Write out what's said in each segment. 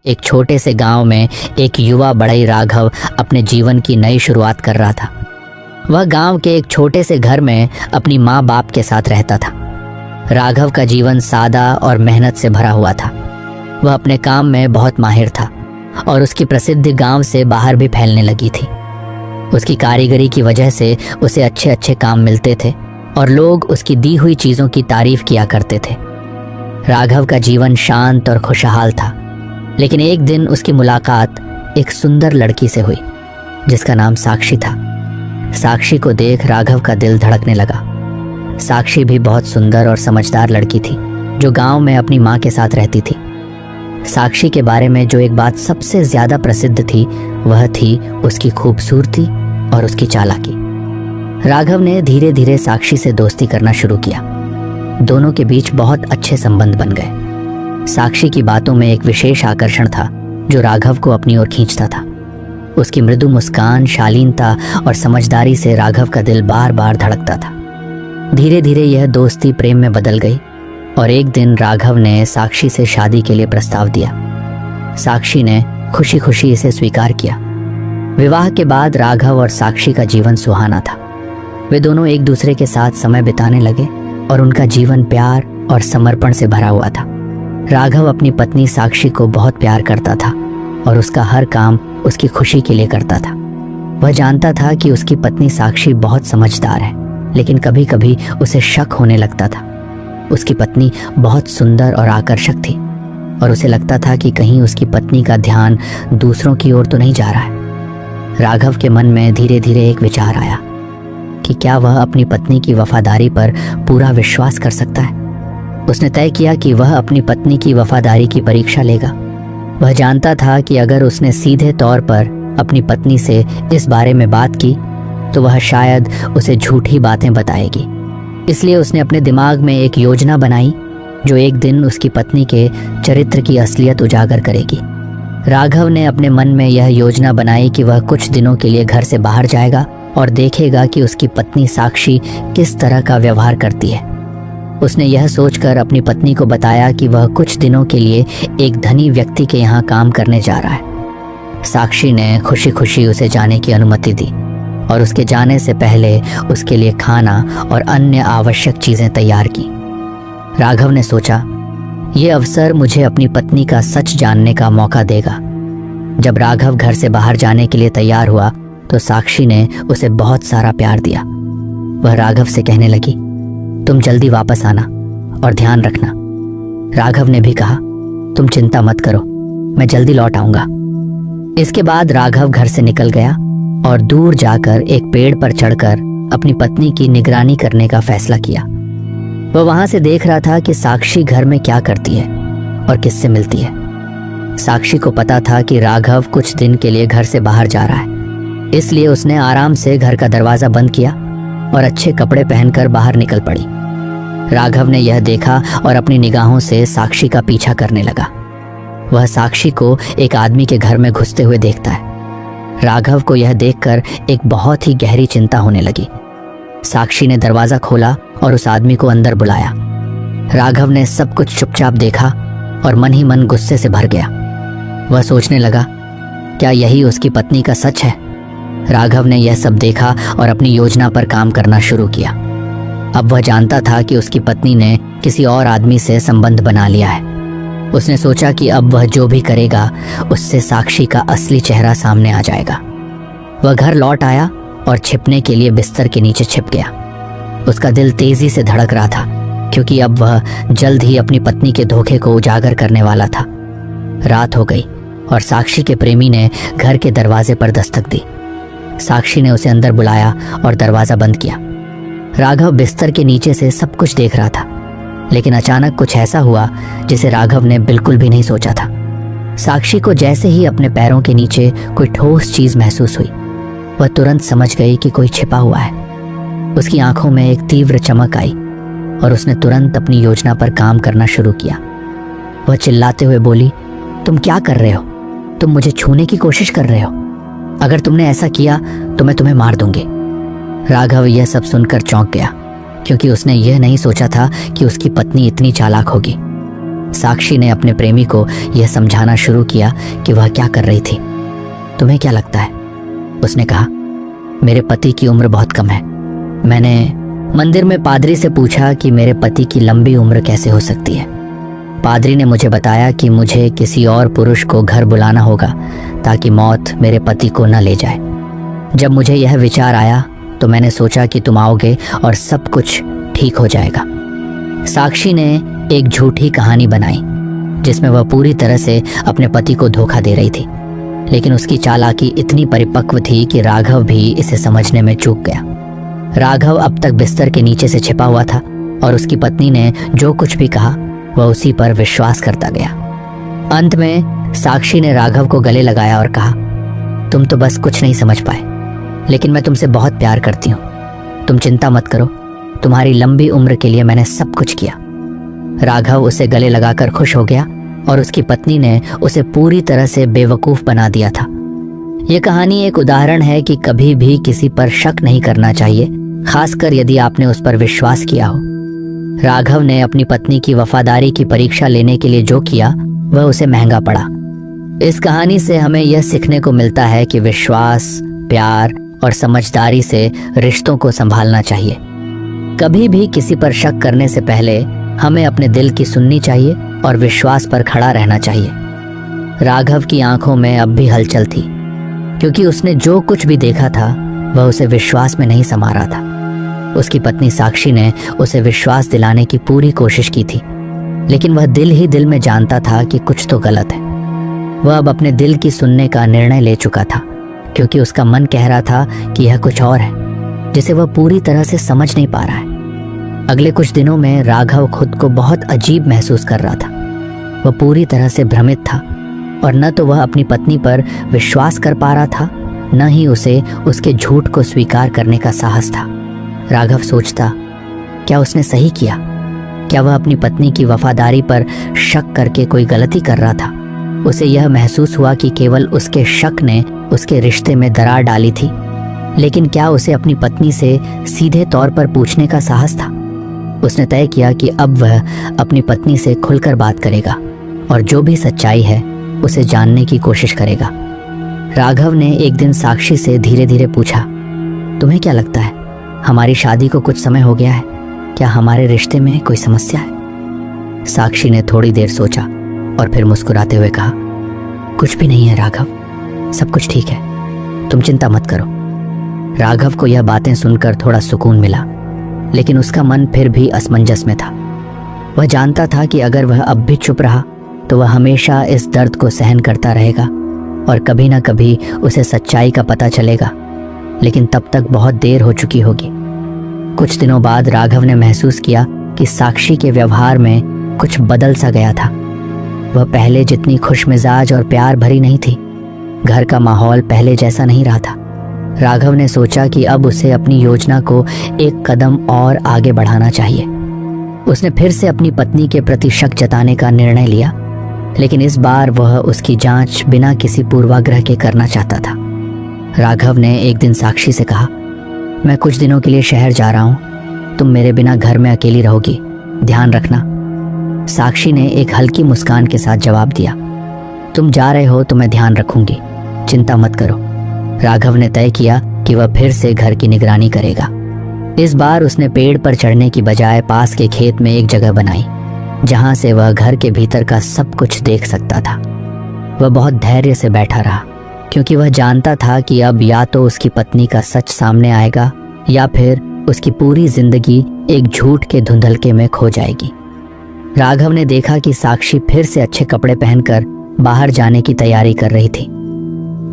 एक छोटे से गांव में एक युवा बढ़ई राघव अपने जीवन की नई शुरुआत कर रहा था। वह गांव के एक छोटे से घर में अपनी माँ बाप के साथ रहता था। राघव का जीवन सादा और मेहनत से भरा हुआ था। वह अपने काम में बहुत माहिर था और उसकी प्रसिद्धि गांव से बाहर भी फैलने लगी थी। उसकी कारीगरी की वजह से उसे अच्छे अच्छे काम मिलते थे और लोग उसकी दी हुई चीज़ों की तारीफ किया करते थे। राघव का जीवन शांत और खुशहाल था, लेकिन एक दिन उसकी मुलाकात एक सुंदर लड़की से हुई जिसका नाम साक्षी था। साक्षी को देख राघव का दिल धड़कने लगा। साक्षी भी बहुत सुंदर और समझदार लड़की थी जो गांव में अपनी माँ के साथ रहती थी। साक्षी के बारे में जो एक बात सबसे ज्यादा प्रसिद्ध थी वह थी उसकी खूबसूरती और उसकी चालाकी। राघव ने धीरे धीरे साक्षी से दोस्ती करना शुरू किया। दोनों के बीच बहुत अच्छे संबंध बन गए। साक्षी की बातों में एक विशेष आकर्षण था जो राघव को अपनी ओर खींचता था। उसकी मृदु मुस्कान, शालीनता और समझदारी से राघव का दिल बार बार धड़कता था। धीरे धीरे यह दोस्ती प्रेम में बदल गई और एक दिन राघव ने साक्षी से शादी के लिए प्रस्ताव दिया। साक्षी ने खुशी खुशी इसे स्वीकार किया। विवाह के बाद राघव और साक्षी का जीवन सुहाना था। वे दोनों एक दूसरे के साथ समय बिताने लगे और उनका जीवन प्यार और समर्पण से भरा हुआ था। राघव अपनी पत्नी साक्षी को बहुत प्यार करता था और उसका हर काम उसकी खुशी के लिए करता था। वह जानता था कि उसकी पत्नी साक्षी बहुत समझदार है, लेकिन कभी कभी उसे शक होने लगता था। उसकी पत्नी बहुत सुंदर और आकर्षक थी और उसे लगता था कि कहीं उसकी पत्नी का ध्यान दूसरों की ओर तो नहीं जा रहा है। राघव के मन में धीरे धीरे एक विचार आया कि क्या वह अपनी पत्नी की वफादारी पर पूरा विश्वास कर सकता है। उसने तय किया कि वह अपनी पत्नी की वफादारी की परीक्षा लेगा। वह जानता था कि अगर उसने सीधे तौर पर अपनी पत्नी से इस बारे में बात की तो वह शायद उसे झूठी बातें बताएगी। इसलिए उसने अपने दिमाग में एक योजना बनाई जो एक दिन उसकी पत्नी के चरित्र की असलियत उजागर करेगी। राघव ने अपने मन में यह योजना बनाई कि वह कुछ दिनों के लिए घर से बाहर जाएगा और देखेगा कि उसकी पत्नी साक्षी किस तरह का व्यवहार करती है। उसने यह सोचकर अपनी पत्नी को बताया कि वह कुछ दिनों के लिए एक धनी व्यक्ति के यहाँ काम करने जा रहा है। साक्षी ने खुशी खुशी उसे जाने की अनुमति दी और उसके जाने से पहले उसके लिए खाना और अन्य आवश्यक चीजें तैयार की। राघव ने सोचा, यह अवसर मुझे अपनी पत्नी का सच जानने का मौका देगा। जब राघव घर से बाहर जाने के लिए तैयार हुआ तो साक्षी ने उसे बहुत सारा प्यार दिया। वह राघव से कहने लगी, तुम जल्दी वापस आना और ध्यान रखना। राघव ने भी कहा, तुम चिंता मत करो, मैं जल्दी लौट आऊंगा। इसके बाद राघव घर से निकल गया और दूर जाकर एक पेड़ पर चढ़कर अपनी पत्नी की निगरानी करने का फैसला किया। वह वहां से देख रहा था कि साक्षी घर में क्या करती है और किससे मिलती है। साक्षी को पता था कि राघव कुछ दिन के लिए घर से बाहर जा रहा है, इसलिए उसने आराम से घर का दरवाजा बंद किया और अच्छे कपड़े पहनकर बाहर निकल पड़ी। राघव ने यह देखा और अपनी निगाहों से साक्षी का पीछा करने लगा। वह साक्षी को एक आदमी के घर में घुसते हुए देखता है। राघव को यह देखकर एक बहुत ही गहरी चिंता होने लगी। साक्षी ने दरवाजा खोला और उस आदमी को अंदर बुलाया। राघव ने सब कुछ चुपचाप देखा और मन ही मन गुस्से से भर गया। वह सोचने लगा, क्या यही उसकी पत्नी का सच है? राघव ने यह सब देखा और अपनी योजना पर काम करना शुरू किया। अब वह जानता था कि उसकी पत्नी ने किसी और आदमी से संबंध बना लिया है। उसने सोचा कि अब वह जो भी करेगा उससे साक्षी का असली चेहरा सामने आ जाएगा। वह घर लौट आया और छिपने के लिए बिस्तर के नीचे छिप गया। उसका दिल तेजी से धड़क रहा था क्योंकि अब वह जल्द ही अपनी पत्नी के धोखे को उजागर करने वाला था। रात हो गई और साक्षी के प्रेमी ने घर के दरवाजे पर दस्तक दी। साक्षी ने उसे अंदर बुलाया और दरवाजा बंद किया। राघव बिस्तर के नीचे से सब कुछ देख रहा था, लेकिन अचानक कुछ ऐसा हुआ जिसे राघव ने बिल्कुल भी नहीं सोचा था। साक्षी को जैसे ही अपने पैरों के नीचे कोई ठोस चीज महसूस हुई, वह तुरंत समझ गई कि कोई छिपा हुआ है। उसकी आंखों में एक तीव्र चमक आई और उसने तुरंत अपनी योजना पर काम करना शुरू किया। वह चिल्लाते हुए बोली, तुम क्या कर रहे हो? तुम मुझे छूने की कोशिश कर रहे हो। अगर तुमने ऐसा किया तो मैं तुम्हें मार दूंगी। राघव यह सब सुनकर चौंक गया क्योंकि उसने यह नहीं सोचा था कि उसकी पत्नी इतनी चालाक होगी। साक्षी ने अपने प्रेमी को यह समझाना शुरू किया कि वह क्या कर रही थी। तुम्हें क्या लगता है? उसने कहा, मेरे पति की उम्र बहुत कम है। मैंने मंदिर में पादरी से पूछा कि मेरे पति की लंबी उम्र कैसे हो सकती है। पादरी ने मुझे बताया कि मुझे किसी और पुरुष को घर बुलाना होगा ताकि मौत मेरे पति को न ले जाए। जब मुझे यह विचार आया तो मैंने सोचा कि तुम आओगे और सब कुछ ठीक हो जाएगा। साक्षी ने एक झूठी कहानी बनाई जिसमें वह पूरी तरह से अपने पति को धोखा दे रही थी, लेकिन उसकी चालाकी इतनी परिपक्व थी कि राघव भी इसे समझने में चूक गया। राघव अब तक बिस्तर के नीचे से छिपा हुआ था और उसकी पत्नी ने जो कुछ भी कहा वह उसी पर विश्वास करता गया। अंत में साक्षी ने राघव को गले लगाया और कहा, तुम तो बस कुछ नहीं समझ पाए, लेकिन मैं तुमसे बहुत प्यार करती हूँ। तुम चिंता मत करो, तुम्हारी लंबी उम्र के लिए मैंने सब कुछ किया। राघव उसे गले लगाकर खुश हो गया और उसकी पत्नी ने उसे पूरी तरह से बेवकूफ बना दिया था। यह कहानी एक उदाहरण है कि कभी भी किसी पर शक नहीं करना चाहिए, खासकर यदि आपने उस पर विश्वास किया हो। राघव ने अपनी पत्नी की वफादारी की परीक्षा लेने के लिए जो किया वह उसे महंगा पड़ा। इस कहानी से हमें यह सीखने को मिलता है कि विश्वास, प्यार और समझदारी से रिश्तों को संभालना चाहिए। कभी भी किसी पर शक करने से पहले हमें अपने दिल की सुननी चाहिए और विश्वास पर खड़ा रहना चाहिए। राघव की आंखों में अब भी हलचल थी, क्योंकि उसने जो कुछ भी देखा था वह उसे विश्वास में नहीं समा रहा था। उसकी पत्नी साक्षी ने उसे विश्वास दिलाने की पूरी कोशिश की थी, लेकिन वह दिल ही दिल में जानता था कि कुछ तो गलत है। वह अब अपने दिल की सुनने का निर्णय ले चुका था, क्योंकि उसका मन कह रहा था कि यह कुछ और है जिसे वह पूरी तरह से समझ नहीं पा रहा है। अगले कुछ दिनों में राघव खुद को बहुत अजीब महसूस कर रहा था। वह पूरी तरह से भ्रमित था और न तो वह अपनी पत्नी पर विश्वास कर पा रहा था, न ही उसे उसके झूठ को स्वीकार करने का साहस था। राघव सोचता, क्या उसने सही किया? क्या वह अपनी पत्नी की वफादारी पर शक करके कोई गलती कर रहा था? उसे यह महसूस हुआ कि केवल उसके शक ने उसके रिश्ते में दरार डाली थी, लेकिन क्या उसे अपनी पत्नी से सीधे तौर पर पूछने का साहस था? उसने तय किया कि अब वह अपनी पत्नी से खुलकर बात करेगा और जो भी सच्चाई है उसे जानने की कोशिश करेगा। राघव ने एक दिन साक्षी से धीरे धीरे पूछा, तुम्हें क्या लगता है, हमारी शादी को कुछ समय हो गया है? क्या हमारे रिश्ते में कोई समस्या है? साक्षी ने थोड़ी देर सोचा और फिर मुस्कुराते हुए कहा, कुछ भी नहीं है राघव, सब कुछ ठीक है, तुम चिंता मत करो। राघव को यह बातें सुनकर थोड़ा सुकून मिला, लेकिन उसका मन फिर भी असमंजस में था। वह जानता था कि अगर वह अब भी चुप रहा तो वह हमेशा इस दर्द को सहन करता रहेगा और कभी ना कभी उसे सच्चाई का पता चलेगा, लेकिन तब तक बहुत देर हो चुकी होगी। कुछ दिनों बाद राघव ने महसूस किया कि साक्षी के व्यवहार में कुछ बदल सा गया था। वह पहले जितनी खुशमिजाज और प्यार भरी नहीं थी। घर का माहौल पहले जैसा नहीं रहा था। राघव ने सोचा कि अब उसे अपनी योजना को एक कदम और आगे बढ़ाना चाहिए। उसने फिर से अपनी पत्नी के प्रति शक जताने का निर्णय लिया, लेकिन इस बार वह उसकी जांच बिना किसी पूर्वाग्रह के करना चाहता था। राघव ने एक दिन साक्षी से कहा, मैं कुछ दिनों के लिए शहर जा रहा हूँ, तुम मेरे बिना घर में अकेली रहोगी, ध्यान रखना। साक्षी ने एक हल्की मुस्कान के साथ जवाब दिया, तुम जा रहे हो तो मैं ध्यान रखूंगी, चिंता मत करो। राघव ने तय किया कि वह फिर से घर की निगरानी करेगा। इस बार उसने पेड़ पर चढ़ने की बजाय पास के खेत में एक जगह बनाई, जहां से वह घर के भीतर का सब कुछ देख सकता था। वह बहुत धैर्य से बैठा रहा, क्योंकि वह जानता था कि अब या तो उसकी पत्नी का सच सामने आएगा या फिर उसकी पूरी जिंदगी एक झूठ के धुंधलके में खो जाएगी। राघव ने देखा कि साक्षी फिर से अच्छे कपड़े पहनकर बाहर जाने की तैयारी कर रही थी।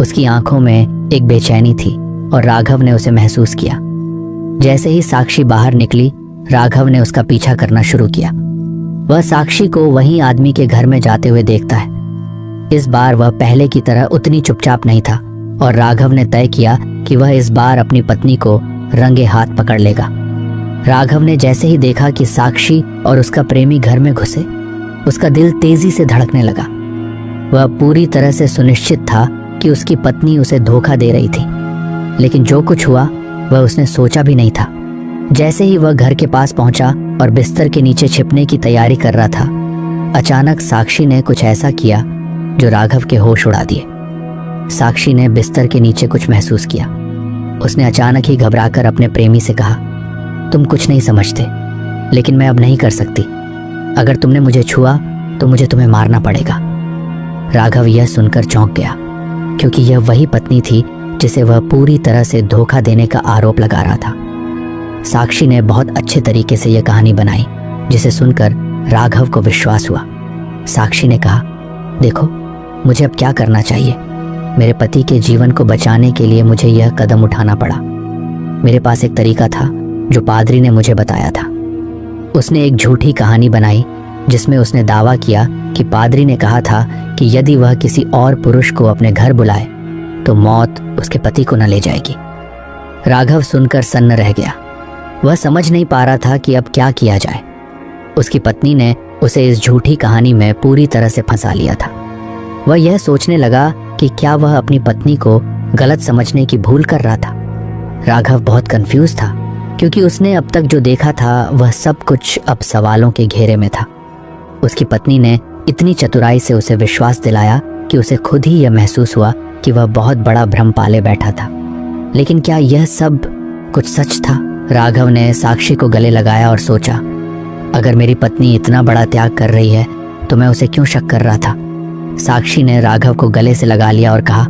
उसकी आंखों में एक बेचैनी थी और राघव ने उसे महसूस किया। जैसे ही साक्षी बाहर निकली, राघव ने उसका पीछा करना शुरू किया। वह साक्षी को वहीं आदमी के घर में जाते हुए देखता है। इस बार वह पहले की तरह उतनी चुपचाप नहीं था और राघव ने तय किया कि वह इस बार अपनी पत्नी को रंगे हाथ पकड़ लेगा। राघव ने जैसे ही देखा कि साक्षी और उसका प्रेमी घर में घुसे, उसका दिल तेजी से धड़कने लगा। वह पूरी तरह से सुनिश्चित था कि उसकी पत्नी उसे धोखा दे रही थी, लेकिन जो कुछ हुआ वह उसने सोचा भी नहीं था। जैसे ही वह घर के पास पहुंचा और बिस्तर के नीचे छिपने की तैयारी कर रहा था, अचानक साक्षी ने कुछ ऐसा किया जो राघव के होश उड़ा दिए। साक्षी ने बिस्तर के नीचे कुछ महसूस किया। उसने अचानक ही घबराकर अपने प्रेमी से कहा, तुम कुछ नहीं समझते, लेकिन मैं अब नहीं कर सकती। अगर तुमने मुझे छुआ तो मुझे तुम्हें मारना पड़ेगा। राघव यह सुनकर चौंक गया, क्योंकि यह वही पत्नी थी जिसे वह पूरी तरह से धोखा देने का आरोप लगा रहा था। साक्षी ने बहुत अच्छे तरीके से यह कहानी बनाई, जिसे सुनकर राघव को विश्वास हुआ। साक्षी ने कहा, देखो, मुझे अब क्या करना चाहिए। मेरे पति के जीवन को बचाने के लिए मुझे यह कदम उठाना पड़ा। मेरे पास एक तरीका था जो पादरी ने मुझे बताया था। उसने एक झूठी कहानी बनाई जिसमें उसने दावा किया कि पादरी ने कहा था कि यदि वह किसी और पुरुष को अपने घर बुलाए तो मौत उसके पति को न ले जाएगी। राघव सुनकर सन्न रह गया। वह समझ नहीं पा रहा था कि अब क्या किया जाए। उसकी पत्नी ने उसे इस झूठी कहानी में पूरी तरह से फंसा लिया था। वह यह सोचने लगा कि क्या वह अपनी पत्नी को गलत समझने की भूल कर रहा था। राघव बहुत कंफ्यूज था, क्योंकि उसने अब तक जो देखा था वह सब कुछ अब सवालों के घेरे में था। उसकी पत्नी ने इतनी चतुराई से उसे विश्वास दिलाया कि उसे खुद ही यह महसूस हुआ कि वह बहुत बड़ा भ्रम पाले बैठा था। लेकिन क्या यह सब कुछ सच था? राघव ने साक्षी को गले लगाया और सोचा, अगर मेरी पत्नी इतना बड़ा त्याग कर रही है तो मैं उसे क्यों शक कर रहा था। साक्षी ने राघव को गले से लगा लिया और कहा,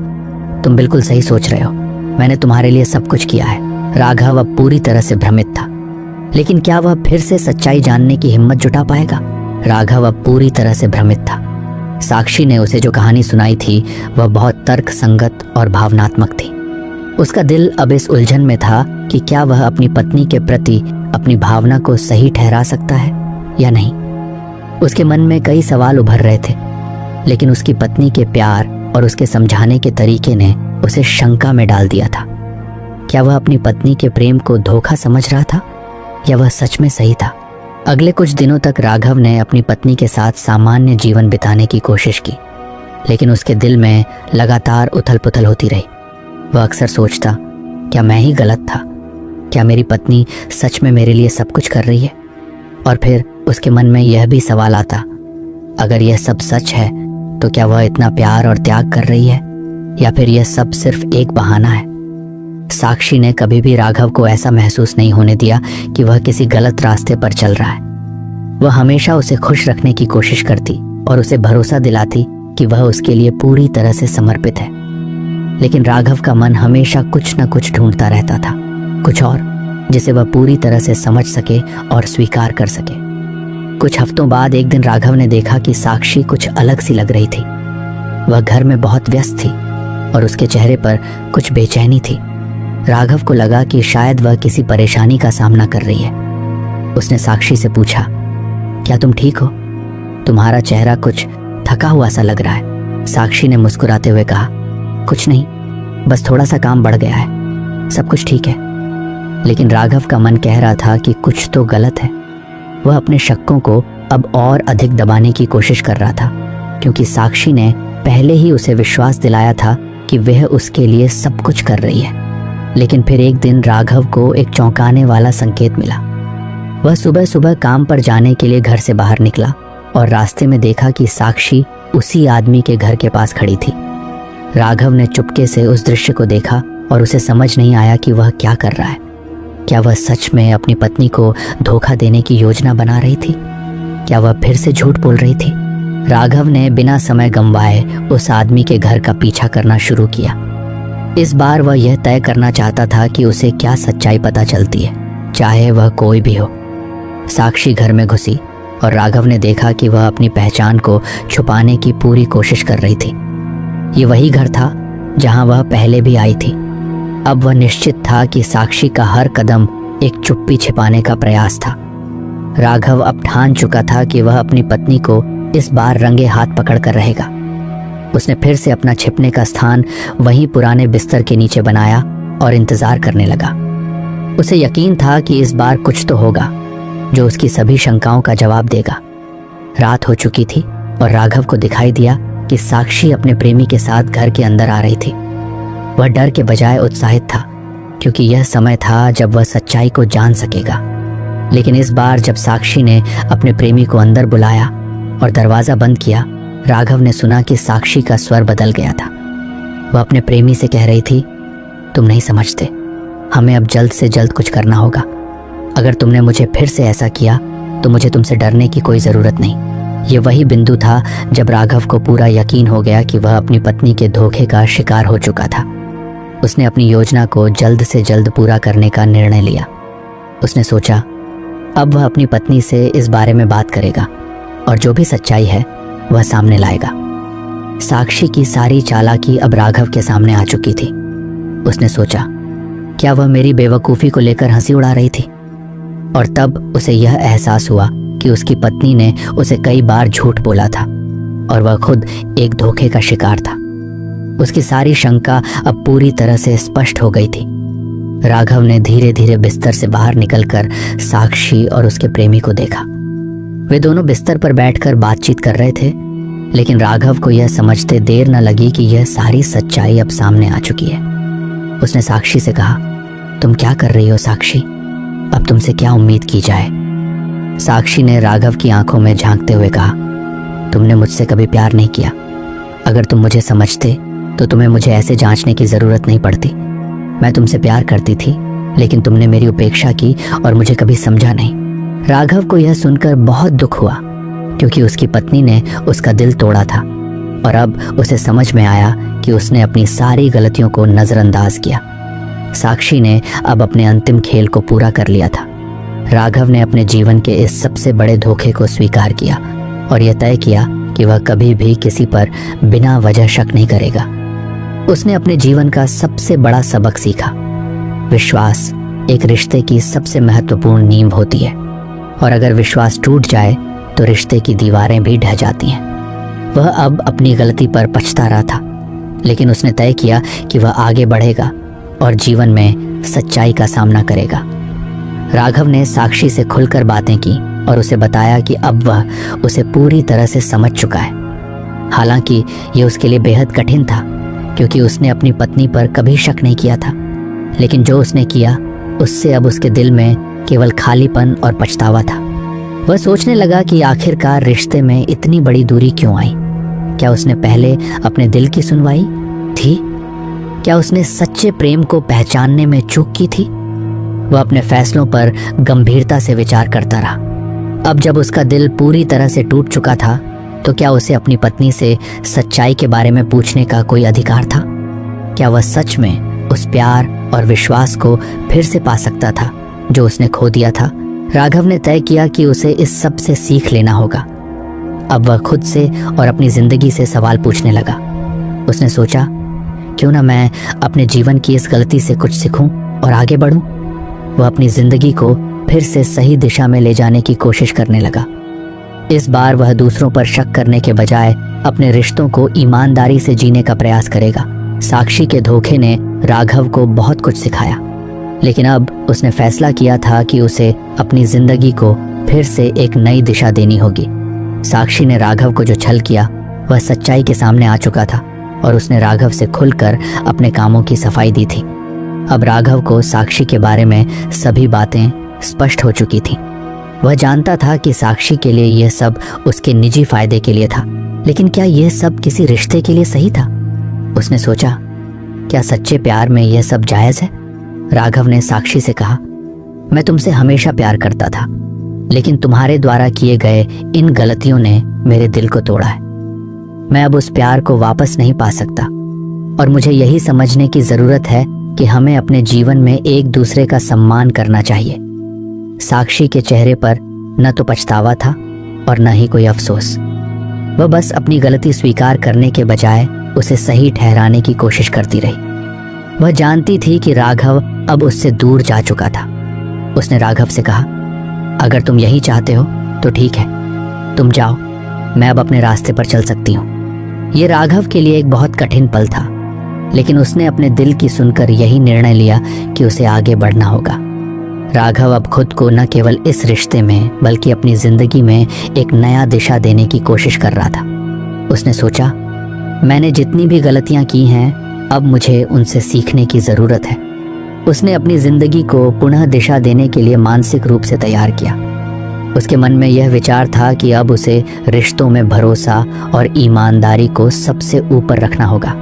तुम बिल्कुल सही सोच रहे हो, मैंने तुम्हारे लिए सब कुछ किया है। राघव अब पूरी तरह से भ्रमित था, लेकिन क्या वह फिर से सच्चाई जानने की हिम्मत जुटा पाएगा? राघव अब पूरी तरह से भ्रमित था। साक्षी ने उसे जो कहानी सुनाई थी वह बहुत तर्क संगत और भावनात्मक थी। उसका दिल अब इस उलझन में था कि क्या वह अपनी पत्नी के प्रति अपनी भावना को सही ठहरा सकता है या नहीं। उसके मन में कई सवाल उभर रहे थे, लेकिन उसकी पत्नी के प्यार और उसके समझाने के तरीके ने उसे शंका में डाल दिया था। क्या वह अपनी पत्नी के प्रेम को धोखा समझ रहा था या वह सच में सही था? अगले कुछ दिनों तक राघव ने अपनी पत्नी के साथ सामान्य जीवन बिताने की कोशिश की, लेकिन उसके दिल में लगातार उथल पुथल होती रही। वह अक्सर सोचता, क्या मैं ही गलत था? क्या मेरी पत्नी सच में मेरे लिए सब कुछ कर रही है? और फिर उसके मन में यह भी सवाल आता, अगर यह सब सच है तो क्या वह इतना प्यार और त्याग कर रही है, या फिर यह सब सिर्फ एक बहाना है? साक्षी ने कभी भी राघव को ऐसा महसूस नहीं होने दिया कि वह किसी गलत रास्ते पर चल रहा है। वह हमेशा उसे खुश रखने की कोशिश करती और उसे भरोसा दिलाती कि वह उसके लिए पूरी तरह से समर्पित है। लेकिन राघव का मन हमेशा कुछ न कुछ ढूंढता रहता था, कुछ और जिसे वह पूरी तरह से समझ सके और स्वीकार कर सके। कुछ हफ्तों बाद एक दिन राघव ने देखा कि साक्षी कुछ अलग सी लग रही थी। वह घर में बहुत व्यस्त थी और उसके चेहरे पर कुछ बेचैनी थी। राघव को लगा कि शायद वह किसी परेशानी का सामना कर रही है। उसने साक्षी से पूछा, क्या तुम ठीक हो? तुम्हारा चेहरा कुछ थका हुआ सा लग रहा है। साक्षी ने मुस्कुराते हुए कहा, कुछ नहीं, बस थोड़ा सा काम बढ़ गया है, सब कुछ ठीक है। लेकिन राघव का मन कह रहा था कि कुछ तो गलत है। वह अपने शक्कों को अब और अधिक दबाने की कोशिश कर रहा था, क्योंकि साक्षी ने पहले ही उसे विश्वास दिलाया था कि वह उसके लिए सब कुछ कर रही है। लेकिन फिर एक दिन राघव को एक चौंकाने वाला संकेत मिला। वह सुबह सुबह काम पर जाने के लिए घर से बाहर निकला और रास्ते में देखा कि साक्षी उसी आदमी के घर के पास खड़ी थी। राघव ने चुपके से उस दृश्य को देखा और उसे समझ नहीं आया कि वह क्या कर रहा है। क्या वह सच में अपनी पत्नी को धोखा देने की योजना बना रही थी? क्या वह फिर से झूठ बोल रही थी? राघव ने बिना समय गंवाए उस आदमी के घर का पीछा करना शुरू किया। इस बार वह यह तय करना चाहता था कि उसे क्या सच्चाई पता चलती है, चाहे वह कोई भी हो। साक्षी घर में घुसी और राघव ने देखा कि वह अपनी पहचान को छुपाने की पूरी कोशिश कर रही थी। ये वही घर था जहां वह पहले भी आई थी। अब वह निश्चित था कि साक्षी का हर कदम एक चुप्पी छिपाने का प्रयास था। राघव अब ठान चुका था कि वह अपनी पत्नी को इस बार रंगे हाथ पकड़ कर रहेगा। उसने फिर से अपना छिपने का स्थान वहीं पुराने बिस्तर के नीचे बनाया और इंतजार करने लगा। उसे यकीन था कि इस बार कुछ तो होगा जो उसकी सभी शंकाओं का जवाब देगा। रात हो चुकी थी और राघव को दिखाई दिया कि साक्षी अपने प्रेमी के साथ घर के अंदर आ रही थी। वह डर के बजाय उत्साहित था, क्योंकि यह समय था जब वह सच्चाई को जान सकेगा। लेकिन इस बार जब साक्षी ने अपने प्रेमी को अंदर बुलाया और दरवाज़ा बंद किया, राघव ने सुना कि साक्षी का स्वर बदल गया था। वह अपने प्रेमी से कह रही थी, तुम नहीं समझते, हमें अब जल्द से जल्द कुछ करना होगा। अगर तुमने मुझे फिर से ऐसा किया तो मुझे तुमसे डरने की कोई ज़रूरत नहीं। ये वही बिंदु था जब राघव को पूरा यकीन हो गया कि वह अपनी पत्नी के धोखे का शिकार हो चुका था। उसने अपनी योजना को जल्द से जल्द पूरा करने का निर्णय लिया। उसने सोचा, अब वह अपनी पत्नी से इस बारे में बात करेगा और जो भी सच्चाई है वह सामने लाएगा। साक्षी की सारी चालाकी अब राघव के सामने आ चुकी थी। उसने सोचा, क्या वह मेरी बेवकूफ़ी को लेकर हंसी उड़ा रही थी? और तब उसे यह एहसास हुआ कि उसकी पत्नी ने उसे कई बार झूठ बोला था और वह खुद एक धोखे का शिकार था। उसकी सारी शंका अब पूरी तरह से स्पष्ट हो गई थी। राघव ने धीरे धीरे बिस्तर से बाहर निकलकर साक्षी और उसके प्रेमी को देखा। वे दोनों बिस्तर पर बैठकर बातचीत कर रहे थे, लेकिन राघव को यह समझते देर न लगी कि यह सारी सच्चाई अब सामने आ चुकी है। उसने साक्षी से कहा, तुम क्या कर रही हो साक्षी? अब तुमसे क्या उम्मीद की जाए? साक्षी ने राघव की आंखों में झांकते हुए कहा, तुमने मुझसे कभी प्यार नहीं किया। अगर तुम मुझे समझते तो तुम्हें मुझे ऐसे जांचने की ज़रूरत नहीं पड़ती। मैं तुमसे प्यार करती थी, लेकिन तुमने मेरी उपेक्षा की और मुझे कभी समझा नहीं। राघव को यह सुनकर बहुत दुख हुआ, क्योंकि उसकी पत्नी ने उसका दिल तोड़ा था और अब उसे समझ में आया कि उसने अपनी सारी गलतियों को नज़रअंदाज किया। साक्षी ने अब अपने अंतिम खेल को पूरा कर लिया था। राघव ने अपने जीवन के इस सबसे बड़े धोखे को स्वीकार किया और यह तय किया कि वह कभी भी किसी पर बिना वजह शक नहीं करेगा। उसने अपने जीवन का सबसे बड़ा सबक सीखा। विश्वास एक रिश्ते की सबसे महत्वपूर्ण नींव होती है और अगर विश्वास टूट जाए तो रिश्ते की दीवारें भी ढह जाती हैं। वह अब अपनी गलती पर पछता रहा था, लेकिन उसने तय किया कि वह आगे बढ़ेगा और जीवन में सच्चाई का सामना करेगा। राघव ने साक्षी से खुलकर बातें की और उसे बताया कि अब वह उसे पूरी तरह से समझ चुका है। हालांकि यह उसके लिए बेहद कठिन था, क्योंकि उसने अपनी पत्नी पर कभी शक नहीं किया था, लेकिन जो उसने किया उससे अब उसके दिल में केवल खालीपन और पछतावा था। वह सोचने लगा कि आखिरकार रिश्ते में इतनी बड़ी दूरी क्यों आई? क्या उसने पहले अपने दिल की सुनवाई थी? क्या उसने सच्चे प्रेम को पहचानने में चूक की थी? वह अपने फैसलों पर गंभीरता से विचार करता रहा। अब जब उसका दिल पूरी तरह से टूट चुका था, तो क्या उसे अपनी पत्नी से सच्चाई के बारे में पूछने का कोई अधिकार था? क्या वह सच में उस प्यार और विश्वास को फिर से पा सकता था जो उसने खो दिया था? राघव ने तय किया कि उसे इस सब से सीख लेना होगा। अब वह खुद से और अपनी जिंदगी से सवाल पूछने लगा। उसने सोचा, क्यों ना मैं अपने जीवन की इस गलती से कुछ सीखूं और आगे बढ़ूं। वह अपनी जिंदगी को फिर से सही दिशा में ले जाने की कोशिश करने लगा। इस बार वह दूसरों पर शक करने के बजाय अपने रिश्तों को ईमानदारी से जीने का प्रयास करेगा। साक्षी के धोखे ने राघव को बहुत कुछ सिखाया, लेकिन अब उसने फैसला किया था कि उसे अपनी जिंदगी को फिर से एक नई दिशा देनी होगी। साक्षी ने राघव को जो छल किया वह सच्चाई के सामने आ चुका था और उसने राघव से खुलकर अपने कामों की सफाई दी थी। अब राघव को साक्षी के बारे में सभी बातें स्पष्ट हो चुकी थीं। वह जानता था कि साक्षी के लिए यह सब उसके निजी फायदे के लिए था, लेकिन क्या यह सब किसी रिश्ते के लिए सही था? उसने सोचा, क्या सच्चे प्यार में यह सब जायज़ है? राघव ने साक्षी से कहा, मैं तुमसे हमेशा प्यार करता था, लेकिन तुम्हारे द्वारा किए गए इन गलतियों ने मेरे दिल को तोड़ा है। मैं अब उस प्यार को वापस नहीं पा सकता और मुझे यही समझने की ज़रूरत है कि हमें अपने जीवन में एक दूसरे का सम्मान करना चाहिए। साक्षी के चेहरे पर न तो पछतावा था और न ही कोई अफसोस। वह बस अपनी गलती स्वीकार करने के बजाय उसे सही ठहराने की कोशिश करती रही। वह जानती थी कि राघव अब उससे दूर जा चुका था। उसने राघव से कहा, अगर तुम यही चाहते हो तो ठीक है, तुम जाओ, मैं अब अपने रास्ते पर चल सकती हूँ। ये राघव के लिए एक बहुत कठिन पल था, लेकिन उसने अपने दिल की सुनकर यही निर्णय लिया कि उसे आगे बढ़ना होगा। राघव अब खुद को न केवल इस रिश्ते में बल्कि अपनी जिंदगी में एक नया दिशा देने की कोशिश कर रहा था। उसने सोचा, मैंने जितनी भी गलतियां की हैं, अब मुझे उनसे सीखने की ज़रूरत है। उसने अपनी ज़िंदगी को पुनः दिशा देने के लिए मानसिक रूप से तैयार किया। उसके मन में यह विचार था कि अब उसे रिश्तों में भरोसा और ईमानदारी को सबसे ऊपर रखना होगा।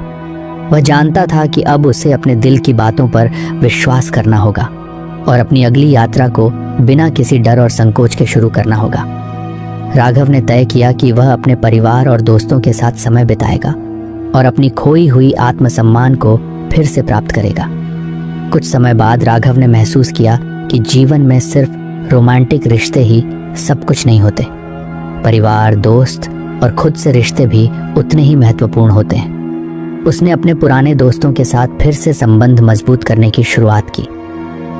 वह जानता था कि अब उसे अपने दिल की बातों पर विश्वास करना होगा और अपनी अगली यात्रा को बिना किसी डर और संकोच के शुरू करना होगा। राघव ने तय किया कि वह अपने परिवार और दोस्तों के साथ समय बिताएगा और अपनी खोई हुई आत्मसम्मान को फिर से प्राप्त करेगा। कुछ समय बाद राघव ने महसूस किया कि जीवन में सिर्फ रोमांटिक रिश्ते ही सब कुछ नहीं होते। परिवार, दोस्त और खुद से रिश्ते भी उतने ही महत्वपूर्ण होते हैं। उसने अपने पुराने दोस्तों के साथ फिर से संबंध मजबूत करने की शुरुआत की।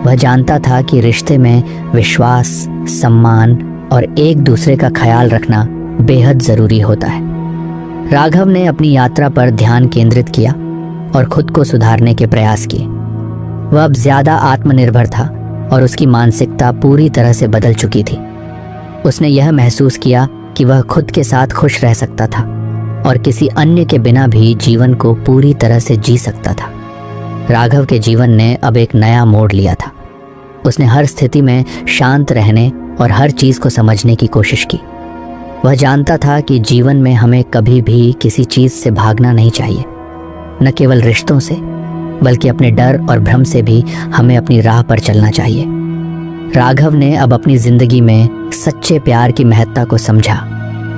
वह जानता था कि रिश्ते में विश्वास, सम्मान और एक दूसरे का ख्याल रखना बेहद जरूरी होता है। राघव ने अपनी यात्रा पर ध्यान केंद्रित किया और खुद को सुधारने के प्रयास किए। वह अब ज्यादा आत्मनिर्भर था और उसकी मानसिकता पूरी तरह से बदल चुकी थी। उसने यह महसूस किया कि वह खुद के साथ खुश रह सकता था और किसी अन्य के बिना भी जीवन को पूरी तरह से जी सकता था। राघव के जीवन ने अब एक नया मोड़ लिया था। उसने हर स्थिति में शांत रहने और हर चीज को समझने की कोशिश की। वह जानता था कि जीवन में हमें कभी भी किसी चीज से भागना नहीं चाहिए, न केवल रिश्तों से बल्कि अपने डर और भ्रम से भी हमें अपनी राह पर चलना चाहिए। राघव ने अब अपनी जिंदगी में सच्चे प्यार की महत्ता को समझा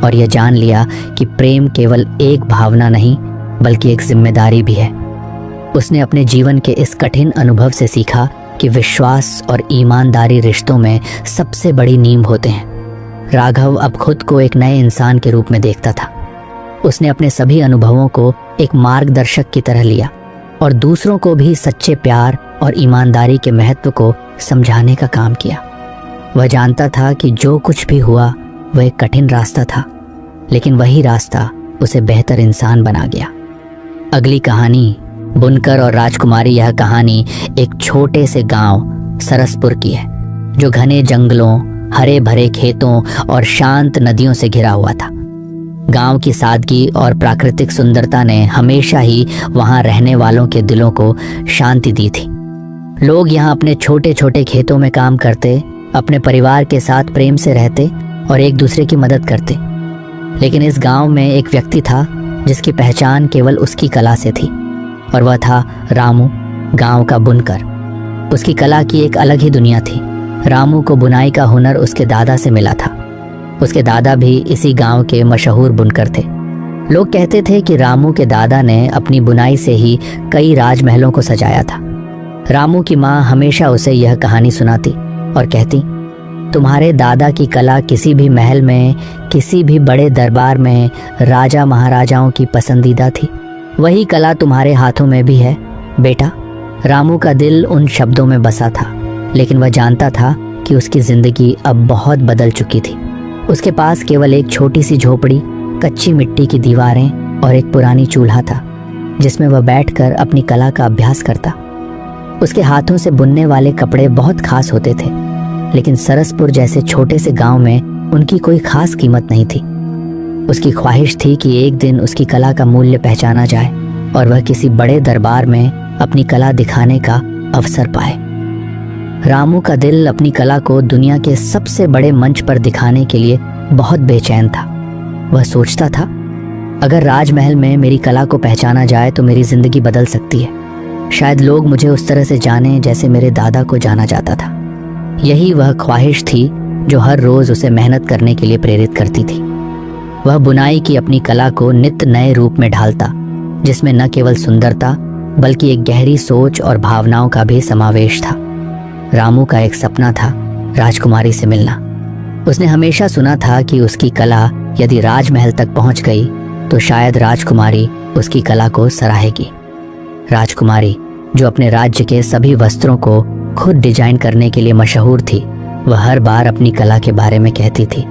और यह जान लिया कि प्रेम केवल एक भावना नहीं बल्कि एक जिम्मेदारी भी है। उसने अपने जीवन के इस कठिन अनुभव से सीखा कि विश्वास और ईमानदारी रिश्तों में सबसे बड़ी नींव होते हैं। राघव अब खुद को एक नए इंसान के रूप में देखता था। उसने अपने सभी अनुभवों को एक मार्गदर्शक की तरह लिया और दूसरों को भी सच्चे प्यार और ईमानदारी के महत्व को समझाने का काम किया। वह जानता था कि जो कुछ भी हुआ वह एक कठिन रास्ता था, लेकिन वही रास्ता उसे बेहतर इंसान बना गया। अगली कहानी बुनकर और राजकुमारी। यह कहानी एक छोटे से गांव सरसपुर की है, जो घने जंगलों, हरे भरे खेतों और शांत नदियों से घिरा हुआ था। गांव की सादगी और प्राकृतिक सुंदरता ने हमेशा ही वहां रहने वालों के दिलों को शांति दी थी। लोग यहाँ अपने छोटे छोटे खेतों में काम करते, अपने परिवार के साथ प्रेम से रहते और एक दूसरे की मदद करते। लेकिन इस गांव में एक व्यक्ति था जिसकी पहचान केवल उसकी कला से थी, और वह था रामू, गांव का बुनकर। उसकी कला की एक अलग ही दुनिया थी। रामू को बुनाई का हुनर उसके दादा से मिला था। उसके दादा भी इसी गांव के मशहूर बुनकर थे। लोग कहते थे कि रामू के दादा ने अपनी बुनाई से ही कई राजमहलों को सजाया था। रामू की माँ हमेशा उसे यह कहानी सुनाती और कहती, तुम्हारे दादा की कला किसी भी महल में, किसी भी बड़े दरबार में राजा महाराजाओं की पसंदीदा थी। वही कला तुम्हारे हाथों में भी है बेटा। रामू का दिल उन शब्दों में बसा था, लेकिन वह जानता था कि उसकी जिंदगी अब बहुत बदल चुकी थी। उसके पास केवल एक छोटी सी झोपड़ी, कच्ची मिट्टी की दीवारें और एक पुरानी चूल्हा था, जिसमें वह बैठकर अपनी कला का अभ्यास करता। उसके हाथों से बुनने वाले कपड़े बहुत खास होते थे, लेकिन सरसपुर जैसे छोटे से गांव में उनकी कोई खास कीमत नहीं थी। उसकी ख्वाहिश थी कि एक दिन उसकी कला का मूल्य पहचाना जाए और वह किसी बड़े दरबार में अपनी कला दिखाने का अवसर पाए। रामू का दिल अपनी कला को दुनिया के सबसे बड़े मंच पर दिखाने के लिए बहुत बेचैन था। वह सोचता था, अगर राजमहल में मेरी कला को पहचाना जाए तो मेरी जिंदगी बदल सकती है। शायद लोग मुझे उस तरह से जाने जैसे मेरे दादा को जाना जाता था। यही वह ख्वाहिश थी जो हर रोज उसे मेहनत करने के लिए प्रेरित करती थी। वह बुनाई की अपनी कला को नित्य नए रूप में ढालता, जिसमें न केवल सुंदरता बल्कि एक गहरी सोच और भावनाओं का भी समावेश था। रामू का एक सपना था राजकुमारी से मिलना। उसने हमेशा सुना था कि उसकी कला यदि राजमहल तक पहुंच गई तो शायद राजकुमारी उसकी कला को सराहेगी। राजकुमारी जो अपने राज्य के सभी वस्त्रों को खुद डिजाइन करने के लिए मशहूर थी, वह हर बार अपनी कला के बारे में कहती थी।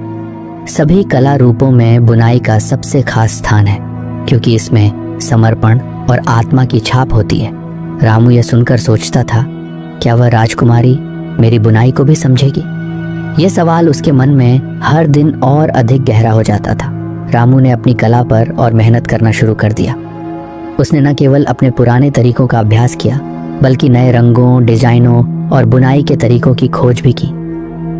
सभी कला रूपों में बुनाई का सबसे खास स्थान है, क्योंकि इसमें समर्पण और आत्मा की छाप होती है। रामू यह सुनकर सोचता था, क्या वह राजकुमारी मेरी बुनाई को भी समझेगी? यह सवाल उसके मन में हर दिन और अधिक गहरा हो जाता था। रामू ने अपनी कला पर और मेहनत करना शुरू कर दिया। उसने न केवल अपने पुराने तरीकों का अभ्यास किया, बल्कि नए रंगों, डिजाइनों और बुनाई के तरीकों की खोज भी की।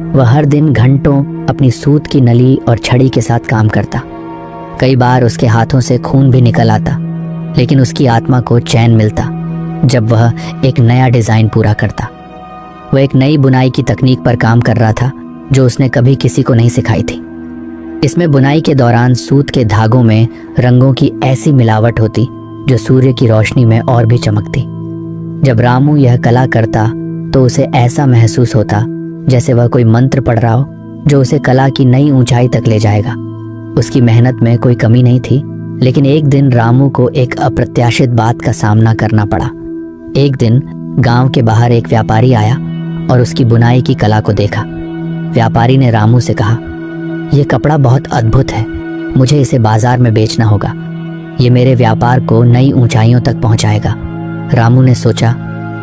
वह हर दिन घंटों अपनी सूत की नली और छड़ी के साथ काम करता। कई बार उसके हाथों से खून भी निकल आता, लेकिन उसकी आत्मा को चैन मिलता जब वह एक नया डिज़ाइन पूरा करता। वह एक नई बुनाई की तकनीक पर काम कर रहा था जो उसने कभी किसी को नहीं सिखाई थी। इसमें बुनाई के दौरान सूत के धागों में रंगों की ऐसी मिलावट होती जो सूर्य की रोशनी में और भी चमकती। जब रामू यह कला करता तो उसे ऐसा महसूस होता जैसे वह कोई मंत्र पढ़ रहा हो जो उसे कला की नई ऊंचाई तक ले जाएगा। उसकी मेहनत में कोई कमी नहीं थी, लेकिन एक दिन रामू को एक अप्रत्याशित बात का सामना करना पड़ा। एक दिन गांव के बाहर एक व्यापारी आया और उसकी बुनाई की कला को देखा। व्यापारी ने रामू से कहा, यह कपड़ा बहुत अद्भुत है, मुझे इसे बाजार में बेचना होगा। ये मेरे व्यापार को नई ऊंचाइयों तक पहुंचाएगा। रामू ने सोचा,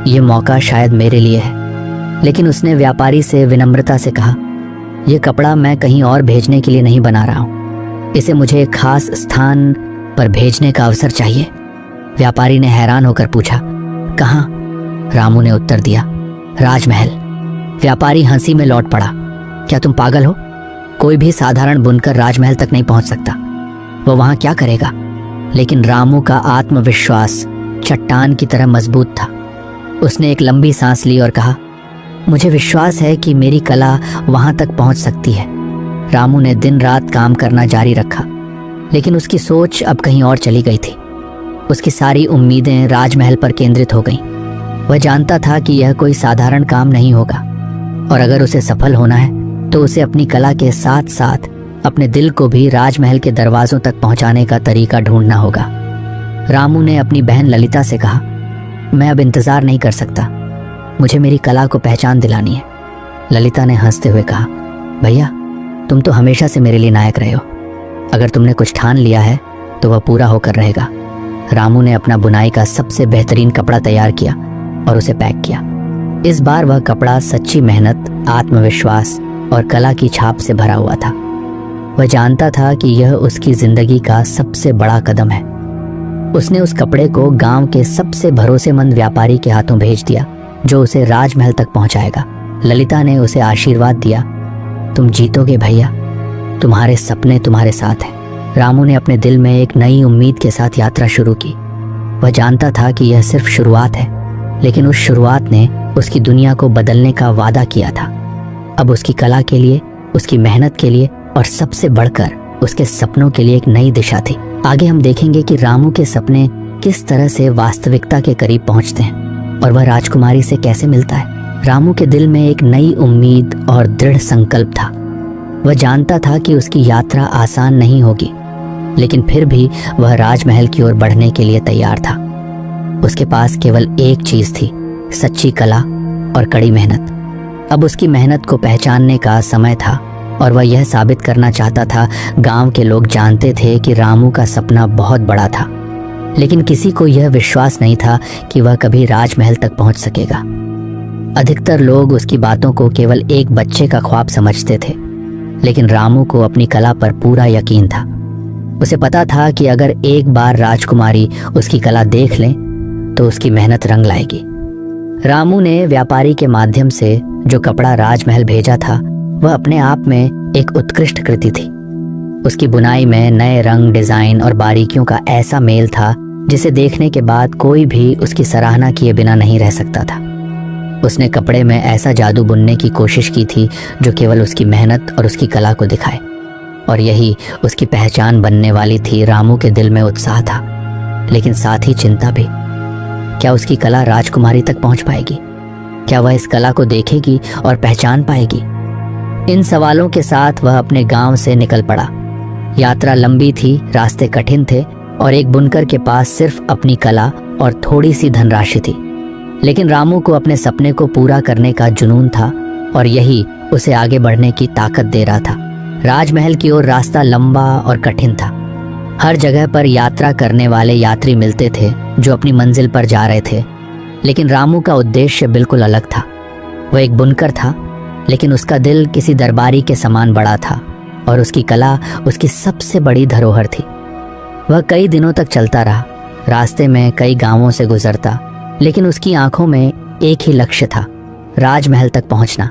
यह मौका शायद मेरे लिए है, लेकिन उसने व्यापारी से विनम्रता से कहा, यह कपड़ा मैं कहीं और भेजने के लिए नहीं बना रहा हूँ, इसे मुझे एक खास स्थान पर भेजने का अवसर चाहिए। व्यापारी ने हैरान होकर पूछा, कहाँ? रामू ने उत्तर दिया, राजमहल। व्यापारी हंसी में लौट पड़ा, क्या तुम पागल हो? कोई भी साधारण बुनकर राजमहल तक नहीं पहुंच सकता। वो वहां क्या करेगा? लेकिन रामू का आत्मविश्वास चट्टान की तरह मजबूत था। उसने एक लंबी सांस ली और कहा, मुझे विश्वास है कि मेरी कला वहां तक पहुंच सकती है। रामू ने दिन रात काम करना जारी रखा, लेकिन उसकी सोच अब कहीं और चली गई थी। उसकी सारी उम्मीदें राजमहल पर केंद्रित हो गईं। वह जानता था कि यह कोई साधारण काम नहीं होगा, और अगर उसे सफल होना है तो उसे अपनी कला के साथ साथ अपने दिल को भी राजमहल के दरवाजों तक पहुंचाने का तरीका ढूंढना होगा। रामू ने अपनी बहन ललिता से कहा, मैं अब इंतजार नहीं कर सकता, मुझे मेरी कला को पहचान दिलानी है। ललिता ने हंसते हुए कहा, भैया तुम तो हमेशा से मेरे लिए नायक रहे हो। अगर तुमने कुछ ठान लिया है तो वह पूरा होकर रहेगा। रामू ने अपना बुनाई का सबसे बेहतरीन कपड़ा तैयार किया और उसे पैक किया। इस बार वह कपड़ा सच्ची मेहनत, आत्मविश्वास और कला की छाप से भरा हुआ था। वह जानता था कि यह उसकी जिंदगी का सबसे बड़ा कदम है। उसने उस कपड़े को गांव के सबसे भरोसेमंद व्यापारी के हाथों भेज दिया, जो उसे राजमहल तक पहुंचाएगा। ललिता ने उसे आशीर्वाद दिया, तुम जीतोगे भैया, तुम्हारे सपने तुम्हारे साथ हैं। रामू ने अपने दिल में एक नई उम्मीद के साथ यात्रा शुरू की। वह जानता था कि यह सिर्फ शुरुआत है, लेकिन उस शुरुआत ने उसकी दुनिया को बदलने का वादा किया था। अब उसकी कला के लिए, उसकी मेहनत के लिए और सबसे बढ़कर उसके सपनों के लिए एक नई दिशा थी। आगे हम देखेंगे कि रामू के सपने किस तरह से वास्तविकता के करीब पहुंचते हैं और वह राजकुमारी से कैसे मिलता है। रामू के दिल में एक नई उम्मीद और दृढ़ संकल्प था। वह जानता था कि उसकी यात्रा आसान नहीं होगी, लेकिन फिर भी वह राजमहल की ओर बढ़ने के लिए तैयार था। उसके पास केवल एक चीज थी, सच्ची कला और कड़ी मेहनत। अब उसकी मेहनत को पहचानने का समय था और वह यह साबित करना चाहता था। गांव के लोग जानते थे कि रामू का सपना बहुत बड़ा था, लेकिन किसी को यह विश्वास नहीं था कि वह कभी राजमहल तक पहुंच सकेगा। अधिकतर लोग उसकी बातों को केवल एक बच्चे का ख्वाब समझते थे, लेकिन रामू को अपनी कला पर पूरा यकीन था। उसे पता था कि अगर एक बार राजकुमारी उसकी कला देख ले तो उसकी मेहनत रंग लाएगी। रामू ने व्यापारी के माध्यम से जो कपड़ा राजमहल भेजा था, वह अपने आप में एक उत्कृष्ट कृति थी। उसकी बुनाई में नए रंग, डिजाइन और बारीकियों का ऐसा मेल था जिसे देखने के बाद कोई भी उसकी सराहना किए बिना नहीं रह सकता था। उसने कपड़े में ऐसा जादू बुनने की कोशिश की थी जो केवल उसकी मेहनत और उसकी कला को दिखाए, और यही उसकी पहचान बनने वाली थी। रामू के दिल में उत्साह था, लेकिन साथ ही चिंता भी। क्या उसकी कला राजकुमारी तक पहुंच पाएगी? क्या वह इस कला को देखेगी और पहचान पाएगी? इन सवालों के साथ वह अपने गांव से निकल पड़ा। यात्रा लंबी थी, रास्ते कठिन थे और एक बुनकर के पास सिर्फ अपनी कला और थोड़ी सी धनराशि थी, लेकिन रामू को अपने सपने को पूरा करने का जुनून था और यही उसे आगे बढ़ने की ताकत दे रहा था। राजमहल की ओर रास्ता लंबा और कठिन था। हर जगह पर यात्रा करने वाले यात्री मिलते थे जो अपनी मंजिल पर जा रहे थे, लेकिन रामू का उद्देश्य बिल्कुल अलग था। वह एक बुनकर था, लेकिन उसका दिल किसी दरबारी के समान बड़ा था और उसकी कला उसकी सबसे बड़ी धरोहर थी। वह कई दिनों तक चलता रहा, रास्ते में कई गांवों से गुजरता, लेकिन उसकी आंखों में एक ही लक्ष्य था, राजमहल तक पहुंचना।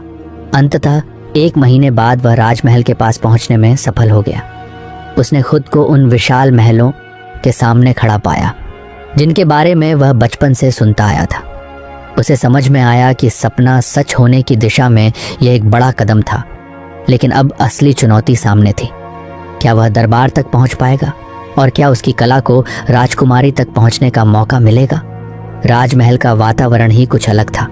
अंततः 1 महीने बाद वह राजमहल के पास पहुंचने में सफल हो गया। उसने खुद को उन विशाल महलों के सामने खड़ा पाया जिनके बारे में वह बचपन से सुनता आया था। उसे समझ में आया कि सपना सच होने की दिशा में यह एक बड़ा कदम था, लेकिन अब असली चुनौती सामने थी। क्या वह दरबार तक पहुंच पाएगा और क्या उसकी कला को राजकुमारी तक पहुंचने का मौका मिलेगा? राजमहल का वातावरण ही कुछ अलग था।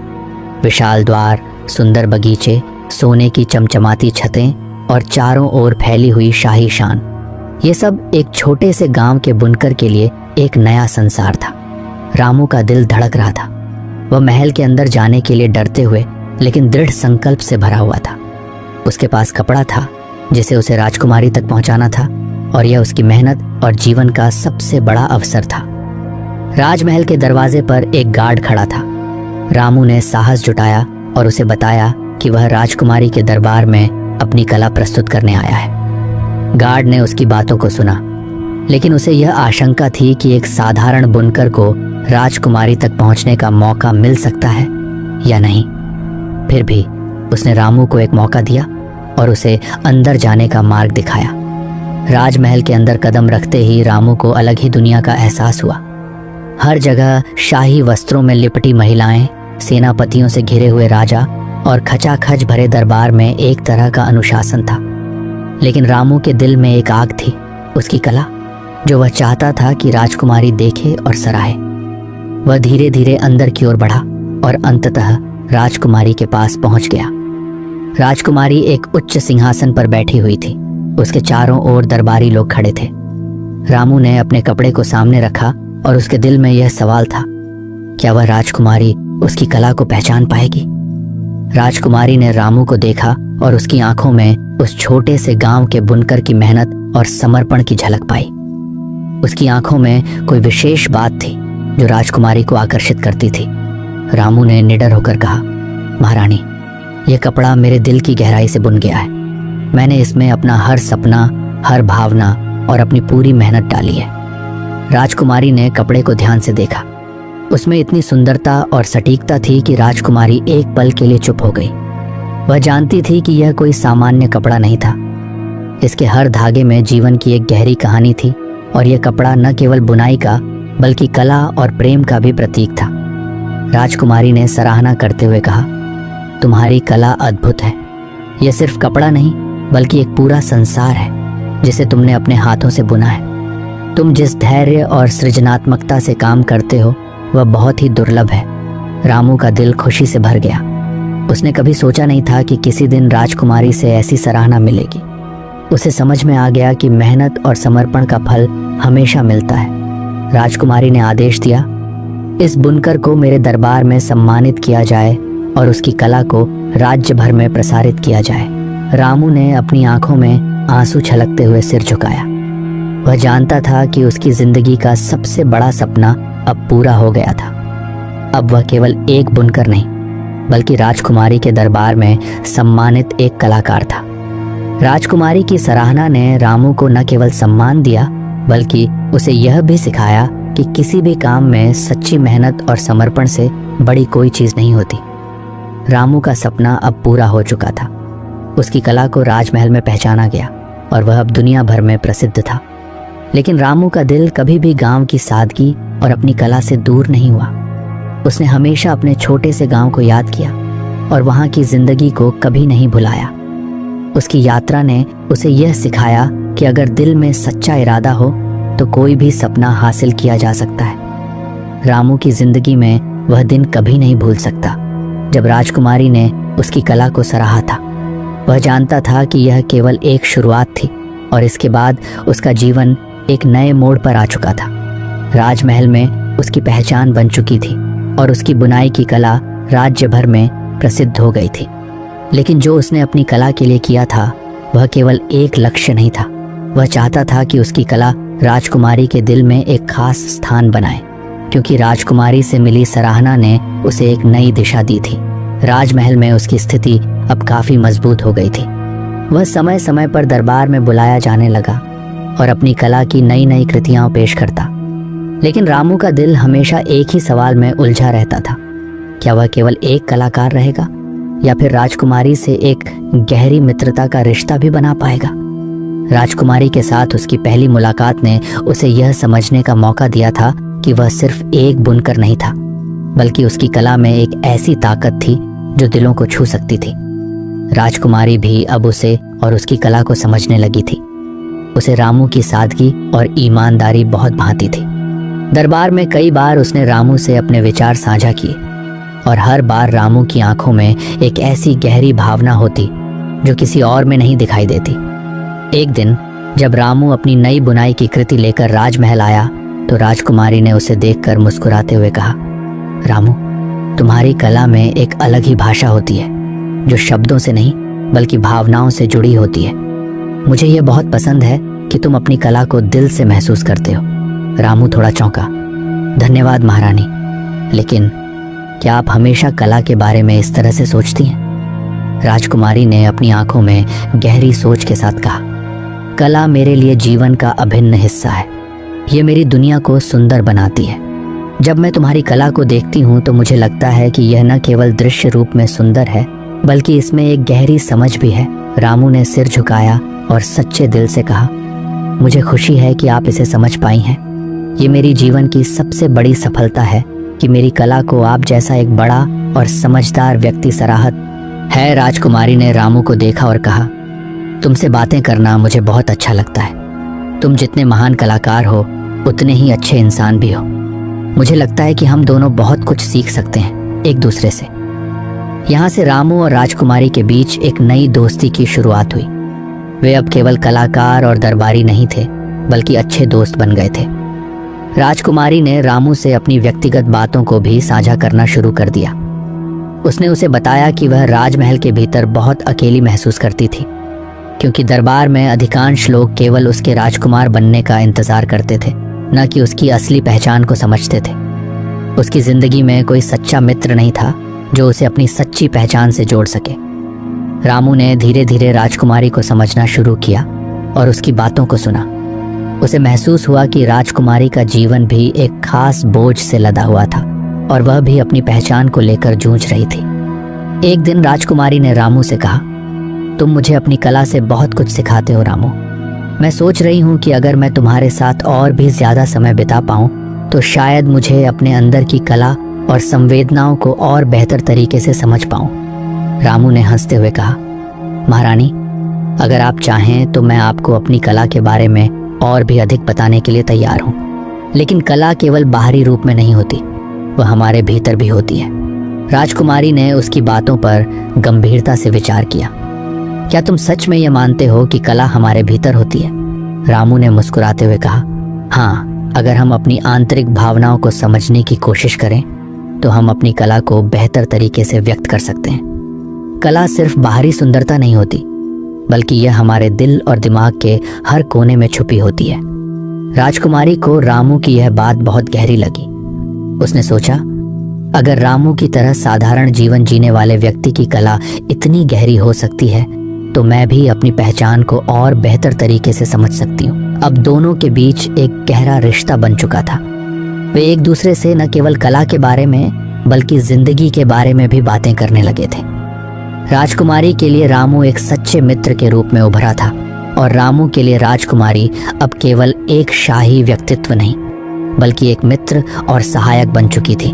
विशाल द्वार, सुंदर बगीचे, सोने की चमचमाती छतें और चारों ओर फैली हुई शाही शान, ये सब एक छोटे से गांव के बुनकर के लिए एक नया संसार था। रामू का दिल धड़क रहा था। वह महल के अंदर जाने के लिए डरते हुए लेकिन दृढ़ संकल्प से भरा हुआ था। उसके पास कपड़ा था जिसे उसे राजकुमारी तक पहुंचाना था, और यह उसकी मेहनत और जीवन का सबसे बड़ा अवसर था। राजमहल के दरवाजे पर एक गार्ड खड़ा था। रामू ने साहस जुटाया और उसे बताया कि वह राजकुमारी के दरबार में अपनी कला प्रस्तुत करने आया है। गार्ड ने उसकी बातों को सुना, लेकिन उसे यह आशंका थी कि एक साधारण बुनकर को राजकुमारी तक पहुंचने का मौका मिल सकता है या नहीं। फिर भी उसने रामू को एक मौका दिया और उसे अंदर जाने का मार्ग दिखाया। राजमहल के अंदर कदम रखते ही रामू को अलग ही दुनिया का एहसास हुआ। हर जगह शाही वस्त्रों में लिपटी महिलाएं, सेनापतियों से घिरे हुए राजा और खचाखच भरे दरबार में एक तरह का अनुशासन था। लेकिन रामू के दिल में एक आग थी, उसकी कला, जो वह चाहता था कि राजकुमारी देखे और सराहे। वह धीरे धीरे अंदर की ओर बढ़ा और अंततः राजकुमारी के पास पहुंच गया। राजकुमारी एक उच्च सिंहासन पर बैठी हुई थी। उसके चारों ओर दरबारी लोग खड़े थे। रामू ने अपने कपड़े को सामने रखा और उसके दिल में यह सवाल था, क्या वह राजकुमारी उसकी कला को पहचान पाएगी? राजकुमारी ने रामू को देखा और उसकी आंखों में उस छोटे से गांव के बुनकर की मेहनत और समर्पण की झलक पाई। उसकी आंखों में कोई विशेष बात थी जो राजकुमारी को आकर्षित करती थी। रामू ने निडर होकर कहा, महारानी, यह कपड़ा मेरे दिल की गहराई से बुन गया है। मैंने इसमें अपना हर सपना, हर भावना और अपनी पूरी मेहनत डाली है। राजकुमारी ने कपड़े को ध्यान से देखा। उसमें इतनी सुंदरता और सटीकता थी कि राजकुमारी एक पल के लिए चुप हो गई। वह जानती थी कि यह कोई सामान्य कपड़ा नहीं था। इसके हर धागे में जीवन की एक गहरी कहानी थी, और यह कपड़ा न केवल बुनाई का बल्कि कला और प्रेम का भी प्रतीक था। राजकुमारी ने सराहना करते हुए कहा, तुम्हारी कला अद्भुत है। यह सिर्फ कपड़ा नहीं बल्कि एक पूरा संसार है जिसे तुमने अपने हाथों से बुना है। तुम जिस धैर्य और सृजनात्मकता से काम करते हो वह बहुत ही दुर्लभ है। रामू का दिल खुशी से भर गया। उसने कभी सोचा नहीं था कि किसी दिन राजकुमारी से ऐसी सराहना मिलेगी। उसे समझ में आ गया कि मेहनत और समर्पण का फल हमेशा मिलता है। राजकुमारी ने आदेश दिया, इस बुनकर को मेरे दरबार में सम्मानित किया जाए और उसकी कला को राज्य भर में प्रसारित किया जाए। रामू ने अपनी आंखों में आंसू छलकते हुए सिर झुकाया। वह जानता था कि उसकी जिंदगी का सबसे बड़ा सपना अब पूरा हो गया था। अब वह केवल एक बुनकर नहीं बल्कि राजकुमारी के दरबार में सम्मानित एक कलाकार था। राजकुमारी की सराहना ने रामू को न केवल सम्मान दिया बल्कि उसे यह भी सिखाया कि किसी भी काम में सच्ची मेहनत और समर्पण से बड़ी कोई चीज नहीं होती। रामू का सपना अब पूरा हो चुका था। उसकी कला को राजमहल में पहचाना गया और वह अब दुनिया भर में प्रसिद्ध था। लेकिन रामू का दिल कभी भी गांव की सादगी और अपनी कला से दूर नहीं हुआ। उसने हमेशा अपने छोटे से गांव को याद किया और वहां की जिंदगी को कभी नहीं भुलाया। उसकी यात्रा ने उसे यह सिखाया कि अगर दिल में सच्चा इरादा हो तो कोई भी सपना हासिल किया जा सकता है। रामू की जिंदगी में वह दिन कभी नहीं भूल सकता जब राजकुमारी ने उसकी कला को सराहा था। वह जानता था कि यह केवल एक शुरुआत थी और इसके बाद उसका जीवन एक नए मोड़ पर आ चुका था। राजमहल में उसकी पहचान बन चुकी थी और उसकी बुनाई की कला राज्य भर में प्रसिद्ध हो गई थी। लेकिन जो उसने अपनी कला के लिए किया था वह केवल एक लक्ष्य नहीं था। वह चाहता था कि उसकी कला राजकुमारी के दिल में एक खास स्थान बनाए, क्योंकि राजकुमारी से मिली सराहना ने उसे एक नई दिशा दी थी। राजमहल में उसकी स्थिति अब काफी मजबूत हो गई थी। वह समय समय पर दरबार में बुलाया जाने लगा और अपनी कला की नई नई कृतियां पेश करता। लेकिन रामू का दिल हमेशा एक ही सवाल में उलझा रहता था, क्या वह केवल एक कलाकार रहेगा या फिर राजकुमारी से एक गहरी मित्रता का रिश्ता भी बना पाएगा। राजकुमारी के साथ उसकी पहली मुलाकात ने उसे यह समझने का मौका दिया था कि वह सिर्फ एक बुनकर नहीं था, बल्कि उसकी कला में एक ऐसी ताकत थी जो दिलों को छू सकती थी। राजकुमारी भी अब उसे और उसकी कला को समझने लगी थी। उसे रामू की सादगी और ईमानदारी बहुत भाती थी। दरबार में कई बार उसने रामू से अपने विचार साझा किए और हर बार रामू की आंखों में एक ऐसी गहरी भावना होती जो किसी और में नहीं दिखाई देती। एक दिन जब रामू अपनी नई बुनाई की कृति लेकर राजमहल आया तो राजकुमारी ने उसे देखकर मुस्कुराते हुए कहा, रामू, तुम्हारी कला में एक अलग ही भाषा होती है जो शब्दों से नहीं बल्कि भावनाओं से जुड़ी होती है। मुझे यह बहुत पसंद है कि तुम अपनी कला को दिल से महसूस करते हो। रामू थोड़ा चौंका। धन्यवाद महारानी, लेकिन क्या आप हमेशा कला के बारे में इस तरह से सोचती हैं? राजकुमारी ने अपनी आंखों में गहरी सोच के साथ कहा, कला मेरे लिए जीवन का अभिन्न हिस्सा है। ये मेरी दुनिया को सुंदर बनाती है। जब मैं तुम्हारी कला को देखती हूँ तो मुझे लगता है कि यह न केवल दृश्य रूप में सुंदर है बल्कि इसमें एक गहरी समझ भी है। रामू ने सिर झुकाया और सच्चे दिल से कहा, मुझे खुशी है कि आप इसे समझ पाई हैं। ये मेरी जीवन की सबसे बड़ी सफलता है कि मेरी कला को आप जैसा एक बड़ा और समझदार व्यक्ति सराहत है। राजकुमारी ने रामू को देखा और कहा, तुमसे बातें करना मुझे बहुत अच्छा लगता है। तुम जितने महान कलाकार हो उतने ही अच्छे इंसान भी हो। मुझे लगता है कि हम दोनों बहुत कुछ सीख सकते हैं एक दूसरे से। यहाँ से रामू और राजकुमारी के बीच एक नई दोस्ती की शुरुआत हुई। वे अब केवल कलाकार और दरबारी नहीं थे बल्कि अच्छे दोस्त बन गए थे। राजकुमारी ने रामू से अपनी व्यक्तिगत बातों को भी साझा करना शुरू कर दिया। उसने उसे बताया कि वह राजमहल के भीतर बहुत अकेली महसूस करती थी, क्योंकि दरबार में अधिकांश लोग केवल उसके राजकुमार बनने का इंतजार करते थे, न कि उसकी असली पहचान को समझते थे। उसकी जिंदगी में कोई सच्चा मित्र नहीं था जो उसे अपनी सच्ची पहचान से जोड़ सके। रामू ने धीरे धीरे राजकुमारी को समझना शुरू किया और उसकी बातों को सुना। उसे महसूस हुआ कि राजकुमारी का जीवन भी एक खास बोझ से लदा हुआ था और वह भी अपनी पहचान को लेकर जूझ रही थी। एक दिन राजकुमारी ने रामू से कहा, तुम मुझे अपनी कला से बहुत कुछ सिखाते हो रामू। मैं सोच रही हूँ कि अगर मैं तुम्हारे साथ और भी ज्यादा समय बिता पाऊँ तो शायद मुझे अपने अंदर की कला और संवेदनाओं को और बेहतर तरीके से समझ पाऊँ। रामू ने हंसते हुए कहा, महारानी, अगर आप चाहें तो मैं आपको अपनी कला के बारे में और भी अधिक बताने के लिए तैयार हूँ। लेकिन कला केवल बाहरी रूप में नहीं होती, वह हमारे भीतर भी होती है। राजकुमारी ने उसकी बातों पर गंभीरता से विचार किया। क्या तुम सच में यह मानते हो कि कला हमारे भीतर होती है? रामू ने मुस्कुराते हुए कहा, हाँ, अगर हम अपनी आंतरिक भावनाओं को समझने की कोशिश करें तो हम अपनी कला को बेहतर तरीके से व्यक्त कर सकते हैं। कला सिर्फ बाहरी सुंदरता नहीं होती बल्कि यह हमारे दिल और दिमाग के हर कोने में छुपी होती है। राजकुमारी को रामू की यह बात बहुत गहरी लगी। उसने सोचा, अगर रामू की तरह साधारण जीवन जीने वाले व्यक्ति की कला इतनी गहरी हो सकती है तो मैं भी अपनी पहचान को और बेहतर तरीके से समझ सकती हूँ। अब दोनों के बीच एक गहरा रिश्ता बन चुका था। वे एक दूसरे से न केवल कला के बारे में बल्कि जिंदगी के बारे में भी बातें करने लगे थे। राजकुमारी के लिए रामू एक सच्चे मित्र के रूप में उभरा था और रामू के लिए राजकुमारी अब केवल एक शाही व्यक्तित्व नहीं बल्कि एक मित्र और सहायक बन चुकी थी।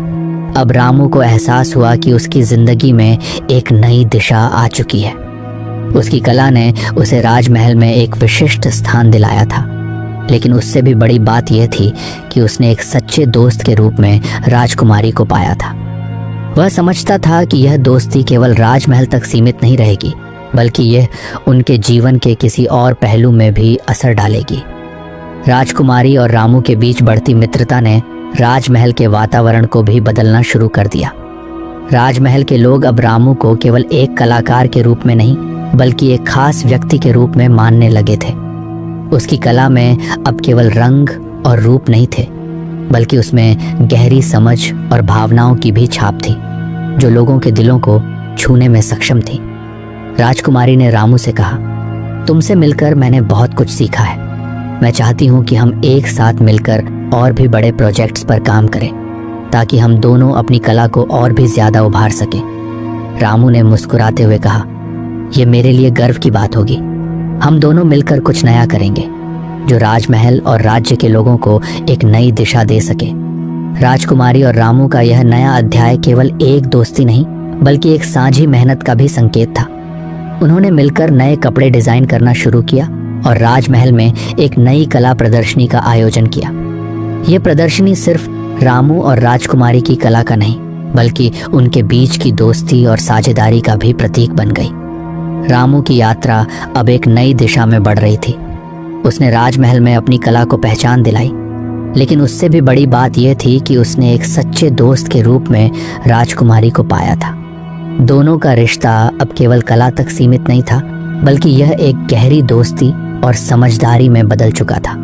अब रामू को एहसास हुआ कि उसकी जिंदगी में एक नई दिशा आ चुकी है। उसकी कला ने उसे राजमहल में एक विशिष्ट स्थान दिलाया था, लेकिन उससे भी बड़ी बात यह थी कि उसने एक सच्चे दोस्त के रूप में राजकुमारी को पाया था। वह समझता था कि यह दोस्ती केवल राजमहल तक सीमित नहीं रहेगी बल्कि यह उनके जीवन के किसी और पहलू में भी असर डालेगी। राजकुमारी और रामू के बीच बढ़ती मित्रता ने राजमहल के वातावरण को भी बदलना शुरू कर दिया। राजमहल के लोग अब रामू को केवल एक कलाकार के रूप में नहीं बल्कि एक खास व्यक्ति के रूप में मानने लगे थे। उसकी कला में अब केवल रंग और रूप नहीं थे बल्कि उसमें गहरी समझ और भावनाओं की भी छाप थी जो लोगों के दिलों को छूने में सक्षम थी। राजकुमारी ने रामू से कहा, तुमसे मिलकर मैंने बहुत कुछ सीखा है। मैं चाहती हूँ कि हम एक साथ मिलकर और भी बड़े प्रोजेक्ट्स पर काम करें ताकि हम दोनों अपनी कला को और भी ज्यादा उभार सकें। रामू ने मुस्कुराते हुए कहा, यह मेरे लिए गर्व की बात होगी। हम दोनों मिलकर कुछ नया करेंगे जो राजमहल और राज्य के लोगों को एक नई दिशा दे सके। राजकुमारी और रामू का यह नया अध्याय केवल एक दोस्ती नहीं बल्कि एक साझी मेहनत का भी संकेत था। उन्होंने मिलकर नए कपड़े डिजाइन करना शुरू किया और राजमहल में एक नई कला प्रदर्शनी का आयोजन किया। यह प्रदर्शनी सिर्फ रामू और राजकुमारी की कला का नहीं बल्कि उनके बीच की दोस्ती और साझेदारी का भी प्रतीक बन गई। रामू की यात्रा अब एक नई दिशा में बढ़ रही थी। उसने राजमहल में अपनी कला को पहचान दिलाई, लेकिन उससे भी बड़ी बात यह थी कि उसने एक सच्चे दोस्त के रूप में राजकुमारी को पाया था। दोनों का रिश्ता अब केवल कला तक सीमित नहीं था बल्कि यह एक गहरी दोस्ती और समझदारी में बदल चुका था।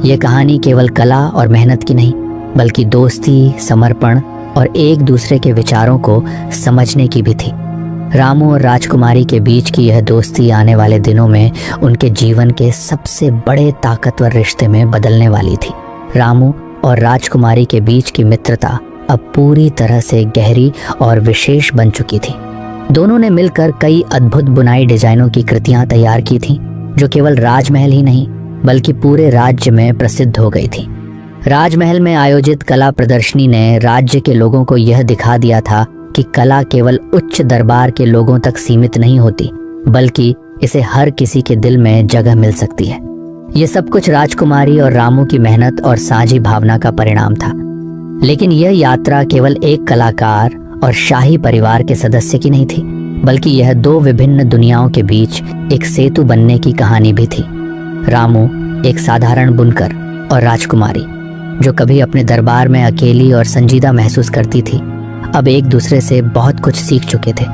यह कहानी केवल कला और मेहनत की नहीं बल्कि दोस्ती, समर्पण और एक दूसरे के विचारों को समझने की भी थी। रामू और राजकुमारी के बीच की यह दोस्ती आने वाले दिनों में उनके जीवन के सबसे बड़े ताकतवर रिश्ते में बदलने वाली थी। रामू और राजकुमारी के बीच की मित्रता अब पूरी तरह से गहरी और विशेष बन चुकी थी। दोनों ने मिलकर कई अद्भुत बुनाई डिजाइनों की कृतियां तैयार की थीं, जो केवल राजमहल ही नहीं बल्कि पूरे राज्य में प्रसिद्ध हो गई थी। राजमहल में आयोजित कला प्रदर्शनी ने राज्य के लोगों को यह दिखा दिया था कि कला केवल उच्च दरबार के लोगों तक सीमित नहीं होती बल्कि इसे हर किसी के दिल में जगह मिल सकती है। यह सब कुछ राजकुमारी और रामू की मेहनत और साझी भावना का परिणाम था। लेकिन यह यात्रा केवल एक कलाकार और शाही परिवार के सदस्य की नहीं थी बल्कि यह दो विभिन्न दुनियाओं के बीच एक सेतु बनने की कहानी भी थी। रामू एक साधारण बुनकर और राजकुमारी जो कभी अपने दरबार में अकेली और संजीदा महसूस करती थी, अब एक दूसरे से बहुत कुछ सीख चुके थे।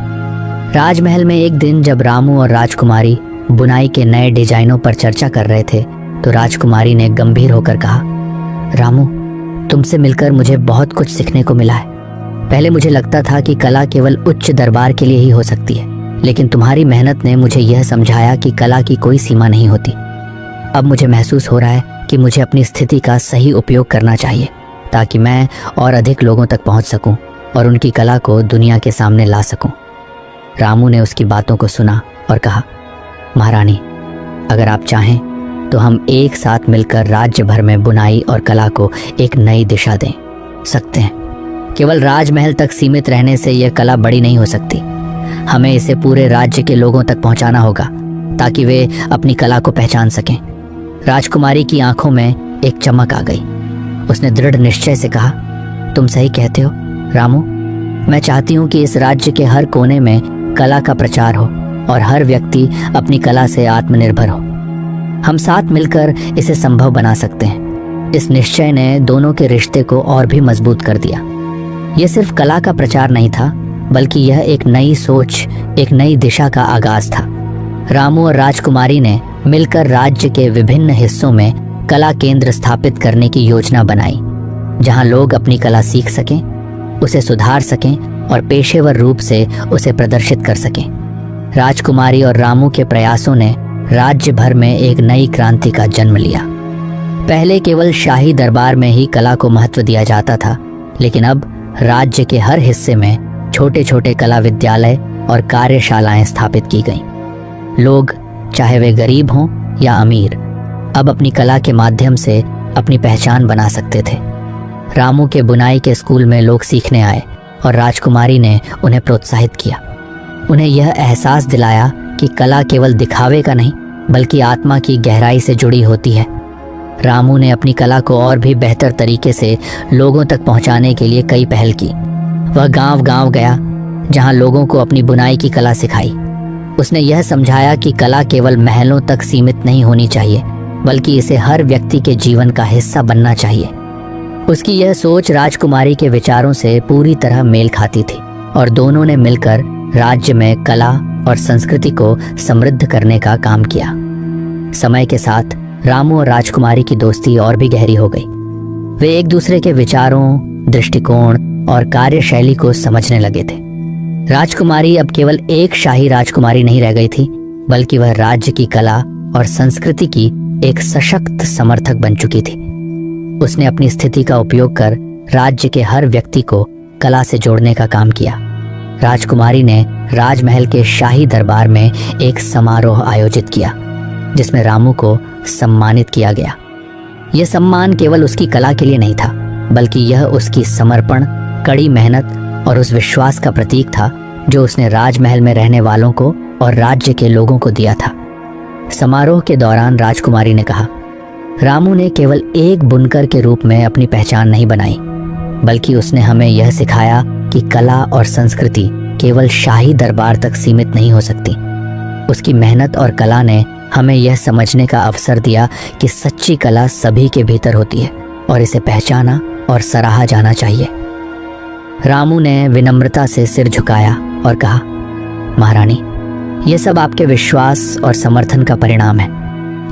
राजमहल में एक दिन जब रामू और राजकुमारी बुनाई के नए डिजाइनों पर चर्चा कर रहे थे तो राजकुमारी ने गंभीर होकर कहा, रामू, तुमसे मिलकर मुझे बहुत कुछ सीखने को मिला है। पहले मुझे लगता था कि कला केवल उच्च दरबार के लिए ही हो सकती है, लेकिन तुम्हारी मेहनत ने मुझे यह समझाया कि कला की कोई सीमा नहीं होती। अब मुझे महसूस हो रहा है कि मुझे अपनी स्थिति का सही उपयोग करना चाहिए ताकि मैं और अधिक लोगों तक पहुंच सकूं और उनकी कला को दुनिया के सामने ला सकूं। रामू ने उसकी बातों को सुना और कहा, महारानी, अगर आप चाहें तो हम एक साथ मिलकर राज्य भर में बुनाई और कला को एक नई दिशा दे सकते हैं। केवल राजमहल तक सीमित रहने से यह कला बड़ी नहीं हो सकती। हमें इसे पूरे राज्य के लोगों तक पहुंचाना होगा ताकि वे अपनी कला को पहचान सकें। राजकुमारी की आंखों में एक चमक आ गई। उसने दृढ़ निश्चय से कहा, तुम सही कहते हो रामू, मैं चाहती हूँ कि इस राज्य के हर कोने में कला का प्रचार हो और हर व्यक्ति अपनी कला से आत्मनिर्भर हो। हम साथ मिलकर इसे संभव बना सकते हैं। इस निश्चय ने दोनों के रिश्ते को और भी मजबूत कर दिया। यह सिर्फ कला का प्रचार नहीं था बल्कि यह एक नई सोच, एक नई दिशा का आगाज था। रामू और राजकुमारी ने मिलकर राज्य के विभिन्न हिस्सों में कला केंद्र स्थापित करने की योजना बनाई, जहां लोग अपनी कला सीख सकें, उसे सुधार सकें और पेशेवर रूप से उसे प्रदर्शित कर सकें। राजकुमारी और रामू के प्रयासों ने राज्य भर में एक नई क्रांति का जन्म लिया। पहले केवल शाही दरबार में ही कला को महत्व दिया जाता था, लेकिन अब राज्य के हर हिस्से में छोटे छोटे कला विद्यालय और कार्यशालाएं स्थापित की गईं। लोग, चाहे वे गरीब हों या अमीर, अब अपनी कला के माध्यम से अपनी पहचान बना सकते थे। रामू के बुनाई के स्कूल में लोग सीखने आए और राजकुमारी ने उन्हें प्रोत्साहित किया। उन्हें यह एहसास दिलाया कि कला केवल दिखावे का नहीं बल्कि आत्मा की गहराई से जुड़ी होती है। रामू ने अपनी कला को और भी बेहतर तरीके से लोगों तक पहुंचाने के लिए कई पहल की। वह गांव-गांव गया जहां लोगों को अपनी बुनाई की कला सिखाई। उसने यह समझाया कि कला केवल महलों तक सीमित नहीं होनी चाहिए बल्कि इसे हर व्यक्ति के जीवन का हिस्सा बनना चाहिए। उसकी यह सोच राजकुमारी के विचारों से पूरी तरह मेल खाती थी और दोनों ने मिलकर राज्य में कला और संस्कृति को समृद्ध करने का काम किया। समय के साथ रामू और राजकुमारी की दोस्ती और भी गहरी हो गई। वे एक दूसरे के विचारों, दृष्टिकोण और कार्यशैली को समझने लगे थे। राजकुमारी अब केवल एक शाही राजकुमारी नहीं रह गई थी बल्कि वह राज्य की कला और संस्कृति की एक सशक्त समर्थक बन चुकी थी। उसने अपनी स्थिति का उपयोग कर राज्य के हर व्यक्ति को कला से जोड़ने का काम किया। राजकुमारी ने राजमहल के शाही दरबार में एक समारोह आयोजित किया जिसमें रामू को सम्मानित किया गया। यह सम्मान केवल उसकी कला के लिए नहीं था, बल्कि यह उसकी समर्पण, कड़ी मेहनत और उस विश्वास का प्रतीक था जो उसने राजमहल में रहने वालों को और राज्य के लोगों को दिया था। समारोह के दौरान राजकुमारी ने कहा, रामू ने केवल एक बुनकर के रूप में अपनी पहचान नहीं बनाई, बल्कि उसने हमें यह सिखाया कि कला और संस्कृति केवल शाही दरबार तक सीमित नहीं हो सकती। उसकी मेहनत और कला ने हमें यह समझने का अवसर दिया कि सच्ची कला सभी के भीतर होती है और इसे पहचाना और सराहा जाना चाहिए। रामू ने विनम्रता से सिर झुकाया और कहा, महारानी, यह सब आपके विश्वास और समर्थन का परिणाम है।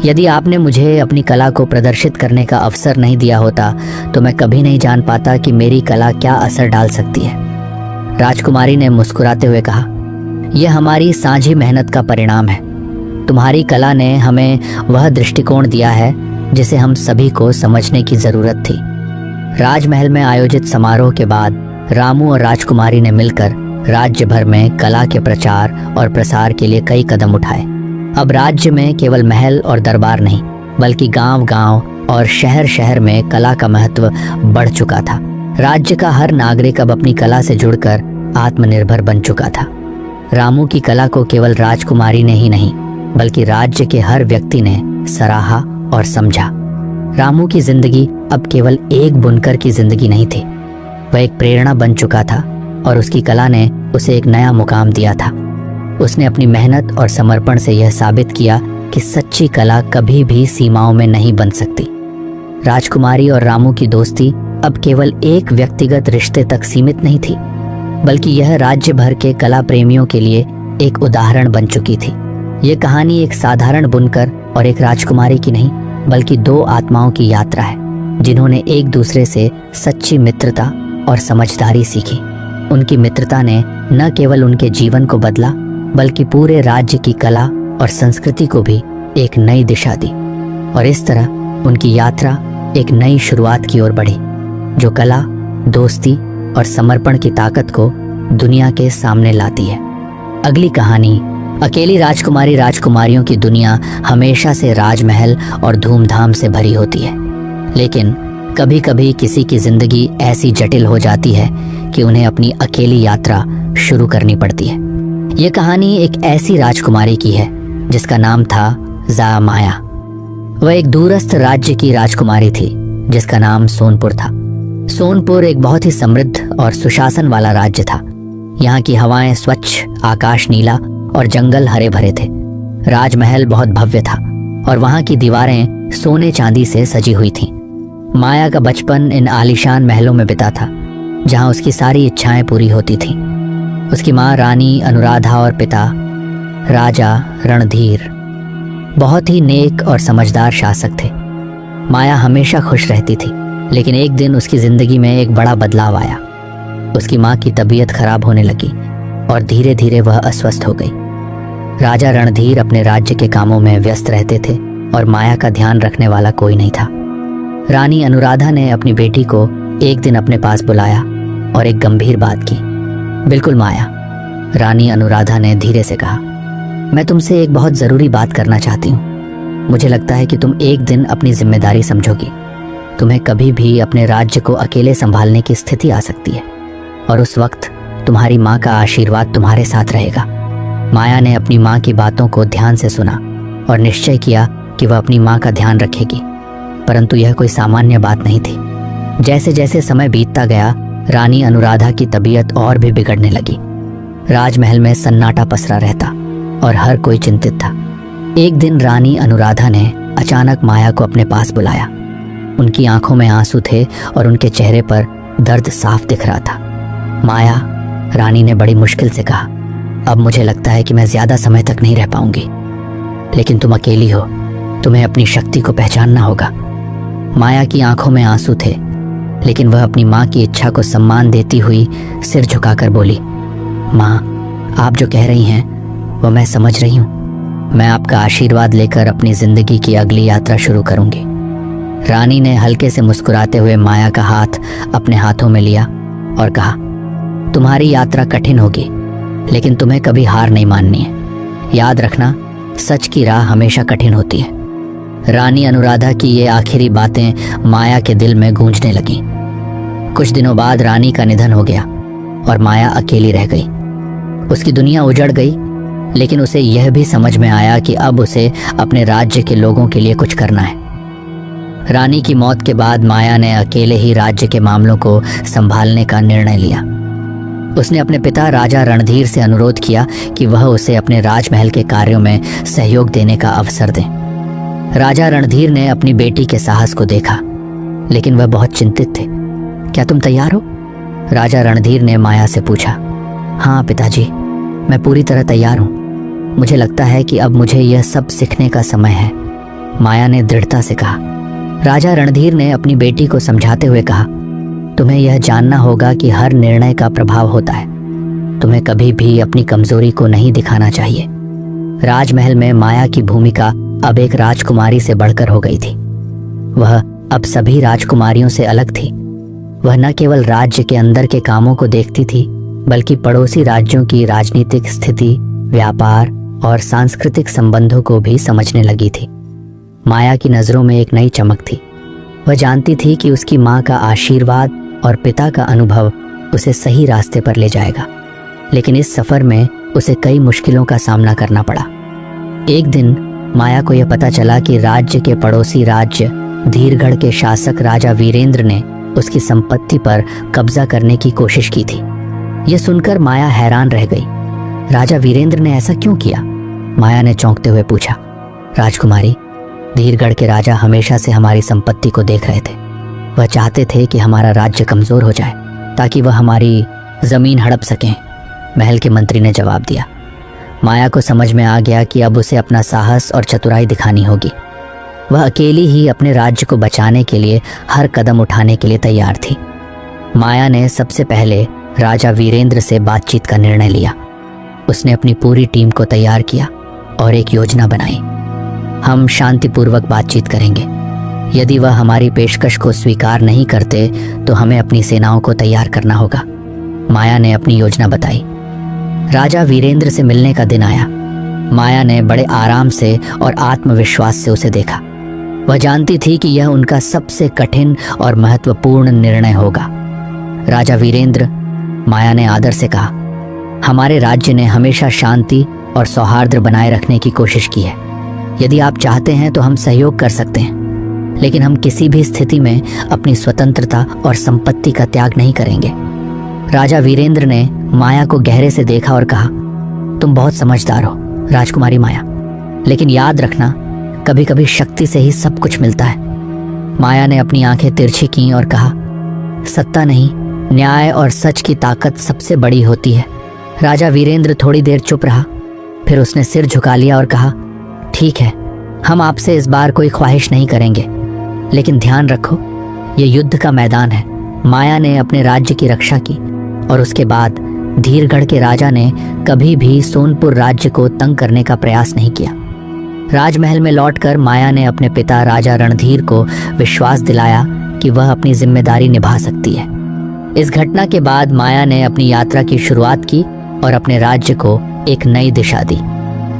यदि आपने मुझे अपनी कला को प्रदर्शित करने का अवसर नहीं दिया होता तो मैं कभी नहीं जान पाता कि मेरी कला क्या असर डाल सकती है। राजकुमारी ने मुस्कुराते हुए कहा, यह हमारी साझी मेहनत का परिणाम है। तुम्हारी कला ने हमें वह दृष्टिकोण दिया है जिसे हम सभी को समझने की जरूरत थी। राजमहल में आयोजित समारोह के बाद रामू और राजकुमारी ने मिलकर राज्य भर में कला के प्रचार और प्रसार के लिए कई कदम उठाए। अब राज्य में केवल महल और दरबार नहीं, बल्कि गांव-गांव और शहर-शहर में कला का महत्व बढ़ चुका था। राज्य का हर नागरिक अब अपनी कला से जुड़कर आत्मनिर्भर बन चुका था। रामू की कला को केवल राजकुमारी ने ही नहीं, बल्कि राज्य के हर व्यक्ति ने सराहा और समझा। रामू की जिंदगी अब केवल एक बुनकर की जिंदगी नहीं थी, वह एक प्रेरणा बन चुका था और उसकी कला ने उसे एक नया मुकाम दिया था। उसने अपनी मेहनत और समर्पण से यह साबित किया कि सच्ची कला कभी भी सीमाओं में नहीं बन सकती। राजकुमारी और रामू की दोस्ती अब केवल एक व्यक्तिगत रिश्ते तक सीमित नहीं थी, बल्कि यह राज्य भर के कला प्रेमियों के लिए एक उदाहरण बन चुकी थी। यह कहानी एक साधारण बुनकर और एक राजकुमारी की नहीं, बल्कि दो आत्माओं की यात्रा है जिन्होंने एक दूसरे से सच्ची मित्रता और समझदारी सीखी। उनकी मित्रता ने न केवल उनके जीवन को बदला, बल्कि पूरे राज्य की कला और संस्कृति को भी एक नई दिशा दी। और इस तरह उनकी यात्रा एक नई शुरुआत की ओर बढ़ी, जो कला, दोस्ती और समर्पण की ताकत को दुनिया के सामने लाती है। अगली कहानी, अकेली राजकुमारी। राजकुमारियों की दुनिया हमेशा से राजमहल और धूमधाम से भरी होती है, लेकिन कभी कभी किसी की जिंदगी ऐसी जटिल हो जाती है कि उन्हें अपनी अकेली यात्रा शुरू करनी पड़ती है। ये कहानी एक ऐसी राजकुमारी की है जिसका नाम था ज़ा माया। वह एक दूरस्थ राज्य की राजकुमारी थी जिसका नाम सोनपुर था। सोनपुर एक बहुत ही समृद्ध और सुशासन वाला राज्य था। यहाँ की हवाएं स्वच्छ, आकाश नीला और जंगल हरे भरे थे। राजमहल बहुत भव्य था और वहाँ की दीवारें सोने चांदी से सजी हुई थीं। माया का बचपन इन आलीशान महलों में बिता था, जहाँ उसकी सारी इच्छाएं पूरी होती थीं। उसकी माँ रानी अनुराधा और पिता राजा रणधीर बहुत ही नेक और समझदार शासक थे। माया हमेशा खुश रहती थी, लेकिन एक दिन उसकी जिंदगी में एक बड़ा बदलाव आया। उसकी माँ की तबीयत खराब होने लगी और धीरे धीरे वह अस्वस्थ हो गई। राजा रणधीर अपने राज्य के कामों में व्यस्त रहते थे और माया का ध्यान रखने वाला कोई नहीं था। रानी अनुराधा ने अपनी बेटी को एक दिन अपने पास बुलाया और एक गंभीर बात की। बिल्कुल माया, रानी अनुराधा ने धीरे से कहा, मैं तुमसे एक बहुत ज़रूरी बात करना चाहती हूँ। मुझे लगता है कि तुम एक दिन अपनी जिम्मेदारी समझोगी। तुम्हें कभी भी अपने राज्य को अकेले संभालने की स्थिति आ सकती है और उस वक्त तुम्हारी माँ का आशीर्वाद तुम्हारे साथ रहेगा। माया ने अपनी माँ की बातों को ध्यान से सुना और निश्चय किया कि वह अपनी माँ का ध्यान रखेगी। परंतु यह कोई सामान्य बात नहीं थी। जैसे जैसे समय बीतता गया, रानी अनुराधा की तबीयत और भी बिगड़ने लगी। राजमहल में सन्नाटा पसरा रहता और हर कोई चिंतित था। एक दिन रानी अनुराधा ने अचानक माया को अपने पास बुलाया। उनकी आंखों में आंसू थे और उनके चेहरे पर दर्द साफ दिख रहा था। माया, रानी ने बड़ी मुश्किल से कहा, अब मुझे लगता है कि मैं ज्यादा समय तक नहीं रह पाऊंगी, लेकिन तुम अकेली हो, तुम्हें अपनी शक्ति को पहचानना होगा। माया की आंखों में आंसू थे, लेकिन वह अपनी माँ की इच्छा को सम्मान देती हुई सिर झुकाकर बोली, माँ, आप जो कह रही हैं वो मैं समझ रही हूँ। मैं आपका आशीर्वाद लेकर अपनी जिंदगी की अगली यात्रा शुरू करूंगी। रानी ने हल्के से मुस्कुराते हुए माया का हाथ अपने हाथों में लिया और कहा, तुम्हारी यात्रा कठिन होगी, लेकिन तुम्हें कभी हार नहीं माननी है। याद रखना, सच की राह हमेशा कठिन होती है। रानी अनुराधा की ये आखिरी बातें माया के दिल में गूंजने लगीं। कुछ दिनों बाद रानी का निधन हो गया और माया अकेली रह गई। उसकी दुनिया उजड़ गई, लेकिन उसे यह भी समझ में आया कि अब उसे अपने राज्य के लोगों के लिए कुछ करना है। रानी की मौत के बाद माया ने अकेले ही राज्य के मामलों को संभालने का निर्णय लिया। उसने अपने पिता राजा रणधीर से अनुरोध किया कि वह उसे अपने राजमहल के कार्यों में सहयोग देने का अवसर दें। राजा रणधीर ने अपनी बेटी के साहस को देखा, लेकिन वह बहुत चिंतित थे। क्या तुम तैयार हो? राजा रणधीर ने माया से पूछा। हाँ पिताजी, मैं पूरी तरह तैयार हूँ। मुझे लगता है कि अब मुझे यह सब सीखने का समय है, माया ने दृढ़ता से कहा। राजा रणधीर ने अपनी बेटी को समझाते हुए कहा, तुम्हें यह जानना होगा कि हर निर्णय का प्रभाव होता है। तुम्हें कभी भी अपनी कमजोरी को नहीं दिखाना चाहिए। राजमहल में माया की भूमिका अब एक राजकुमारी से बढ़कर हो गई थी। वह अब सभी राजकुमारियों से अलग थी। वह न केवल राज्य के अंदर के कामों को देखती थी, बल्कि पड़ोसी राज्यों की राजनीतिक स्थिति, व्यापार और सांस्कृतिक संबंधों को भी समझने लगी थी। माया की नजरों में एक नई चमक थी। वह जानती थी कि उसकी माँ का आशीर्वाद और पिता का अनुभव उसे सही रास्ते पर ले जाएगा, लेकिन इस सफर में उसे कई मुश्किलों का सामना करना पड़ा। एक दिन माया को यह पता चला कि राज्य के पड़ोसी राज्य धीरगढ़ के शासक राजा वीरेंद्र ने उसकी संपत्ति पर कब्जा करने की कोशिश की थी। यह सुनकर माया हैरान रह गई। राजा वीरेंद्र ने ऐसा क्यों किया? माया ने चौंकते हुए पूछा। राजकुमारी, धीरगढ़ के राजा हमेशा से हमारी संपत्ति को देख रहे थे। वह चाहते थे कि हमारा राज्य कमजोर हो जाए ताकि वह हमारी जमीन हड़प सकें, महल के मंत्री ने जवाब दिया। माया को समझ में आ गया कि अब उसे अपना साहस और चतुराई दिखानी होगी। वह अकेली ही अपने राज्य को बचाने के लिए हर कदम उठाने के लिए तैयार थी। माया ने सबसे पहले राजा वीरेंद्र से बातचीत का निर्णय लिया। उसने अपनी पूरी टीम को तैयार किया और एक योजना बनाई। हम शांतिपूर्वक बातचीत करेंगे। यदि वह हमारी पेशकश को स्वीकार नहीं करते तो हमें अपनी सेनाओं को तैयार करना होगा। माया ने अपनी योजना बताई। राजा वीरेंद्र से मिलने का दिन आया। माया ने बड़े आराम से और आत्मविश्वास से उसे देखा। वह जानती थी कि यह उनका सबसे कठिन और महत्वपूर्ण निर्णय होगा। राजा वीरेंद्र, माया ने आदर से कहा, हमारे राज्य ने हमेशा शांति और सौहार्द बनाए रखने की कोशिश की है। यदि आप चाहते हैं तो हम सहयोग कर सकते हैं, लेकिन हम किसी भी स्थिति में अपनी स्वतंत्रता और संपत्ति का त्याग नहीं करेंगे। राजा वीरेंद्र ने माया को गहरे से देखा और कहा, तुम बहुत समझदार हो राजकुमारी माया, लेकिन याद रखना, कभी कभी शक्ति से ही सब कुछ मिलता है। माया ने अपनी आंखें तिरछी की और कहा, सत्ता नहीं, न्याय और सच की ताकत सबसे बड़ी होती है। राजा वीरेंद्र थोड़ी देर चुप रहा, फिर उसने सिर झुका लिया और कहा, ठीक है, हम आपसे इस बार कोई ख्वाहिश नहीं करेंगे, लेकिन ध्यान रखो, ये युद्ध का मैदान है। माया ने अपने राज्य की रक्षा की और उसके बाद धीरगढ़ के राजा ने कभी भी सोनपुर राज्य को तंग करने का प्रयास नहीं किया। राजमहल में लौटकर माया ने अपने पिता राजा रणधीर को विश्वास दिलाया कि वह अपनी जिम्मेदारी निभा सकती है। इस घटना के बाद माया ने अपनी यात्रा की शुरुआत की और अपने राज्य को एक नई दिशा दी।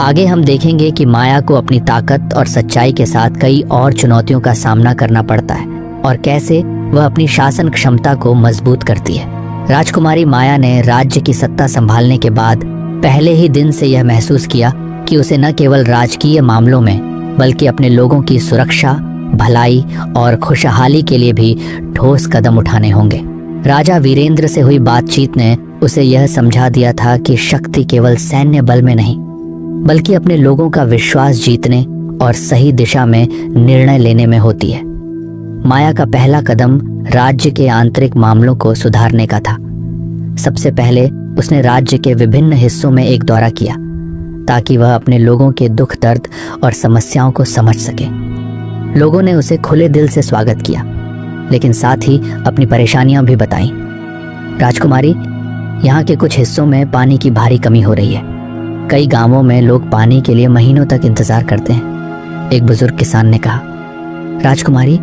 आगे हम देखेंगे कि माया को अपनी ताकत और सच्चाई के साथ कई और चुनौतियों का सामना करना पड़ता है और कैसे वह अपनी शासन क्षमता को मजबूत करती है। राजकुमारी माया ने राज्य की सत्ता संभालने के बाद पहले ही दिन से यह महसूस किया कि उसे न केवल राजकीय मामलों में बल्कि अपने लोगों की सुरक्षा, भलाई और खुशहाली के लिए भी ठोस कदम उठाने होंगे। राजा वीरेंद्र से हुई बातचीत ने उसे यह समझा दिया था कि शक्ति केवल सैन्य बल में नहीं, बल्कि अपने लोगों का विश्वास जीतने और सही दिशा में निर्णय लेने में होती है। माया का पहला कदम राज्य के आंतरिक मामलों को सुधारने का था। सबसे पहले उसने राज्य के विभिन्न हिस्सों में एक दौरा किया ताकि वह अपने लोगों के दुख दर्द और समस्याओं को समझ सके। लोगों ने उसे खुले दिल से स्वागत किया, लेकिन साथ ही अपनी परेशानियां भी बताईं। राजकुमारी, यहाँ के कुछ हिस्सों में पानी की भारी कमी हो रही है। कई गांवों में लोग पानी के लिए महीनों तक इंतजार करते हैं, एक बुजुर्ग किसान ने कहा। राजकुमारी,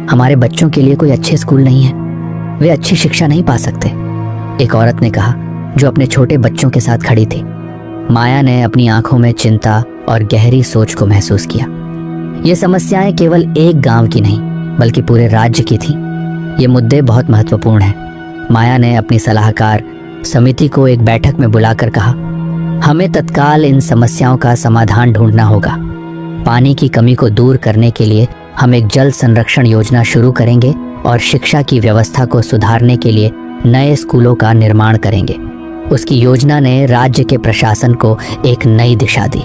हमारे बच्चों के लिए कोई अच्छे स्कूल नहीं है, वे अच्छी शिक्षा नहीं पा सकते, एक औरत ने कहा। जो अपने छोटे बच्चों के साथ खड़ी थी। माया ने अपनी आंखों में चिंता और गहरी सोच को महसूस किया। ये समस्याएं केवल एक गांव की नहीं बल्कि पूरे राज्य की थीं। ये मुद्दे बहुत महत्वपूर्ण हैं। माया ने अपनी सलाहकार समिति को एक बैठक में बुलाकर कहा, हमें तत्काल इन समस्याओं का समाधान ढूंढना होगा। पानी की कमी को दूर करने के लिए हम एक जल संरक्षण योजना शुरू करेंगे और शिक्षा की व्यवस्था को सुधारने के लिए नए स्कूलों का निर्माण करेंगे। उसकी योजना ने राज्य के प्रशासन को एक नई दिशा दी।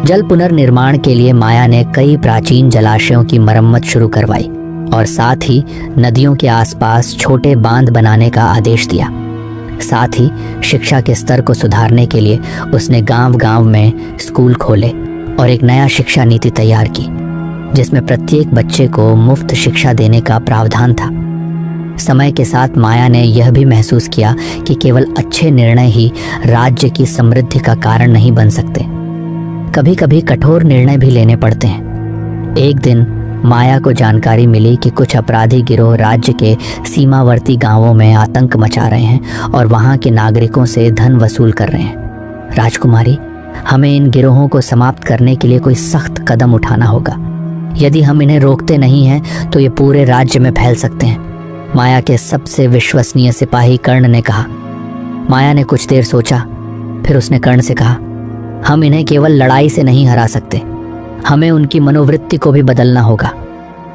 जल पुनर्निर्माण के लिए माया ने कई प्राचीन जलाशयों की मरम्मत शुरू करवाई और साथ ही नदियों के आसपास छोटे बांध बनाने का आदेश दिया। साथ ही शिक्षा के स्तर को सुधारने के लिए उसने गांव-गांव में स्कूल खोले और एक नया शिक्षा नीति तैयार की, जिसमें प्रत्येक बच्चे को मुफ्त शिक्षा देने का प्रावधान था। समय के साथ माया ने यह भी महसूस किया कि केवल अच्छे निर्णय ही राज्य की समृद्धि का कारण नहीं बन सकते। कभी कभी कठोर निर्णय भी लेने पड़ते हैं। एक दिन माया को जानकारी मिली कि कुछ अपराधी गिरोह राज्य के सीमावर्ती गांवों में आतंक मचा रहे हैं और वहां के नागरिकों से धन वसूल कर रहे हैं। राजकुमारी, हमें इन गिरोहों को समाप्त करने के लिए कोई सख्त कदम उठाना होगा। यदि हम इन्हें रोकते नहीं हैं तो ये पूरे राज्य में फैल सकते हैं, माया के सबसे विश्वसनीय सिपाही कर्ण ने कहा। माया ने कुछ देर सोचा, फिर उसने कर्ण से कहा, हम इन्हें केवल लड़ाई से नहीं हरा सकते, हमें उनकी मनोवृत्ति को भी बदलना होगा।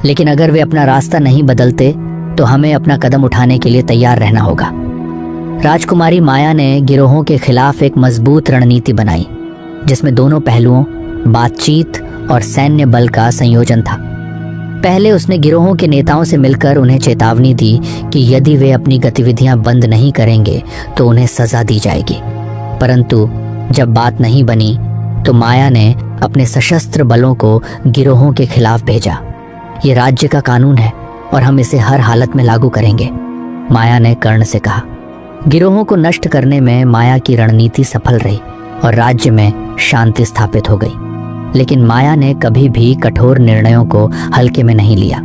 लेकिन अगर वे अपना रास्ता नहीं बदलते तो हमें अपना कदम उठाने के लिए तैयार रहना होगा। राजकुमारी माया ने गिरोहों के खिलाफ एक मजबूत रणनीति बनाई, जिसमें दोनों पहलुओं बातचीत और सैन्य बल का संयोजन था। पहले उसने गिरोहों के नेताओं से मिलकर उन्हें चेतावनी दी कि यदि वे अपनी गतिविधियां बंद नहीं करेंगे तो उन्हें सजा दी जाएगी। परंतु जब बात नहीं बनी तो माया ने अपने सशस्त्र बलों को गिरोहों के खिलाफ भेजा। ये राज्य का कानून है और हम इसे हर हालत में लागू करेंगे, माया ने कर्ण से कहा। गिरोहों को नष्ट करने में माया की रणनीति सफल रही और राज्य में शांति स्थापित हो गई। लेकिन माया ने कभी भी कठोर निर्णयों को हल्के में नहीं लिया।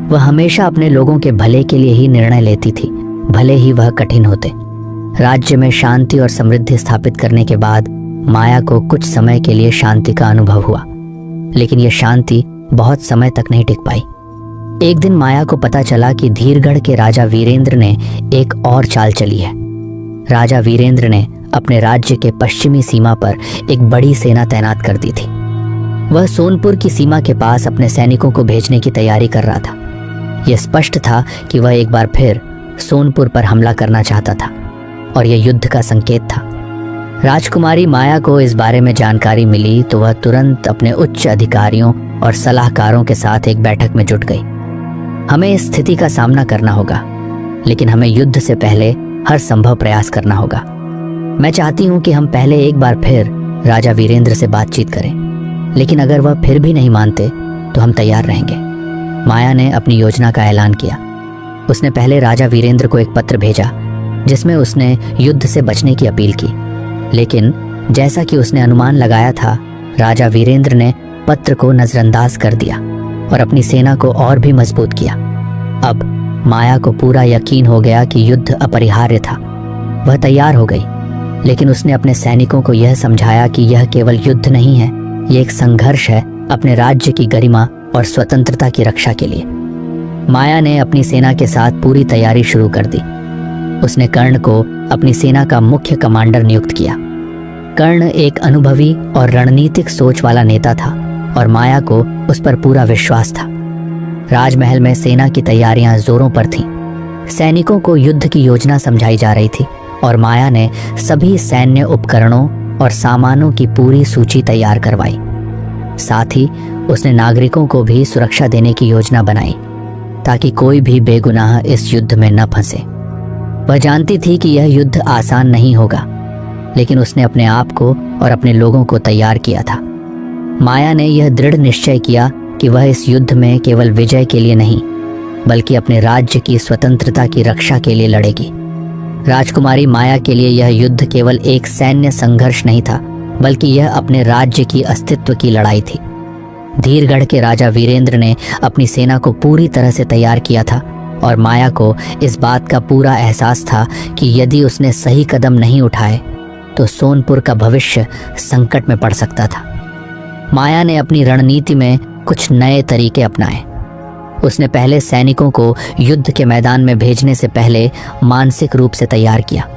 वह हमेशा अपने लोगों के भले के लिए ही निर्णय लेती थी, भले ही वह कठिन होते। राज्य में शांति और समृद्धि स्थापित करने के बाद माया को कुछ समय के लिए शांति का अनुभव हुआ, लेकिन यह शांति बहुत समय तक नहीं टिक पाई। एक दिन माया को पता चला कि धीरगढ़ के राजा वीरेंद्र ने एक और चाल चली है। राजा वीरेंद्र ने अपने राज्य के पश्चिमी सीमा पर एक बड़ी सेना तैनात कर दी थी। वह सोनपुर की सीमा के पास अपने सैनिकों को भेजने की तैयारी कर रहा था। यह स्पष्ट था कि वह एक बार फिर सोनपुर पर हमला करना चाहता था और यह युद्ध का संकेत था। राजकुमारी माया को इस बारे में जानकारी मिली तो वह तुरंत अपने उच्च अधिकारियों और सलाहकारों के साथ एक बैठक में जुट गई। हमें इस स्थिति का सामना करना होगा, लेकिन हमें युद्ध से पहले हर संभव प्रयास करना होगा। मैं चाहती हूँ कि हम पहले एक बार फिर राजा वीरेंद्र से बातचीत करें, लेकिन अगर वह फिर भी नहीं मानते तो हम तैयार रहेंगे। माया ने अपनी योजना का ऐलान किया। उसने पहले राजा वीरेंद्र को एक पत्र भेजा जिसमें उसने युद्ध से बचने की अपील की, लेकिन जैसा कि उसने अनुमान लगाया था, राजा वीरेंद्र ने पत्र को नजरअंदाज कर दिया और अपनी सेना को और भी मजबूत किया। अब माया को पूरा यकीन हो गया कि युद्ध अपरिहार्य था। वह तैयार हो गई, लेकिन उसने अपने सैनिकों को यह समझाया कि यह केवल युद्ध नहीं है, यह एक संघर्ष है अपने राज्य की गरिमा और स्वतंत्रता की रक्षा के लिए। माया ने अपनी सेना के साथ पूरी तैयारी शुरू कर दी। उसने कर्ण को अपनी सेना का मुख्य कमांडर नियुक्त किया। कर्ण एक अनुभवी और रणनीतिक सोच वाला नेता था और माया को उस पर पूरा विश्वास था। राजमहल में सेना की तैयारियां जोरों पर थीं। सैनिकों को युद्ध की योजना समझाई जा रही थी और माया ने सभी सैन्य उपकरणों और सामानों की पूरी सूची तैयार करवाई। साथ ही उसने नागरिकों को भी सुरक्षा देने की योजना बनाई ताकि कोई भी बेगुनाह इस युद्ध में न फंसे। वह जानती थी कि यह युद्ध आसान नहीं होगा, लेकिन उसने अपने आप को और अपने लोगों को तैयार किया था। माया ने यह दृढ़ निश्चय किया कि वह इस युद्ध में केवल विजय के लिए नहीं, बल्कि अपने राज्य की स्वतंत्रता की रक्षा के लिए लड़ेगी। राजकुमारी माया के लिए यह युद्ध केवल एक सैन्य संघर्ष नहीं था, बल्कि यह अपने राज्य की अस्तित्व की लड़ाई थी। धीरगढ़ के राजा वीरेंद्र ने अपनी सेना को पूरी तरह से तैयार किया था और माया को इस बात का पूरा एहसास था कि यदि उसने सही कदम नहीं उठाए तो सोनपुर का भविष्य संकट में पड़ सकता था। माया ने अपनी रणनीति में कुछ नए तरीके अपनाए। उसने पहले सैनिकों को युद्ध के मैदान में भेजने से पहले मानसिक रूप से तैयार किया।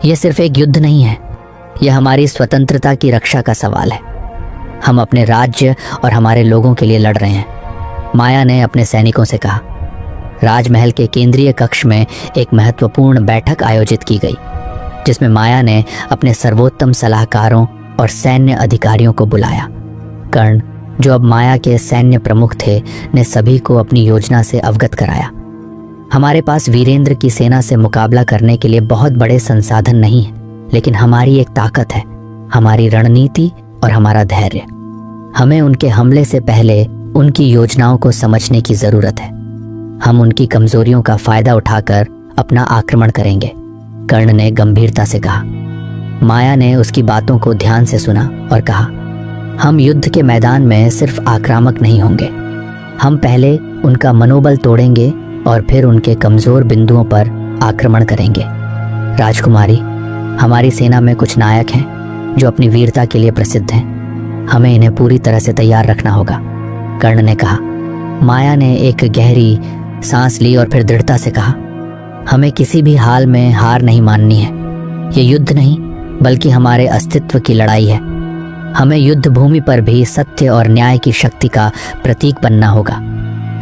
यह सिर्फ एक युद्ध नहीं है, यह हमारी स्वतंत्रता की रक्षा का सवाल है। हम अपने राज्य और हमारे लोगों के लिए लड़ रहे हैं, माया ने अपने सैनिकों से कहा। राजमहल के केंद्रीय कक्ष में एक महत्वपूर्ण बैठक आयोजित की गई, जिसमें माया ने अपने सर्वोत्तम सलाहकारों और सैन्य अधिकारियों को बुलाया। कर्ण, जो अब माया के सैन्य प्रमुख थे, ने सभी को अपनी योजना से अवगत कराया। हमारे पास वीरेंद्र की सेना से मुकाबला करने के लिए बहुत बड़े संसाधन नहीं है, लेकिन हमारी एक ताकत है, हमारी रणनीति और हमारा धैर्य। हमें उनके हमले से पहले उनकी योजनाओं को समझने की जरूरत है। हम उनकी कमजोरियों का फायदा उठाकर अपना आक्रमण करेंगे, कर्ण ने गंभीरता से कहा। माया ने उसकी बातों को ध्यान से सुना और कहा, हम युद्ध के मैदान में सिर्फ आक्रामक नहीं होंगे, हम पहले उनका मनोबल तोड़ेंगे और फिर उनके कमजोर बिंदुओं पर आक्रमण करेंगे। राजकुमारी, हमारी सेना में कुछ नायक हैं जो अपनी वीरता के लिए प्रसिद्ध हैं। हमें इन्हें पूरी तरह से तैयार रखना होगा, कर्ण ने कहा। माया ने एक गहरी सांस ली और फिर दृढ़ता से कहा, हमें किसी भी हाल में हार नहीं माननी है। ये युद्ध नहीं बल्कि हमारे अस्तित्व की लड़ाई है। हमें युद्ध भूमि पर भी सत्य और न्याय की शक्ति का प्रतीक बनना होगा।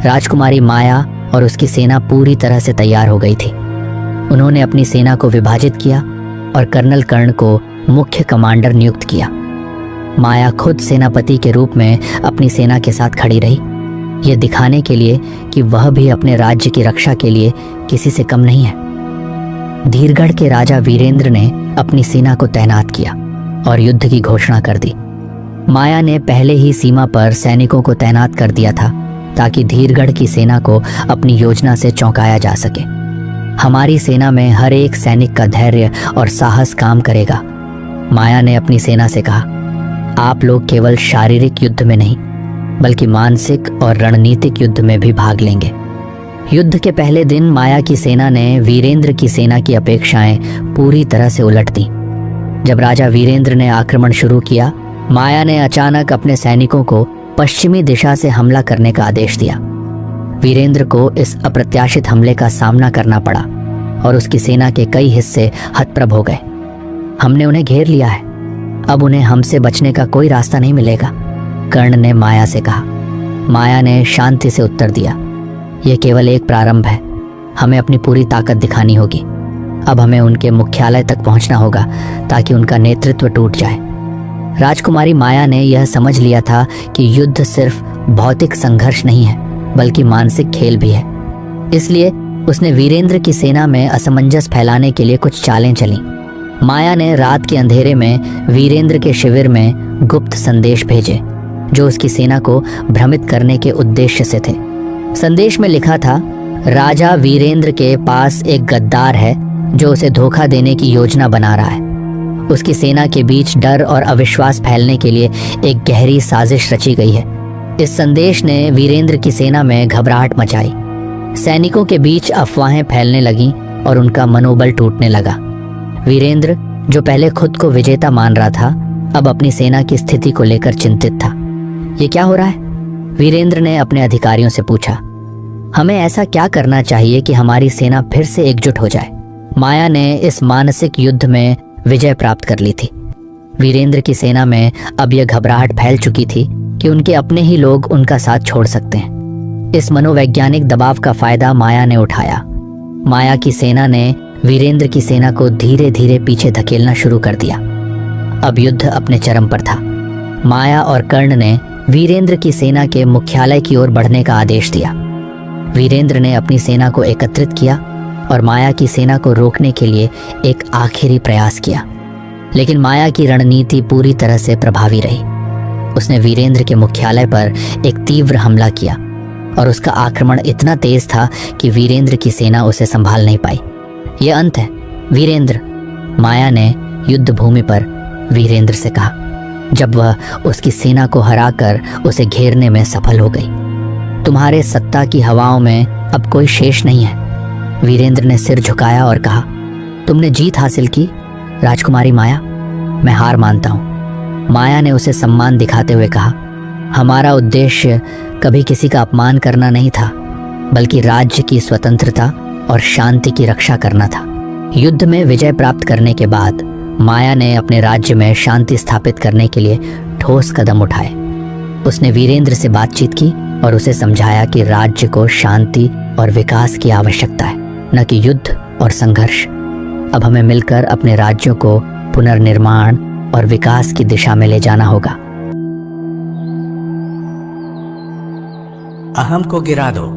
राजकुमारी माया और उसकी सेना पूरी तरह से तैयार हो गई थी। उन्होंने अपनी सेना को विभाजित किया और कर्नल कर्ण को मुख्य कमांडर नियुक्त किया। माया खुद सेनापति के रूप में अपनी सेना के साथ खड़ी रही, ये दिखाने के लिए कि वह भी अपने राज्य की रक्षा के लिए किसी से कम नहीं है। धीरगढ़ के राजा वीरेंद्र ने अपनी सेना को तैनात किया और युद्ध की घोषणा कर दी। माया ने पहले ही सीमा पर सैनिकों को तैनात कर दिया था ताकि धीरगढ़ की सेना को अपनी योजना से चौंकाया जा सके। हमारी सेना में हर एक सैनिक का धैर्य और साहस काम करेगा, माया ने अपनी सेना से कहा। आप लोग केवल शारीरिक युद्ध में नहीं बल्कि मानसिक और रणनीतिक युद्ध में भी भाग लेंगे। युद्ध के पहले दिन माया की सेना ने वीरेंद्र की सेना की अपेक्षाएं पूरी तरह से उलट दी। जब राजा वीरेंद्र ने आक्रमण शुरू किया, माया ने अचानक अपने सैनिकों को पश्चिमी दिशा से हमला करने का आदेश दिया। वीरेंद्र को इस अप्रत्याशित हमले का सामना करना पड़ा और उसकी सेना के कई हिस्से हतप्रभ हो गए। हमने उन्हें घेर लिया है, अब उन्हें हमसे बचने का कोई रास्ता नहीं मिलेगा, कर्ण ने माया से कहा। माया ने शांति से उत्तर दिया, यह केवल एक प्रारंभ है, हमें अपनी पूरी ताकत दिखानी होगी। अब हमें उनके मुख्यालय तक पहुंचना होगा ताकि उनका नेतृत्व टूट जाए। राजकुमारी माया ने यह समझ लिया था कि युद्ध सिर्फ भौतिक संघर्ष नहीं है बल्कि मानसिक खेल भी है। इसलिए उसने वीरेंद्र की सेना में असमंजस फैलाने के लिए कुछ चालें चली। माया ने रात के अंधेरे में वीरेंद्र के शिविर में गुप्त संदेश भेजे जो उसकी सेना को भ्रमित करने के उद्देश्य से थे। संदेश में लिखा था, राजा वीरेंद्र के पास एक गद्दार है जो उसे धोखा देने की योजना बना रहा है। उसकी सेना के बीच डर और अविश्वास फैलने के लिए एक गहरी साजिश रची गई है। इस संदेश ने वीरेंद्र की सेना में घबराहट मचाई। सैनिकों के बीच अफवाहें फैलने लगीं और उनका मनोबल टूटने लगा। वीरेंद्र, जो पहले खुद को विजेता मान रहा था, अब अपनी सेना की स्थिति को लेकर चिंतित था। ये क्या हो रहा है? वीरेंद्र ने अपने अधिकारियों से पूछा। हमें ऐसा क्या करना चाहिए कि हमारी सेना फिर से एकजुट हो जाए? माया ने इस मानसिक युद्ध में विजय प्राप्त कर ली थी। वीरेंद्र की सेना में अब यह घबराहट फैल चुकी थी कि उनके अपने ही लोग उनका साथ छोड़ सकते हैं। इस मनोवैज्ञानिक दबाव का फायदा माया ने उठाया। माया की सेना ने वीरेंद्र की सेना को धीरे धीरे पीछे धकेलना शुरू कर दिया। अब युद्ध अपने चरम पर था। माया और कर्ण ने वीरेंद्र की सेना के मुख्यालय की ओर बढ़ने का आदेश दिया। वीरेंद्र ने अपनी सेना को एकत्रित किया और माया की सेना को रोकने के लिए एक आखिरी प्रयास किया, लेकिन माया की रणनीति पूरी तरह से प्रभावी रही। उसने वीरेंद्र के मुख्यालय पर एक तीव्र हमला किया और उसका आक्रमण इतना तेज था कि वीरेंद्र की सेना उसे संभाल नहीं पाई। यह अंत है वीरेंद्र, माया ने युद्ध भूमि पर वीरेंद्र से कहा जब वह उसकी सेना को हराकर उसे घेरने में सफल हो गई। तुम्हारे सत्ता की हवाओं में अब कोई शेष नहीं है। वीरेंद्र ने सिर झुकाया और कहा, तुमने जीत हासिल की राजकुमारी माया, मैं हार मानता हूँ। माया ने उसे सम्मान दिखाते हुए कहा, हमारा उद्देश्य कभी किसी का अपमान करना नहीं था, बल्कि राज्य की स्वतंत्रता और शांति की रक्षा करना था। युद्ध में विजय प्राप्त करने के बाद माया ने अपने राज्य में शांति स्थापित करने के लिए ठोस कदम उठाए। उसने वीरेंद्र से बातचीत की और उसे समझाया कि राज्य को शांति और विकास की आवश्यकता है, न कि युद्ध और संघर्ष। अब हमें मिलकर अपने राज्यों को पुनर्निर्माण और विकास की दिशा में ले जाना होगा। अहम को गिरा दो,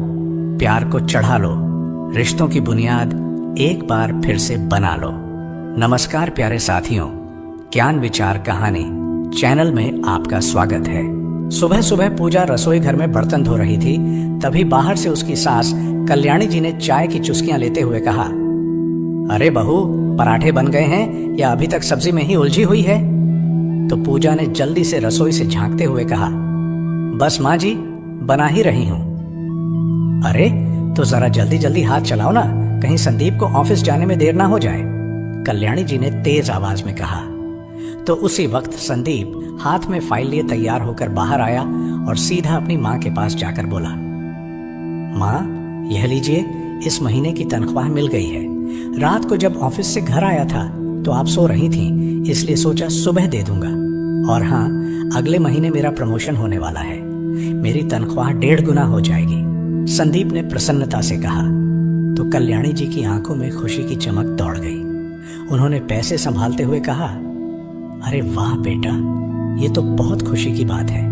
प्यार को चढ़ा लो, रिश्तों की बुनियाद एक बार फिर से बना लो। नमस्कार प्यारे साथियों, ज्ञान विचार कहानी चैनल में आपका स्वागत है। सुबह सुबह पूजा रसोई घर में बर्तन धो रही थी, तभी बाहर से उसकी सास कल्याणी जी ने चाय की चुस्कियां लेते हुए कहा, अरे बहू, पराठे बन गए हैं या अभी तक सब्जी में ही उलझी हुई है? तो पूजा ने जल्दी से रसोई से झांकते हुए कहा, बस माँ जी, बना ही रही हूं। अरे तो जरा जल्दी जल्दी हाथ चलाओ ना, कहीं संदीप को ऑफिस जाने में देर ना हो जाए, कल्याणी जी ने तेज आवाज में कहा। तो उसी वक्त संदीप हाथ में फाइल लिए तैयार होकर बाहर आया और सीधा अपनी माँ के पास जाकर बोला, माँ, यह लीजिए, इस महीने की तनख्वाह मिल गई है। रात को जब ऑफिस से घर आया था तो आप सो रही थीं, इसलिए सोचा सुबह दे दूंगा। और हाँ, अगले महीने मेरा प्रमोशन होने वाला है, मेरी तनख्वाह 1.5 गुना हो जाएगी, संदीप ने प्रसन्नता से कहा। तो कल्याणी जी की आंखों में खुशी की चमक दौड़ गई। उन्होंने पैसे संभालते हुए कहा, अरे वाह बेटा, ये तो बहुत खुशी की बात है।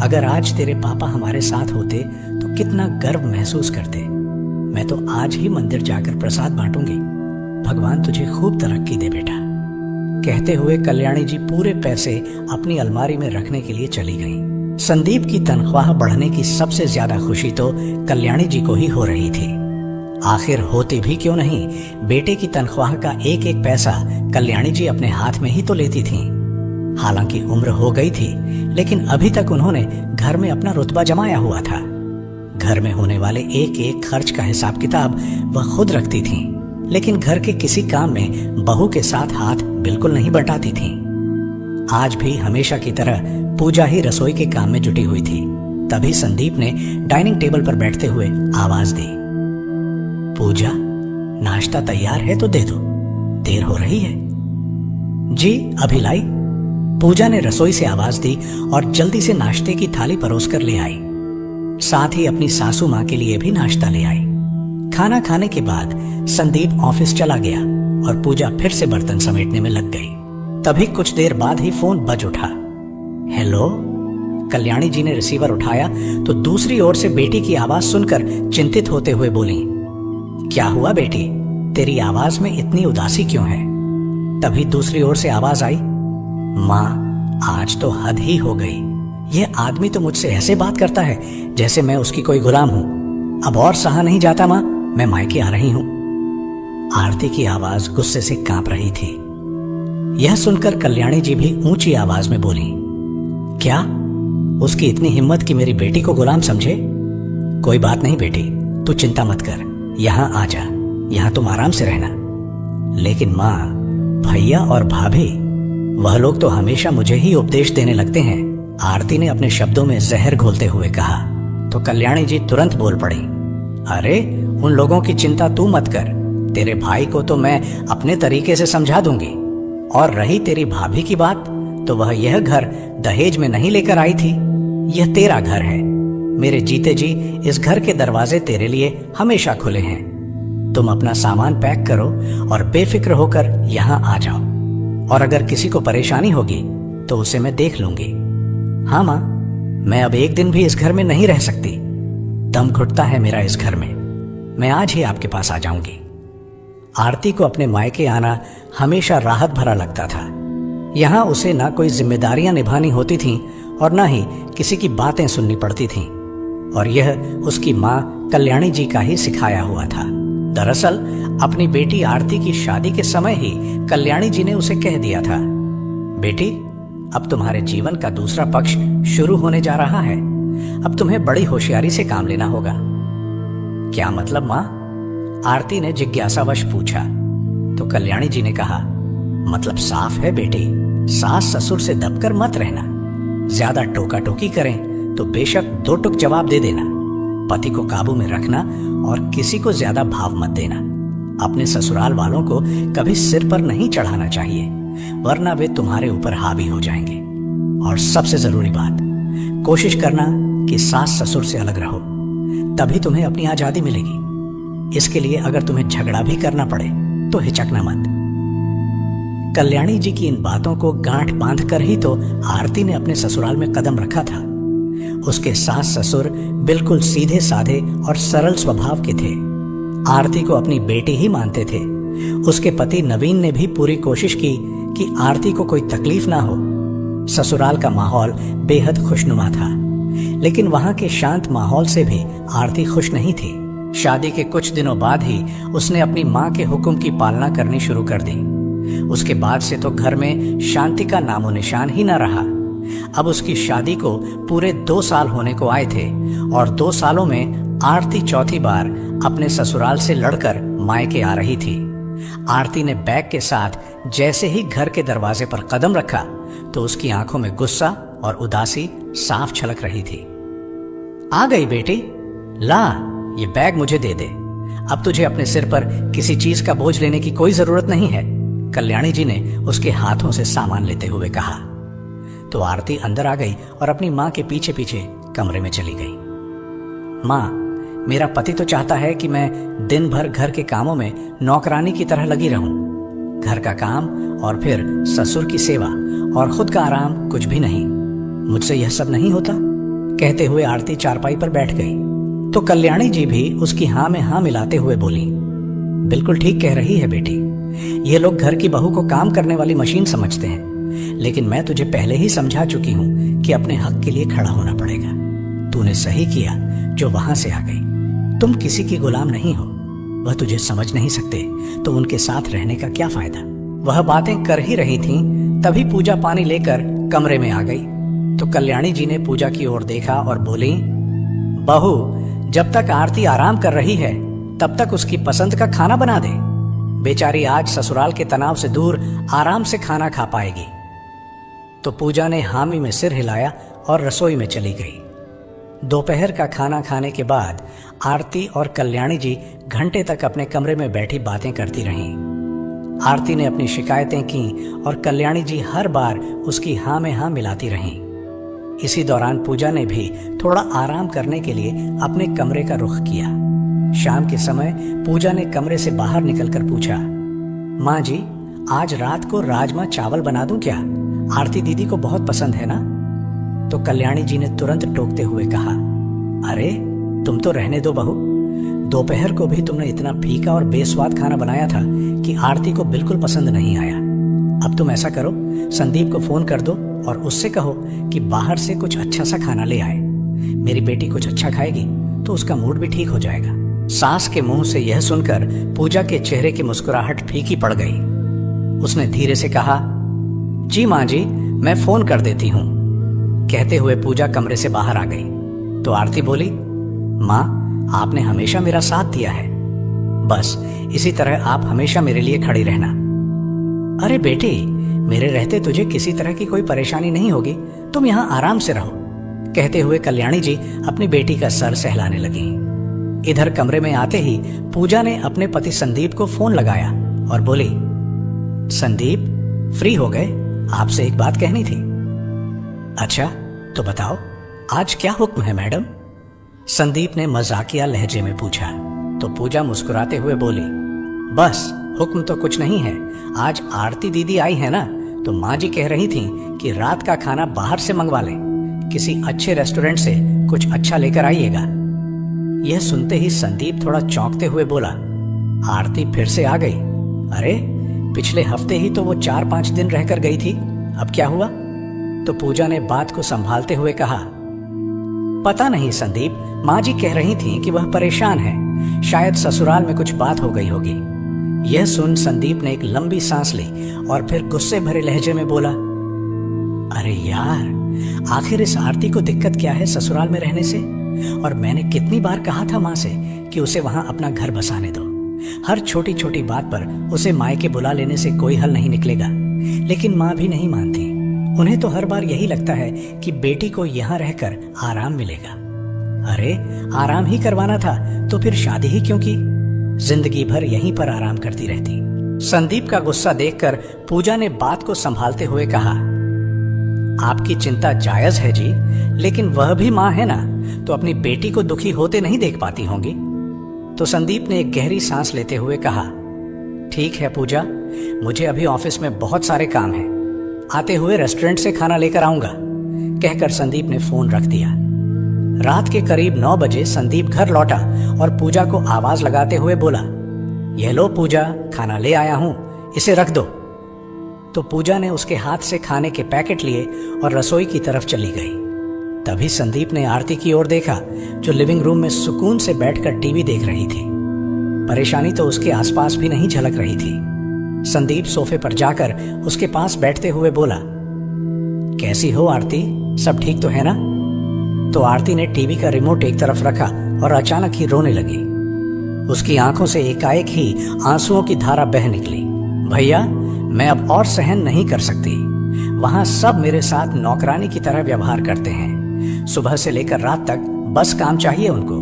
अगर आज तेरे पापा हमारे साथ होते तो कितना गर्व महसूस करते। मैं तो आज ही मंदिर जाकर प्रसाद बांटूंगी। भगवान तुझे खूब तरक्की दे बेटा। कहते हुए कल्याणी जी पूरे पैसे अपनी अलमारी में रखने के लिए चली गईं। संदीप की तनख्वाह बढ़ने की सबसे ज्यादा खुशी तो कल्याणी जी को ही हो रही थी। आखिर होती भी क्यों नहीं, बेटे की तनख्वाह का एक एक पैसा कल्याणी जी अपने हाथ में ही तो लेती थीं। हालांकि उम्र हो गई थी, लेकिन अभी तक उन्होंने घर में अपना रुतबा जमाया हुआ था। घर में होने वाले एक एक खर्च का हिसाब किताब वह खुद रखती थीं, लेकिन घर के किसी काम में बहू के साथ हाथ बिल्कुल नहीं बंटाती थीं। आज भी हमेशा की तरह पूजा ही रसोई के काम में जुटी हुई थी। तभी संदीप ने डाइनिंग टेबल पर बैठते हुए आवाज दी, पूजा, नाश्ता तैयार है तो दे दो, देर हो रही है। जी अभी लाई। पूजा ने रसोई से आवाज दी और जल्दी से नाश्ते की थाली परोसकर ले आई। साथ ही अपनी सासू माँ के लिए भी नाश्ता ले आई। खाना खाने के बाद संदीप ऑफिस चला गया और पूजा फिर से बर्तन समेटने में लग गई। तभी कुछ देर बाद ही फोन बज उठा। हेलो, कल्याणी जी ने रिसीवर उठाया तो दूसरी ओर से बेटी की आवाज सुनकर चिंतित होते हुए बोली, क्या हुआ बेटी, तेरी आवाज में इतनी उदासी क्यों है? तभी दूसरी ओर से आवाज आई, माँ, आज तो हद ही हो गई। यह आदमी तो मुझसे ऐसे बात करता है जैसे मैं उसकी कोई गुलाम हूं। अब और सहा नहीं जाता माँ, मैं मायके आ रही हूं। आरती की आवाज गुस्से से कांप रही थी। यह सुनकर कल्याणी जी भी ऊंची आवाज में बोली, क्या उसकी इतनी हिम्मत कि मेरी बेटी को गुलाम समझे? कोई बात नहीं बेटी, तू चिंता मत कर, यहां आ जा, यहां तुम आराम से रहना। लेकिन माँ, भैया और भाभी, वह लोग तो हमेशा मुझे ही उपदेश देने लगते हैं, आरती ने अपने शब्दों में जहर घोलते हुए कहा। तो कल्याणी जी तुरंत बोल पड़ी, अरे उन लोगों की चिंता तू मत कर, तेरे भाई को तो मैं अपने तरीके से समझा दूंगी। और रही तेरी भाभी की बात, तो वह यह घर दहेज में नहीं लेकर आई थी, यह तेरा घर है। मेरे जीते जी इस घर के दरवाजे तेरे लिए हमेशा खुले हैं। तुम अपना सामान पैक करो और बेफिक्र होकर यहाँ आ जाओ। और अगर किसी को परेशानी होगी तो उसे मैं देख लूंगी। हाँ माँ, मैं अब एक दिन भी इस घर में नहीं रह सकती। दम घुटता है मेरा इस घर में। मैं आज ही आपके पास आ जाऊंगी। आरती को अपने मायके आना हमेशा राहत भरा लगता था। यहाँ उसे ना कोई जिम्मेदारियां निभानी होती थीं और ना ही किसी की बातें सुननी पड़ती थीं। और यह उसकी माँ कल्याणी जी का ही सिखाया हुआ था। दरअसल अपनी बेटी आरती की शादी के समय ही कल्याणी जी ने उसे कह दिया था, बेटी, अब तुम्हारे जीवन का दूसरा पक्ष शुरू होने जा रहा है। अब तुम्हें बड़ी होशियारी से काम लेना होगा। क्या मतलब माँ? आरती ने जिज्ञासावश पूछा। तो कल्याणी जी ने कहा, मतलब साफ है बेटी, सास ससुर से दबकर मत रहना। ज्यादा टोका टोकी करें तो बेशक दो टुक जवाब दे देना। पति को काबू में रखना और किसी को ज्यादा भाव मत देना। अपने ससुराल वालों को कभी सिर पर नहीं चढ़ाना चाहिए, वरना वे तुम्हारे ऊपर हावी हो जाएंगे। और सबसे जरूरी बात, कोशिश करना कि सास ससुर से अलग रहो, तभी तुम्हें अपनी आजादी मिलेगी। इसके लिए अगर तुम्हें झगड़ा भी करना पड़े तो हिचकना मत। कल्याणी जी की इन बातों को गांठ बांधकर ही तो आरती ने अपने ससुराल में कदम रखा था। उसके सास ससुर बिल्कुल सीधे साधे और सरल स्वभाव के थे। आरती को अपनी बेटी ही मानते थे। उसके पति नवीन ने भी पूरी कोशिश की कि आरती को कोई तकलीफ ना हो। ससुराल का माहौल बेहद खुशनुमा था, लेकिन वहां के शांत माहौल से भी आरती खुश नहीं थी। शादी के कुछ दिनों बाद ही उसने अपनी मां के हुक्म की पालना करनी शुरू कर दी। उसके बाद से तो घर में शांति का नामो निशान ही न रहा। अब उसकी शादी को पूरे 2 साल होने को आए थे और 2 सालों में आरती चौथी बार अपने ससुराल से लड़कर मायके आ रही थी। आरती ने बैग के साथ जैसे ही घर के दरवाजे पर कदम रखा तो उसकी आंखों में गुस्सा और उदासी साफ छलक रही थी। आ गई बेटी, ला ये बैग मुझे दे दे। अब तुझे अपने सिर पर किसी चीज का बोझ लेने की कोई जरूरत नहीं है, कल्याणी जी ने उसके हाथों से सामान लेते हुए कहा। तो आरती अंदर आ गई और अपनी मां के पीछे पीछे कमरे में चली गई। मां, मेरा पति तो चाहता है कि मैं दिन भर घर के कामों में नौकरानी की तरह लगी रहूं। घर का काम और फिर ससुर की सेवा और खुद का आराम कुछ भी नहीं। मुझसे यह सब नहीं होता। कहते हुए आरती चारपाई पर बैठ गई तो कल्याणी जी भी उसकी हां में हां मिलाते हुए बोली, बिल्कुल ठीक कह रही है बेटी। ये लोग घर की बहू को काम करने वाली मशीन समझते हैं, लेकिन मैं तुझे पहले ही समझा चुकी हूं कि अपने हक के लिए खड़ा होना पड़ेगा। तूने सही किया जो वहां से आ गई। तुम किसी की गुलाम नहीं हो। वह तुझे समझ नहीं सकते तो उनके साथ रहने का क्या फायदा। वह बातें कर ही रही थीं, तभी पूजा पानी लेकर कमरे में आ गई। तो कल्याणी जी ने पूजा की ओर देखा और बोली, बहू, जब तक आरती आराम कर रही है तब तक उसकी पसंद का खाना बना दे। बेचारी आज ससुराल के तनाव से दूर आराम से खाना खा पाएगी। तो पूजा ने हामी में सिर हिलाया और रसोई में चली गई। दोपहर का खाना खाने के बाद आरती और कल्याणी जी घंटे तक अपने कमरे में बैठी बातें करती रहीं। आरती ने अपनी शिकायतें की और कल्याणी जी हर बार उसकी हाँ में हाँ मिलाती रहीं। इसी दौरान पूजा ने भी थोड़ा आराम करने के लिए अपने कमरे का रुख किया। शाम के समय पूजा ने कमरे से बाहर निकलकर पूछा, माँ जी, आज रात को राजमा चावल बना दूं क्या? आरती दीदी को बहुत पसंद है ना? तो कल्याणी जी ने तुरंत टोकते हुए कहा, अरे तुम तो रहने दो बहू। दोपहर को भी तुमने इतना फीका और बेस्वाद खाना बनाया था कि आरती को बिल्कुल पसंद नहीं आया। अब तुम ऐसा करो, संदीप को फोन कर दो और उससे कहो कि बाहर से कुछ अच्छा सा खाना ले आए। मेरी बेटी कुछ अच्छा खाएगी तो उसका मूड भी ठीक हो जाएगा। सास के मुंह से यह सुनकर पूजा के चेहरे की मुस्कुराहट फीकी पड़ गई। उसने धीरे से कहा, जी माँ जी, मैं फोन कर देती हूँ। कहते हुए पूजा कमरे से बाहर आ गई। तो आरती बोली, माँ, आपने हमेशा मेरा साथ दिया है, बस इसी तरह आप हमेशा मेरे लिए खड़ी रहना। अरे बेटी, मेरे रहते तुझे किसी तरह की कोई परेशानी नहीं होगी, तुम यहाँ आराम से रहो। कहते हुए कल्याणी जी अपनी बेटी का सर सहलाने लगी। इधर कमरे में आते ही पूजा ने अपने पति संदीप को फोन लगाया और बोली, संदीप, फ्री हो गए? आपसे एक बात कहनी थी। अच्छा, तो बताओ, आज क्या हुक्म है मैडम? संदीप ने मजाकिया लहजे में पूछा। तो पूजा मुस्कुराते हुए बोली, बस हुक्म तो कुछ नहीं है। आज आरती दीदी आई है ना, तो माँ जी कह रही थी कि रात का खाना बाहर से मंगवा लें। किसी अच्छे रेस्टोरेंट से कुछ अच्छा लेकर आइएगा। यह सुनते ही संदीप थोड़ा चौंकते हुए बोला, आरती फिर से आ गई? अरे पिछले हफ्ते ही तो वो 4-5 दिन रहकर गई थी, अब क्या हुआ? तो पूजा ने बात को संभालते हुए कहा, पता नहीं संदीप, माँ जी कह रही थी कि वह परेशान है, शायद ससुराल में कुछ बात हो गई होगी। यह सुन संदीप ने एक लंबी सांस ली और फिर गुस्से भरे लहजे में बोला, अरे यार, आखिर इस आरती को दिक्कत क्या है ससुराल में रहने से? और मैंने कितनी बार कहा था माँ से कि उसे वहां अपना घर बसाने दो। हर छोटी छोटी बात पर उसे मायके बुला लेने से कोई हल नहीं निकलेगा, लेकिन माँ भी नहीं मानती। उन्हें तो हर बार यही लगता है कि बेटी को यहाँ रहकर आराम मिलेगा। अरे आराम ही करवाना था तो फिर शादी ही क्यों की? जिंदगी भर यहीं पर आराम करती रहती। संदीप का गुस्सा देखकर पूजा ने बात को संभालते हुए कहा, आपकी चिंता जायज है जी, लेकिन वह भी माँ है ना, तो अपनी बेटी को दुखी होते नहीं देख पाती होंगी। तो संदीप ने एक गहरी सांस लेते हुए कहा, ठीक है पूजा, मुझे अभी ऑफिस में बहुत सारे काम हैं, आते हुए रेस्टोरेंट से खाना लेकर आऊंगा, कहकर संदीप ने फोन रख दिया। रात के करीब 9 बजे संदीप घर लौटा और पूजा को आवाज लगाते हुए बोला, यह लो पूजा, खाना ले आया हूं, इसे रख दो। तो पूजा ने उसके हाथ से खाने के पैकेट लिए और रसोई की तरफ चली गई। तभी संदीप ने आरती की ओर देखा, जो लिविंग रूम में सुकून से बैठकर टीवी देख रही थी। परेशानी तो उसके आसपास भी नहीं झलक रही थी। संदीप सोफे पर जाकर उसके पास बैठते हुए बोला, कैसी हो आरती, सब ठीक तो है ना? तो आरती ने टीवी का रिमोट एक तरफ रखा और अचानक ही रोने लगी। उसकी आंखों से एकाएक ही आंसुओं की धारा बह निकली। भैया, मैं अब और सहन नहीं कर सकती। वहां सब मेरे साथ नौकरानी की तरह व्यवहार करते हैं। सुबह से लेकर रात तक बस काम चाहिए उनको।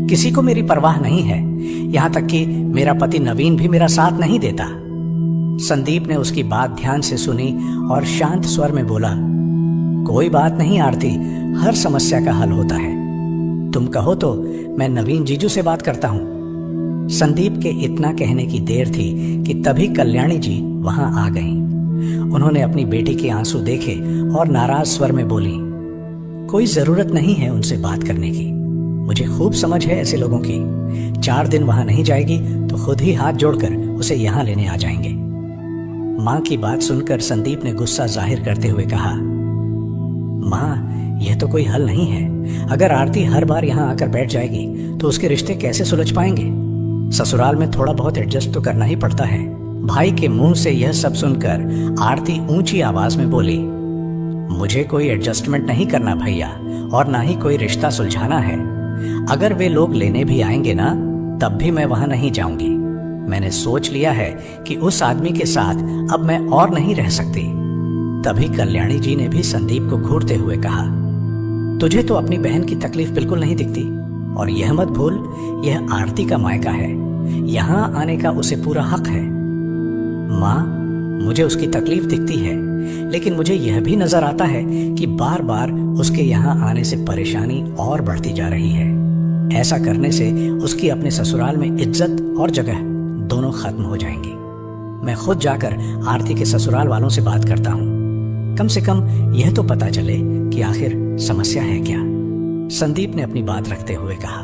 किसी को मेरी परवाह नहीं है, यहां तक कि मेरा पति नवीन भी मेरा साथ नहीं देता। संदीप ने उसकी बात ध्यान से सुनी और शांत स्वर में बोला, कोई बात नहीं आरती, हर समस्या का हल होता है। तुम कहो तो मैं नवीन जीजू से बात करता हूं। संदीप के इतना कहने की देर थी कि तभी कल्याणी जी वहां आ गईं। उन्होंने अपनी बेटी के आंसू देखे और नाराज स्वर में बोली, कोई जरूरत नहीं है उनसे बात करने की। मुझे खूब समझ है ऐसे लोगों की। 4 दिन वहां नहीं जाएगी तो खुद ही हाथ जोड़कर उसे यहां लेने आ जाएंगे। मां की बात सुनकर संदीप ने गुस्सा जाहिर करते हुए कहा, मां, यह तो कोई हल नहीं है। अगर आरती हर बार यहाँ आकर बैठ जाएगी तो उसके रिश्ते कैसे सुलझ पाएंगे? ससुराल में थोड़ा बहुत एडजस्ट तो करना ही पड़ता है। भाई के मुंह से यह सब सुनकर आरती ऊंची आवाज में बोली, मुझे कोई एडजस्टमेंट नहीं करना भैया, और ना ही कोई रिश्ता सुलझाना है। अगर वे लोग लेने भी आएंगे ना, तब भी मैं वहां नहीं जाऊंगी। मैंने सोच लिया है कि उस आदमी के साथ अब मैं और नहीं रह सकती। तभी कल्याणी जी ने भी संदीप को घूरते हुए कहा, तुझे तो अपनी बहन की तकलीफ बिल्कुल नहीं दिखती, और यह मत भूल, यह आरती का मायका है। यहां आने का उसे पूरा हक है। मां, मुझे उसकी तकलीफ दिखती है, लेकिन मुझे यह भी नजर आता है कि बार बार उसके यहाँ आने से परेशानी और बढ़ती जा रही है। ऐसा करने से उसकी अपने ससुराल में इज्जत और जगह दोनों खत्म हो जाएंगी। मैं खुद जाकर आरती के ससुराल वालों से बात करता हूँ, कम से कम यह तो पता चले कि आखिर समस्या है क्या। संदीप ने अपनी बात रखते हुए कहा।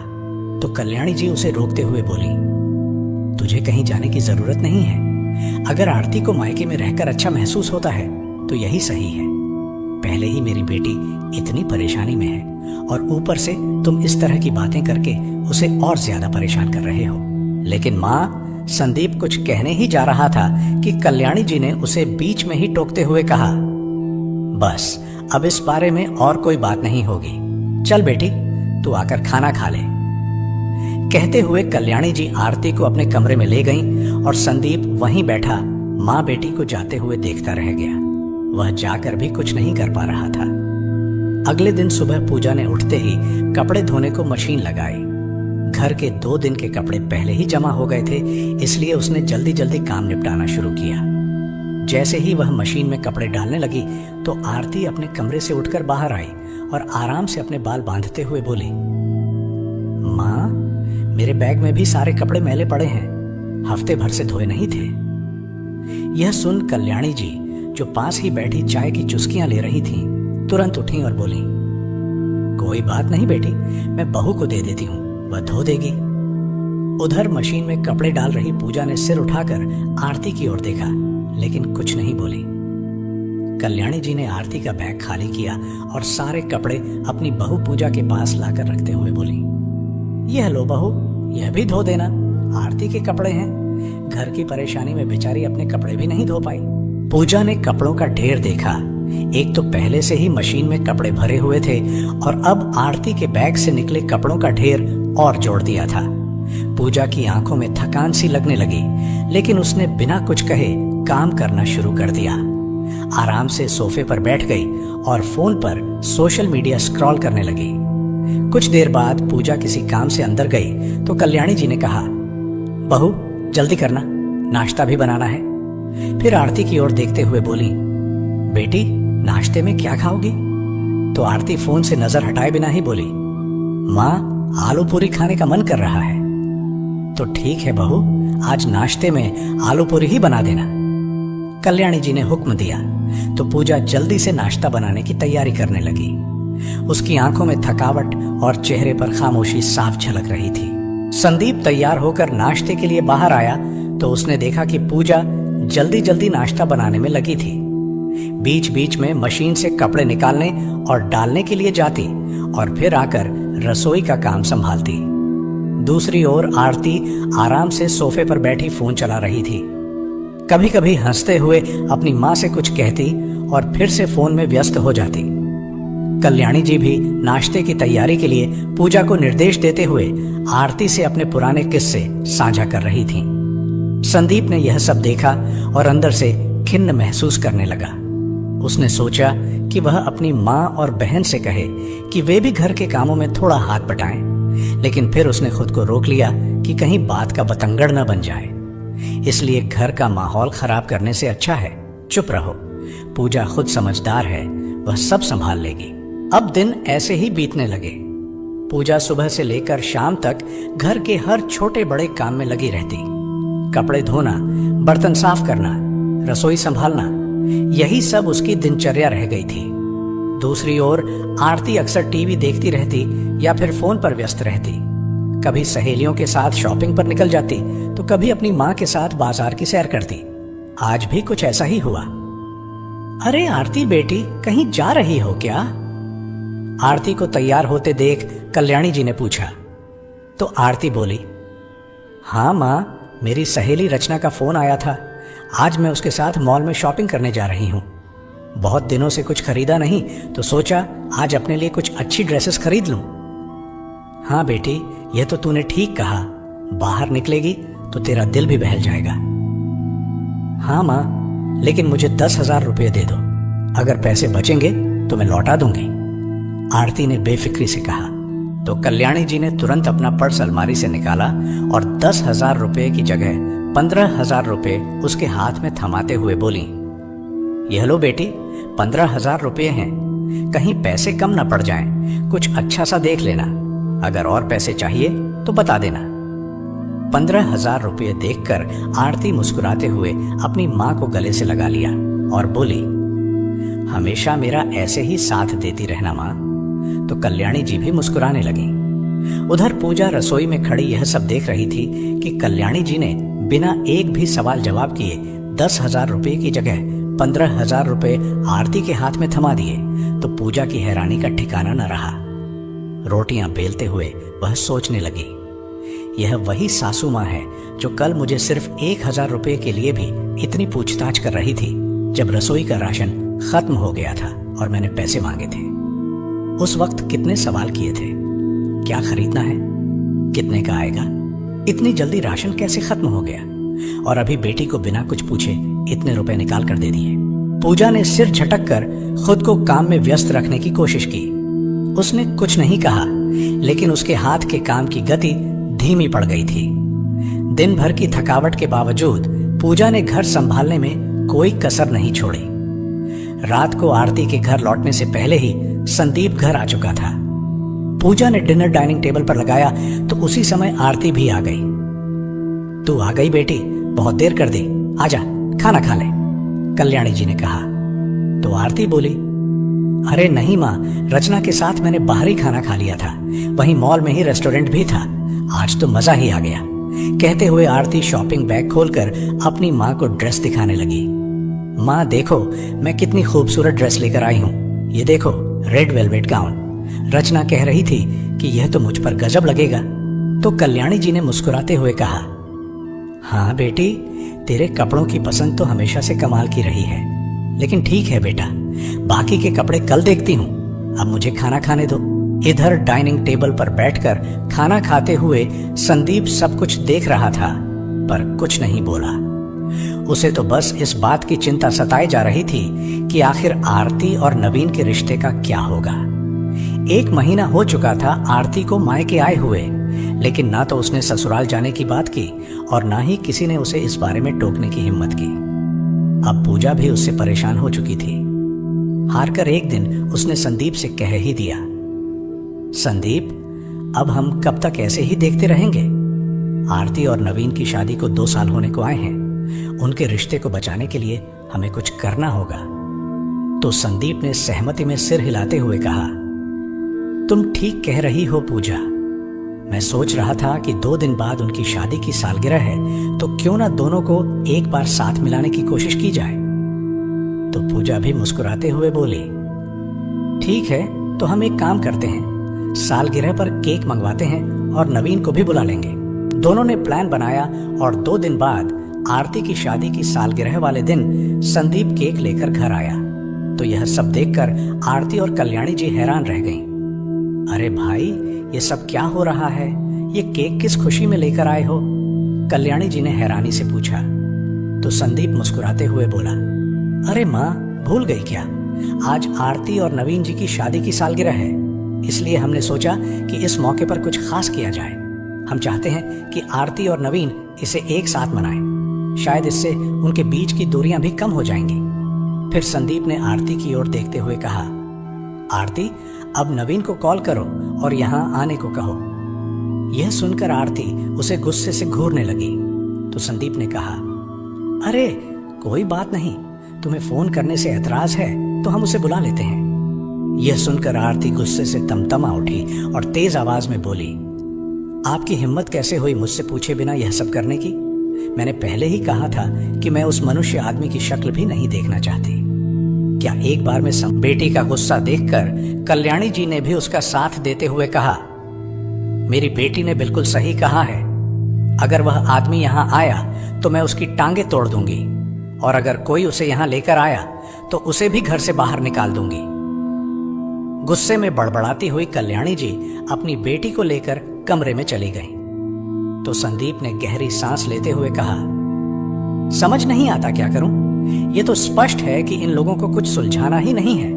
तो कल्याणी जी उसे रोकते हुए बोली, तुझे कहीं जाने की जरूरत नहीं है। अगर आरती को मायके में रहकर अच्छा महसूस होता है तो यही सही है। पहले ही मेरी बेटी इतनी परेशानी में है और ऊपर से तुम इस तरह की बातें करके उसे और ज्यादा परेशान कर रहे हो। लेकिन माँ, संदीप कुछ कहने ही जा रहा था कि कल्याणी जी ने उसे बीच में ही टोकते हुए कहा, बस अब इस बारे में और कोई बात नहीं होगी। चल बेटी, तू आकर खाना खा ले। कहते हुए कल्याणी जी आरती को अपने कमरे में ले गईं और संदीप वहीं बैठा माँ बेटी को जाते हुए देखता रह गया। वह जाकर भी कुछ नहीं कर पा रहा था। अगले दिन सुबह पूजा ने उठते ही कपड़े धोने को मशीन लगाई। घर के 2 दिन के कपड़े पहले ही जमा हो गए थे, इसलिए उसने जल्दी जल्दी काम निपटाना शुरू किया। जैसे ही वह मशीन में कपड़े डालने लगी तो आरती अपने कमरे से उठकर बाहर आई और आराम से अपने बाल बांधते हुए बोली, माँ, मेरे बैग में भी सारे कपड़े मैले पड़े हैं, हफ्ते भर से धोए नहीं थे। यह सुन कल्याणी जी, जो पास ही बैठी चाय की चुस्कियां ले रही थीं, तुरंत उठी और बोली, कोई बात नहीं बेटी, मैं बहू को दे देती हूँ, वह धो देगी। उधर मशीन में कपड़े डाल रही पूजा ने सिर उठाकर आरती की ओर देखा, लेकिन कुछ नहीं बोली। कल्याणी जी ने आरती का बैग खाली किया और सारे कपड़े अपनी बहू पूजा के पास लाकर रखते हुए बोली, यह लो बहू, यह भी धो देना, आरती के कपड़े हैं। घर की परेशानी में बेचारी अपने कपड़े भी नहीं धो पाई। पूजा ने कपड़ों का ढेर देखा, एक तो पहले से ही मशीन में कपड़े भरे हुए थे और अब आरती के बैग से निकले कपड़ों का ढेर और जोड़ दिया था। पूजा की आंखों में थकान सी लगने लगी, लेकिन उसने बिना कुछ कहे काम करना शुरू कर दिया। आराम से सोफे पर बैठ गई और फोन पर सोशल मीडिया स्क्रॉल करने लगी। कुछ देर बाद पूजा किसी काम से अंदर गई तो कल्याणी जी ने कहा, बहू जल्दी करना, नाश्ता भी बनाना है। फिर आरती की ओर देखते हुए बोली, बेटी नाश्ते में क्या खाओगी? तो आरती फोन से नजर हटाए बिना ही बोली, माँ आलू पूरी खाने का मन कर रहा है। तो ठीक है बहू, आज नाश्ते में आलू पूरी ही बना देना। कल्याणी जी ने हुक्म दिया तो पूजा जल्दी से नाश्ता बनाने की तैयारी करने लगी। उसकी आंखों में थकावट और चेहरे पर खामोशी साफ झलक रही थी। संदीप तैयार होकर नाश्ते के लिए बाहर आया तो उसने देखा कि पूजा जल्दी जल्दी नाश्ता बनाने में लगी थी। बीच बीच में मशीन से कपड़े निकालने और डालने के लिए जाती और फिर आकर रसोई का काम संभालती। दूसरी ओर आरती आराम से सोफे पर बैठी फोन चला रही थी। कभी कभी हंसते हुए अपनी माँ से कुछ कहती और फिर से फोन में व्यस्त हो जाती। कल्याणी जी भी नाश्ते की तैयारी के लिए पूजा को निर्देश देते हुए आरती से अपने पुराने किस्से साझा कर रही थीं। संदीप ने यह सब देखा और अंदर से खिन्न महसूस करने लगा। उसने सोचा कि वह अपनी माँ और बहन से कहे कि वे भी घर के कामों में थोड़ा हाथ बटाएं, लेकिन फिर उसने खुद को रोक लिया कि कहीं बात का बतंगड़ न बन जाए। इसलिए घर का माहौल खराब करने से अच्छा है चुप रहो। पूजा खुद समझदार है, वह सब संभाल लेगी। अब दिन ऐसे ही बीतने लगे। पूजा सुबह से लेकर शाम तक घर के हर छोटे बड़े काम में लगी रहती। कपड़े धोना, बर्तन साफ करना, रसोई संभालना, यही सब उसकी दिनचर्या रह गई थी। दूसरी ओर आरती अक्सर टीवी देखती रहती या फिर फोन पर व्यस्त रहती। कभी सहेलियों के साथ शॉपिंग पर निकल जाती तो कभी अपनी माँ के साथ बाजार की सैर करती। आज भी कुछ ऐसा ही हुआ। अरे आरती बेटी, कहीं जा रही हो क्या? आरती को तैयार होते देख कल्याणी जी ने पूछा तो आरती बोली, हाँ माँ, मेरी सहेली रचना का फोन आया था। आज मैं उसके साथ मॉल में शॉपिंग करने जा रही हूँ। बहुत दिनों से कुछ खरीदा नहीं तो सोचा आज अपने लिए कुछ अच्छी ड्रेसेस खरीद लूं। हाँ बेटी, यह तो तूने ठीक कहा, बाहर निकलेगी तो तेरा दिल भी बहल जाएगा। हाँ माँ, लेकिन मुझे 10,000 रुपये दे दो, अगर पैसे बचेंगे तो मैं लौटा दूंगी, आरती ने बेफिक्री से कहा। तो कल्याणी जी ने तुरंत अपना पर्स अलमारी से निकाला और 10,000 रुपये की जगह 15,000 रुपये उसके हाथ में थमाते हुए बोली, यह लो बेटी, 15,000 रुपये हैं, कहीं पैसे कम न पड़ जाएं, कुछ अच्छा सा देख लेना, अगर और पैसे चाहिए तो बता देना। 15,000 रुपये देखकर आरती मुस्कुराते हुए अपनी माँ को गले से लगा लिया और बोली, हमेशा मेरा ऐसे ही साथ देती रहना माँ। तो कल्याणी जी भी मुस्कुराने लगी। उधर पूजा रसोई में खड़ी यह सब देख रही थी कि कल्याणी जी ने बिना एक भी सवाल जवाब किए 10,000 रुपये की जगह 15,000 रुपये आरती के हाथ में थमा दिए तो पूजा की हैरानी का ठिकाना न रहा। रोटियां बेलते हुए वह सोचने लगी, यह वही सासू माँ है जो कल मुझे सिर्फ 1,000 रुपये के लिए भी इतनी पूछताछ कर रही थी जब रसोई का राशन खत्म हो गया था और मैंने पैसे मांगे थे। उस वक्त कितने सवाल किए थे, क्या खरीदना है, कितने का आएगा, इतनी जल्दी राशन कैसे खत्म हो गया, और अभी बेटी को बिना कुछ पूछे इतने रुपए निकाल कर दे दिए। पूजा ने सिर झटक कर खुद को काम में व्यस्त रखने की कोशिश की। उसने कुछ नहीं कहा, लेकिन उसके हाथ के काम की गति धीमी पड़ गई थी। दिन भर की थकावट के बावजूद पूजा ने घर संभालने में कोई कसर नहीं छोड़ी। रात को आरती के घर लौटने से पहले ही संदीप घर आ चुका था। पूजा ने डिनर डाइनिंग टेबल पर लगाया तो उसी समय आरती भी आ गई। तू आ गई बेटी, बहुत देर कर दी, आजा खाना खा ले, कल्याणी जी ने कहा। तो आरती बोली, अरे नहीं माँ, रचना के साथ मैंने बाहर ही खाना खा लिया था, वहीं मॉल में ही रेस्टोरेंट भी था, आज तो मजा ही आ गया। कहते हुए आरती शॉपिंग बैग खोलकर अपनी माँ को ड्रेस दिखाने लगी। माँ देखो, मैं कितनी खूबसूरत ड्रेस लेकर आई हूँ, ये देखो रेड वेलवेट गाउन। रचना कह रही थी कि यह तो मुझ पर गजब लगेगा। तो कल्याणी जी ने मुस्कुराते हुए कहा, हाँ बेटी, तेरे कपड़ों की पसंद तो हमेशा से कमाल की रही है, लेकिन ठीक है बेटा, बाकी के कपड़े कल देखती हूँ, अब मुझे खाना खाने दो। इधर डाइनिंग टेबल पर बैठकर खाना खाते हुए संदीप सब कुछ देख रहा था, पर कुछ नहीं बोला। उसे तो बस इस बात की चिंता सताई जा रही थी कि आखिर आरती और नवीन के रिश्ते का क्या होगा। 1 महीना हो चुका था आरती को मायके आए हुए, लेकिन ना तो उसने ससुराल जाने की बात की और ना ही किसी ने उसे इस बारे में टोकने की हिम्मत की। अब पूजा भी उससे परेशान हो चुकी थी। हारकर एक दिन उसने संदीप से कह ही दिया, संदीप, अब हम कब तक ऐसे ही देखते रहेंगे? आरती और नवीन की शादी को 2 साल होने को आए हैं। उनके रिश्ते को बचाने के लिए हमें कुछ करना होगा। तो संदीप ने सहमति में सिर हिलाते हुए कहा, तुम ठीक कह रही हो पूजा। मैं सोच रहा था कि 2 दिन बाद उनकी शादी की सालगिरह है, तो क्यों ना दोनों को एक बार साथ मिलाने की कोशिश की जाए। तो पूजा भी मुस्कुराते हुए बोली, ठीक है, तो हम एक काम करते हैं, सालगिरह पर केक मंगवाते हैं और नवीन को भी बुला लेंगे। दोनों ने प्लान बनाया और 2 दिन बाद आरती की शादी की सालगिरह वाले दिन संदीप केक लेकर घर आया। तो यह सब देखकर आरती और कल्याणी जी हैरान रह गईं। अरे भाई, ये सब क्या हो रहा है? ये केक किस खुशी में लेकर आए हो? कल्याणी जी ने हैरानी से पूछा। तो संदीप मुस्कुराते हुए बोला, अरे माँ, भूल गई क्या? आज आरती और नवीन जी की शादी की सालगिरह है, इसलिए हमने सोचा कि इस मौके पर कुछ खास किया जाए। हम चाहते हैं कि आरती और नवीन इसे एक साथ मनाएं। शायद इससे उनके बीच की दूरियां भी कम हो जाएंगी। फिर संदीप ने आरती की ओर देखते हुए कहा, आरती, अब नवीन को कॉल करो और यहाँ आने को कहो। यह सुनकर आरती उसे गुस्से से घूरने लगी। तो संदीप ने कहा, अरे कोई बात नहीं, तुम्हें फोन करने से ऐतराज है तो हम उसे बुला लेते हैं। यह सुनकर आरती गुस्से से तमतमा उठी और तेज आवाज में बोली, आपकी हिम्मत कैसे हुई मुझसे पूछे बिना यह सब करने की? मैंने पहले ही कहा था कि मैं उस मनुष्य आदमी की शक्ल भी नहीं देखना चाहती। क्या एक बार में बेटी का गुस्सा देखकर कल्याणी जी ने भी उसका साथ देते हुए कहा, मेरी बेटी ने बिल्कुल सही कहा है। अगर वह आदमी यहाँ आया तो मैं उसकी टांगे तोड़ दूंगी, और अगर कोई उसे यहाँ लेकर आया तो उसे भी घर से बाहर निकाल दूंगी। गुस्से में बड़बड़ाती हुई कल्याणी जी अपनी बेटी को लेकर कमरे में चली गईं। तो संदीप ने गहरी सांस लेते हुए कहा, समझ नहीं आता क्या करूं? ये तो स्पष्ट है कि इन लोगों को कुछ सुलझाना ही नहीं है।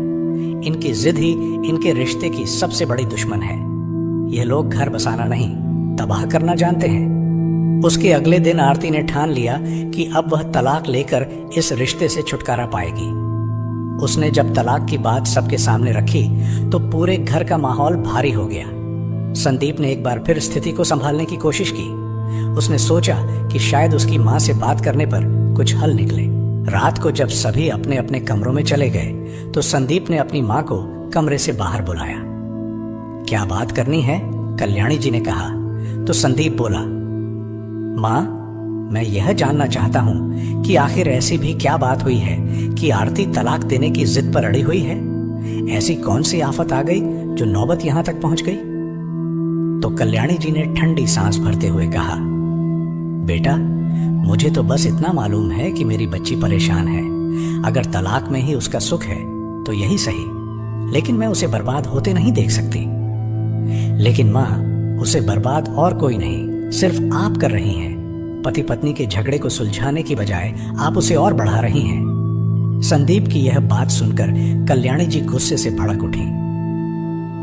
इनकी जिद ही इनके रिश्ते की सबसे बड़ी दुश्मन है। ये लोग घर बसाना नहीं, तबाह करना जानते हैं। उसके अगले दिन आरती ने ठान लिया कि अब वह तलाक लेकर इस रिश्ते से छुटकारा पाएगी। उसने जब तलाक की बात सबके सामने रखी तो पूरे घर का माहौल भारी हो गया। संदीप ने एक बार फिर स्थिति को संभालने की कोशिश की। उसने सोचा कि शायद उसकी मां से बात करने पर कुछ हल निकले। रात को जब सभी अपने अपने कमरों में चले गए तो संदीप ने अपनी मां को कमरे से बाहर बुलाया। क्या बात करनी है? कल्याणी जी ने कहा। तो संदीप बोला, मां, मैं यह जानना चाहता हूं कि आखिर ऐसी भी क्या बात हुई है कि आरती तलाक देने की जिद पर अड़ी हुई है? ऐसी कौन सी आफत आ गई जो नौबत यहां तक पहुंच गई? तो कल्याणी जी ने ठंडी सांस भरते हुए कहा, बेटा, मुझे तो बस इतना मालूम है कि मेरी बच्ची परेशान है। अगर तलाक में ही उसका सुख है तो यही सही, लेकिन मैं उसे बर्बाद होते नहीं देख सकती। लेकिन मां, उसे बर्बाद और कोई नहीं, सिर्फ आप कर रही हैं। पति पत्नी के झगड़े को सुलझाने की बजाय आप उसे और बढ़ा रही हैं। संदीप की यह बात सुनकर कल्याणी जी गुस्से से भड़क उठी।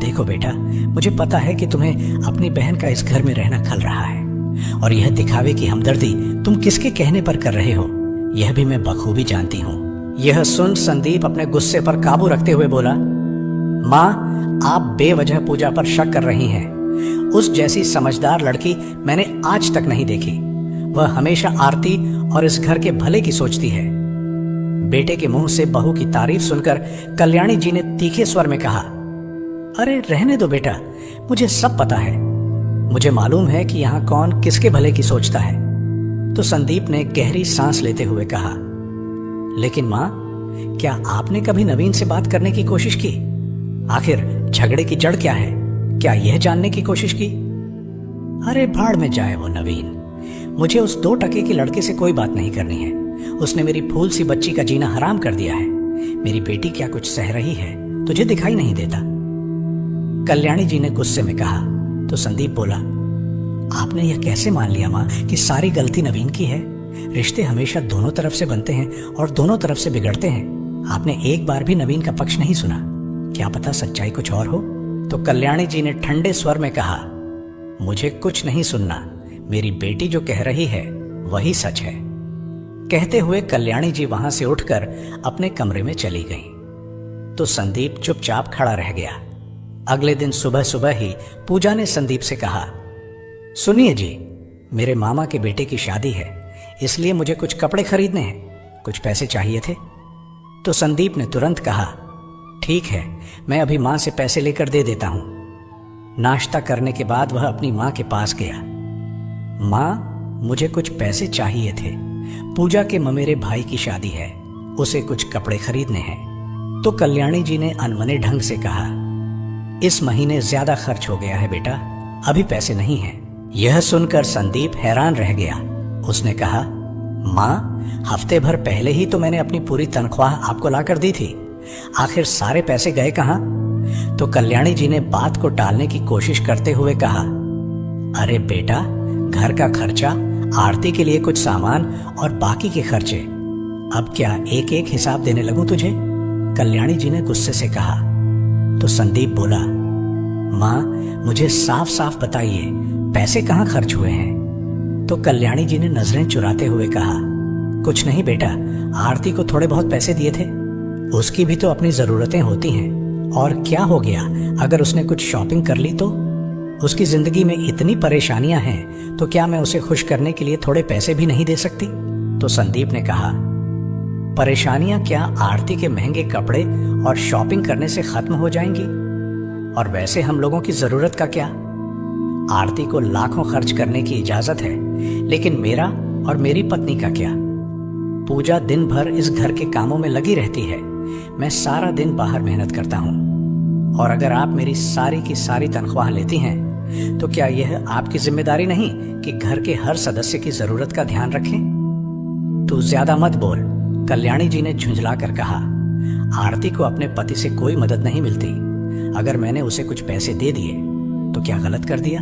देखो बेटा, मुझे पता है कि तुम्हें अपनी बहन का इस घर में रहना खल रहा है, और यह दिखावे की हमदर्दी तुम किसके कहने पर कर रहे हो, यह भी मैं बखूबी जानती हूँ। यह सुन संदीप अपने गुस्से पर काबू रखते हुए बोला, माँ, आप बेवजह पूजा पर शक कर रही हैं। उस जैसी समझदार लड़की मैंने आज तक नहीं देखी। वह हमेशा आरती और इस घर के भले की सोचती है। बेटे के मुंह से बहू की तारीफ सुनकर कल्याणी जी ने तीखे स्वर में कहा, अरे रहने दो बेटा, मुझे सब पता है। मुझे मालूम है कि यहाँ कौन किसके भले की सोचता है। तो संदीप ने गहरी सांस लेते हुए कहा, लेकिन माँ, क्या आपने कभी नवीन से बात करने की कोशिश की? आखिर झगड़े की जड़ क्या है? क्या यह जानने की कोशिश की? अरे भाड़ में जाए वो नवीन। मुझे उस 2 टके की लड़के से कोई बात नहीं करनी है। उसने मेरी फूल सी बच्ची का जीना हराम कर दिया है। मेरी बेटी क्या कुछ सह रही है, तुझे दिखाई नहीं देता? कल्याणी जी ने गुस्से में कहा। तो संदीप बोला, आपने यह कैसे मान लिया माँ कि सारी गलती नवीन की है? रिश्ते हमेशा दोनों तरफ से बनते हैं और दोनों तरफ से बिगड़ते हैं। आपने एक बार भी नवीन का पक्ष नहीं सुना। क्या पता सच्चाई कुछ और हो? तो कल्याणी जी ने ठंडे स्वर में कहा, मुझे कुछ नहीं सुनना, मेरी बेटी जो कह रही है वही सच है। कहते हुए कल्याणी जी वहां से उठकर अपने कमरे में चली गईं। तो संदीप चुपचाप खड़ा रह गया। अगले दिन सुबह सुबह ही पूजा ने संदीप से कहा, सुनिए जी, मेरे मामा के बेटे की शादी है, इसलिए मुझे कुछ कपड़े खरीदने हैं, कुछ पैसे चाहिए थे। तो संदीप ने तुरंत कहा, ठीक है, मैं अभी मां से पैसे लेकर दे देता हूं। नाश्ता करने के बाद वह अपनी मां के पास गया। मां, मुझे कुछ पैसे चाहिए थे, पूजा के ममेरे भाई की शादी है, उसे कुछ कपड़े खरीदने हैं। तो कल्याणी जी ने अनमने ढंग से कहा, इस महीने ज्यादा खर्च हो गया है बेटा, अभी पैसे नहीं हैं। यह सुनकर संदीप हैरान रह गया। उसने कहा, मां, हफ्ते भर पहले ही तो मैंने अपनी पूरी तनख्वाह आपको लाकर दी थी, आखिर सारे पैसे गए कहां? तो कल्याणी जी ने बात को टालने की कोशिश करते हुए कहा, अरे बेटा, घर का खर्चा, आरती के लिए कुछ सामान और बाकी के खर्चे, अब क्या एक एक हिसाब देने लगूं तुझे? कल्याणी जी ने गुस्से से कहा। तो संदीप बोला, मां, मुझे साफ साफ बताइए, पैसे कहां खर्च हुए हैं? तो कल्याणी जी ने नजरें चुराते हुए कहा, कुछ नहीं बेटा, आरती को थोड़े बहुत पैसे दिए थे, उसकी भी तो अपनी जरूरतें होती हैं, और क्या हो गया अगर उसने कुछ शॉपिंग कर ली तो? उसकी जिंदगी में इतनी परेशानियां हैं, तो क्या मैं उसे खुश करने के लिए थोड़े पैसे भी नहीं दे सकती? तो संदीप ने कहा, परेशानियां क्या आरती के महंगे कपड़े और शॉपिंग करने से खत्म हो जाएंगी? और वैसे हम लोगों की जरूरत का क्या? आरती को लाखों खर्च करने की इजाजत है, लेकिन मेरा और मेरी पत्नी का क्या? पूजा दिन भर इस घर के कामों में लगी रहती है, मैं सारा दिन बाहर मेहनत करता हूं, और अगर आप मेरी सारी की सारी तनख्वाह लेती हैं, तो क्या यह आपकी जिम्मेदारी नहीं कि घर के हर सदस्य की जरूरत का ध्यान रखें? तू ज्यादा मत बोल, कल्याणी जी ने झुंझला कर कहा। आरती को अपने पति से कोई मदद नहीं मिलती, अगर मैंने उसे कुछ पैसे दे दिए तो क्या गलत कर दिया?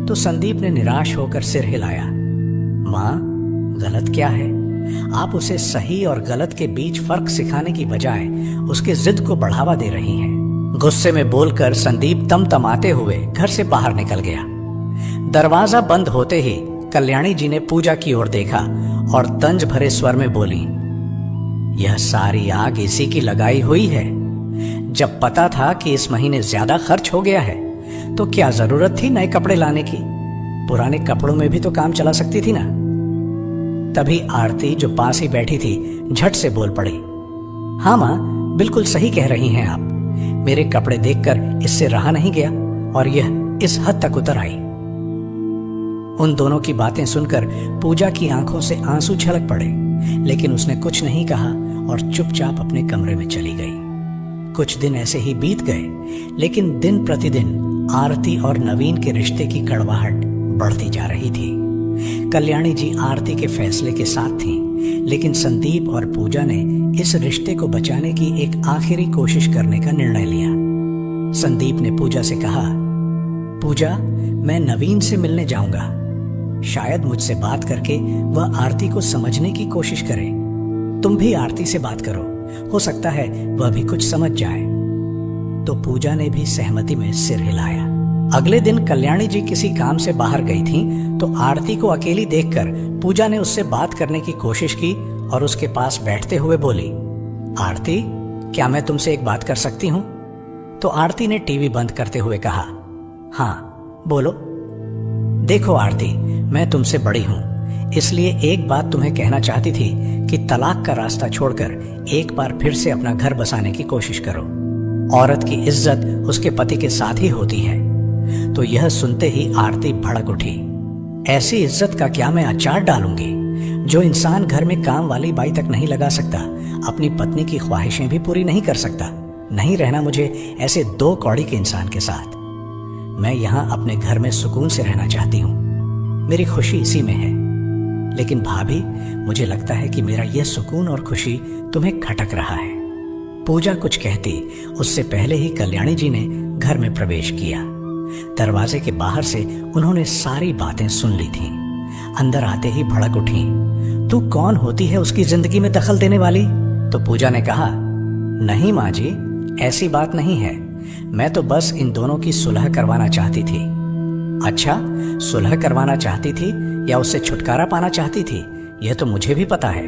तो संदीप ने निराश होकर सिर हिलाया। मां, गलत क्या है? आप उसे सही और गलत के बीच फर्क सिखाने की बजाय उसके जिद को बढ़ावा दे रही हैं। गुस्से में बोलकर संदीप तमतमाते हुए घर से बाहर निकल गया। दरवाजा बंद होते ही कल्याणी जी ने पूजा की ओर देखा और तंज भरे स्वर में बोली, यह सारी आग इसी की लगाई हुई है। जब पता था कि इस महीने ज्यादा खर्च हो गया है, तो क्या जरूरत थी नए कपड़े लाने की? पुराने कपड़ों में भी तो काम चला सकती थी ना। तभी आरती, जो पास ही बैठी थी, झट से बोल पड़ी, हाँ मां, बिल्कुल सही कह रही हैं आप, मेरे कपड़े देखकर इससे रहा नहीं गया और यह इस हद तक उतर आई। उन दोनों की बातें सुनकर पूजा की आंखों से आंसू छलक पड़े, लेकिन उसने कुछ नहीं कहा और चुपचाप अपने कमरे में चली गई। कुछ दिन ऐसे ही बीत गए, लेकिन दिन प्रतिदिन आरती और नवीन के रिश्ते की कड़वाहट बढ़ती जा रही थी। कल्याणी जी आरती के फैसले के साथ थीं, लेकिन संदीप और पूजा ने इस रिश्ते को बचाने की एक आखिरी कोशिश करने का निर्णय लिया। संदीप ने पूजा से कहा, पूजा, मैं नवीन से मिलने जाऊंगा, शायद मुझसे बात करके वह आरती को समझने की कोशिश करे। तुम भी आरती से बात करो, हो सकता है वह भी कुछ समझ जाए। तो पूजा ने भी सहमति में सिर हिलाया। अगले दिन कल्याणी जी किसी काम से बाहर गई थीं, तो आरती को अकेली देखकर पूजा ने उससे बात करने की कोशिश की और उसके पास बैठते हुए बोली, आरती, क्या मैं तुमसे एक बात कर सकती हूं? तो आरती ने टीवी बंद करते हुए कहा, हाँ बोलो। देखो आरती, मैं तुमसे बड़ी हूं, इसलिए एक बात तुम्हें कहना चाहती थी कि तलाक का रास्ता छोड़कर एक बार फिर से अपना घर बसाने की कोशिश करो। औरत की इज्जत उसके पति के साथ ही होती है। तो यह सुनते ही आरती भड़क उठी, ऐसी इज्जत का क्या मैं अचार डालूंगी? जो इंसान घर में काम वाली बाई तक नहीं लगा सकता, अपनी पत्नी की ख्वाहिशें भी पूरी नहीं कर सकता। नहीं रहना मुझे ऐसे दो कौड़ी के इंसान के साथ। मैं यहां अपने घर में सुकून से रहना चाहती हूं, मेरी खुशी इसी में है। लेकिन भाभी, मुझे लगता है कि मेरा यह सुकून और खुशी तुम्हें खटक रहा है। पूजा कुछ कहती उससे पहले ही कल्याणी जी ने घर में प्रवेश किया। दरवाजे के बाहर से उन्होंने सारी बातें सुन ली थीं। अंदर आते ही भड़क उठी, तू कौन होती है उसकी जिंदगी में दखल देने वाली? तो पूजा ने कहा, नहीं माँ जी, ऐसी बात नहीं है। मैं तो बस इन दोनों की सुलह करवाना चाहती थी। अच्छा, सुलह करवाना चाहती थी या उससे छुटकारा पाना चाहती थी, यह तो मुझे भी पता है।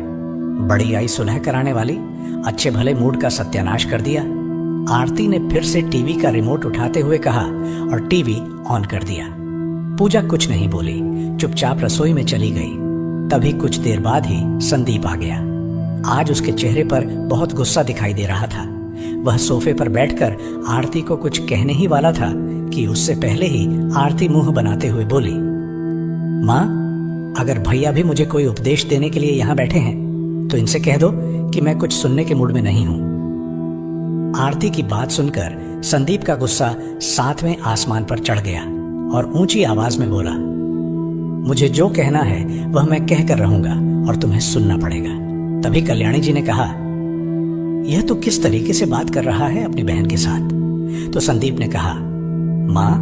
बड़ी आई सुलह कराने वाली, अच्छे भले मूड का सत्यानाश कर दिया। आरती ने फिर से टीवी का रिमोट उठाते हुए कहा और टीवी ऑन कर दिया। पूजा कुछ नहीं बोली, चुपचाप रसोई में चली गई। तभी कुछ देर बाद ही संदीप आ गया। आज उसके चेहरे पर बहुत गुस्सा दिखाई दे रहा था। वह सोफे पर बैठकर आरती को कुछ कहने ही वाला था कि उससे पहले ही आरती मुंह बनाते हुए बोली, माँ, अगर भैया भी मुझे कोई उपदेश देने के लिए यहाँ बैठे हैं तो इनसे कह दो कि मैं कुछ सुनने के मूड में नहीं हूं। आरती की बात सुनकर संदीप का गुस्सा 7वें आसमान पर चढ़ गया और ऊंची आवाज में बोला, मुझे जो कहना है वह मैं कहकर रहूंगा और तुम्हें सुनना पड़ेगा। तभी कल्याणी जी ने कहा, यह तो किस तरीके से बात कर रहा है अपनी बहन के साथ? तो संदीप ने कहा, माँ,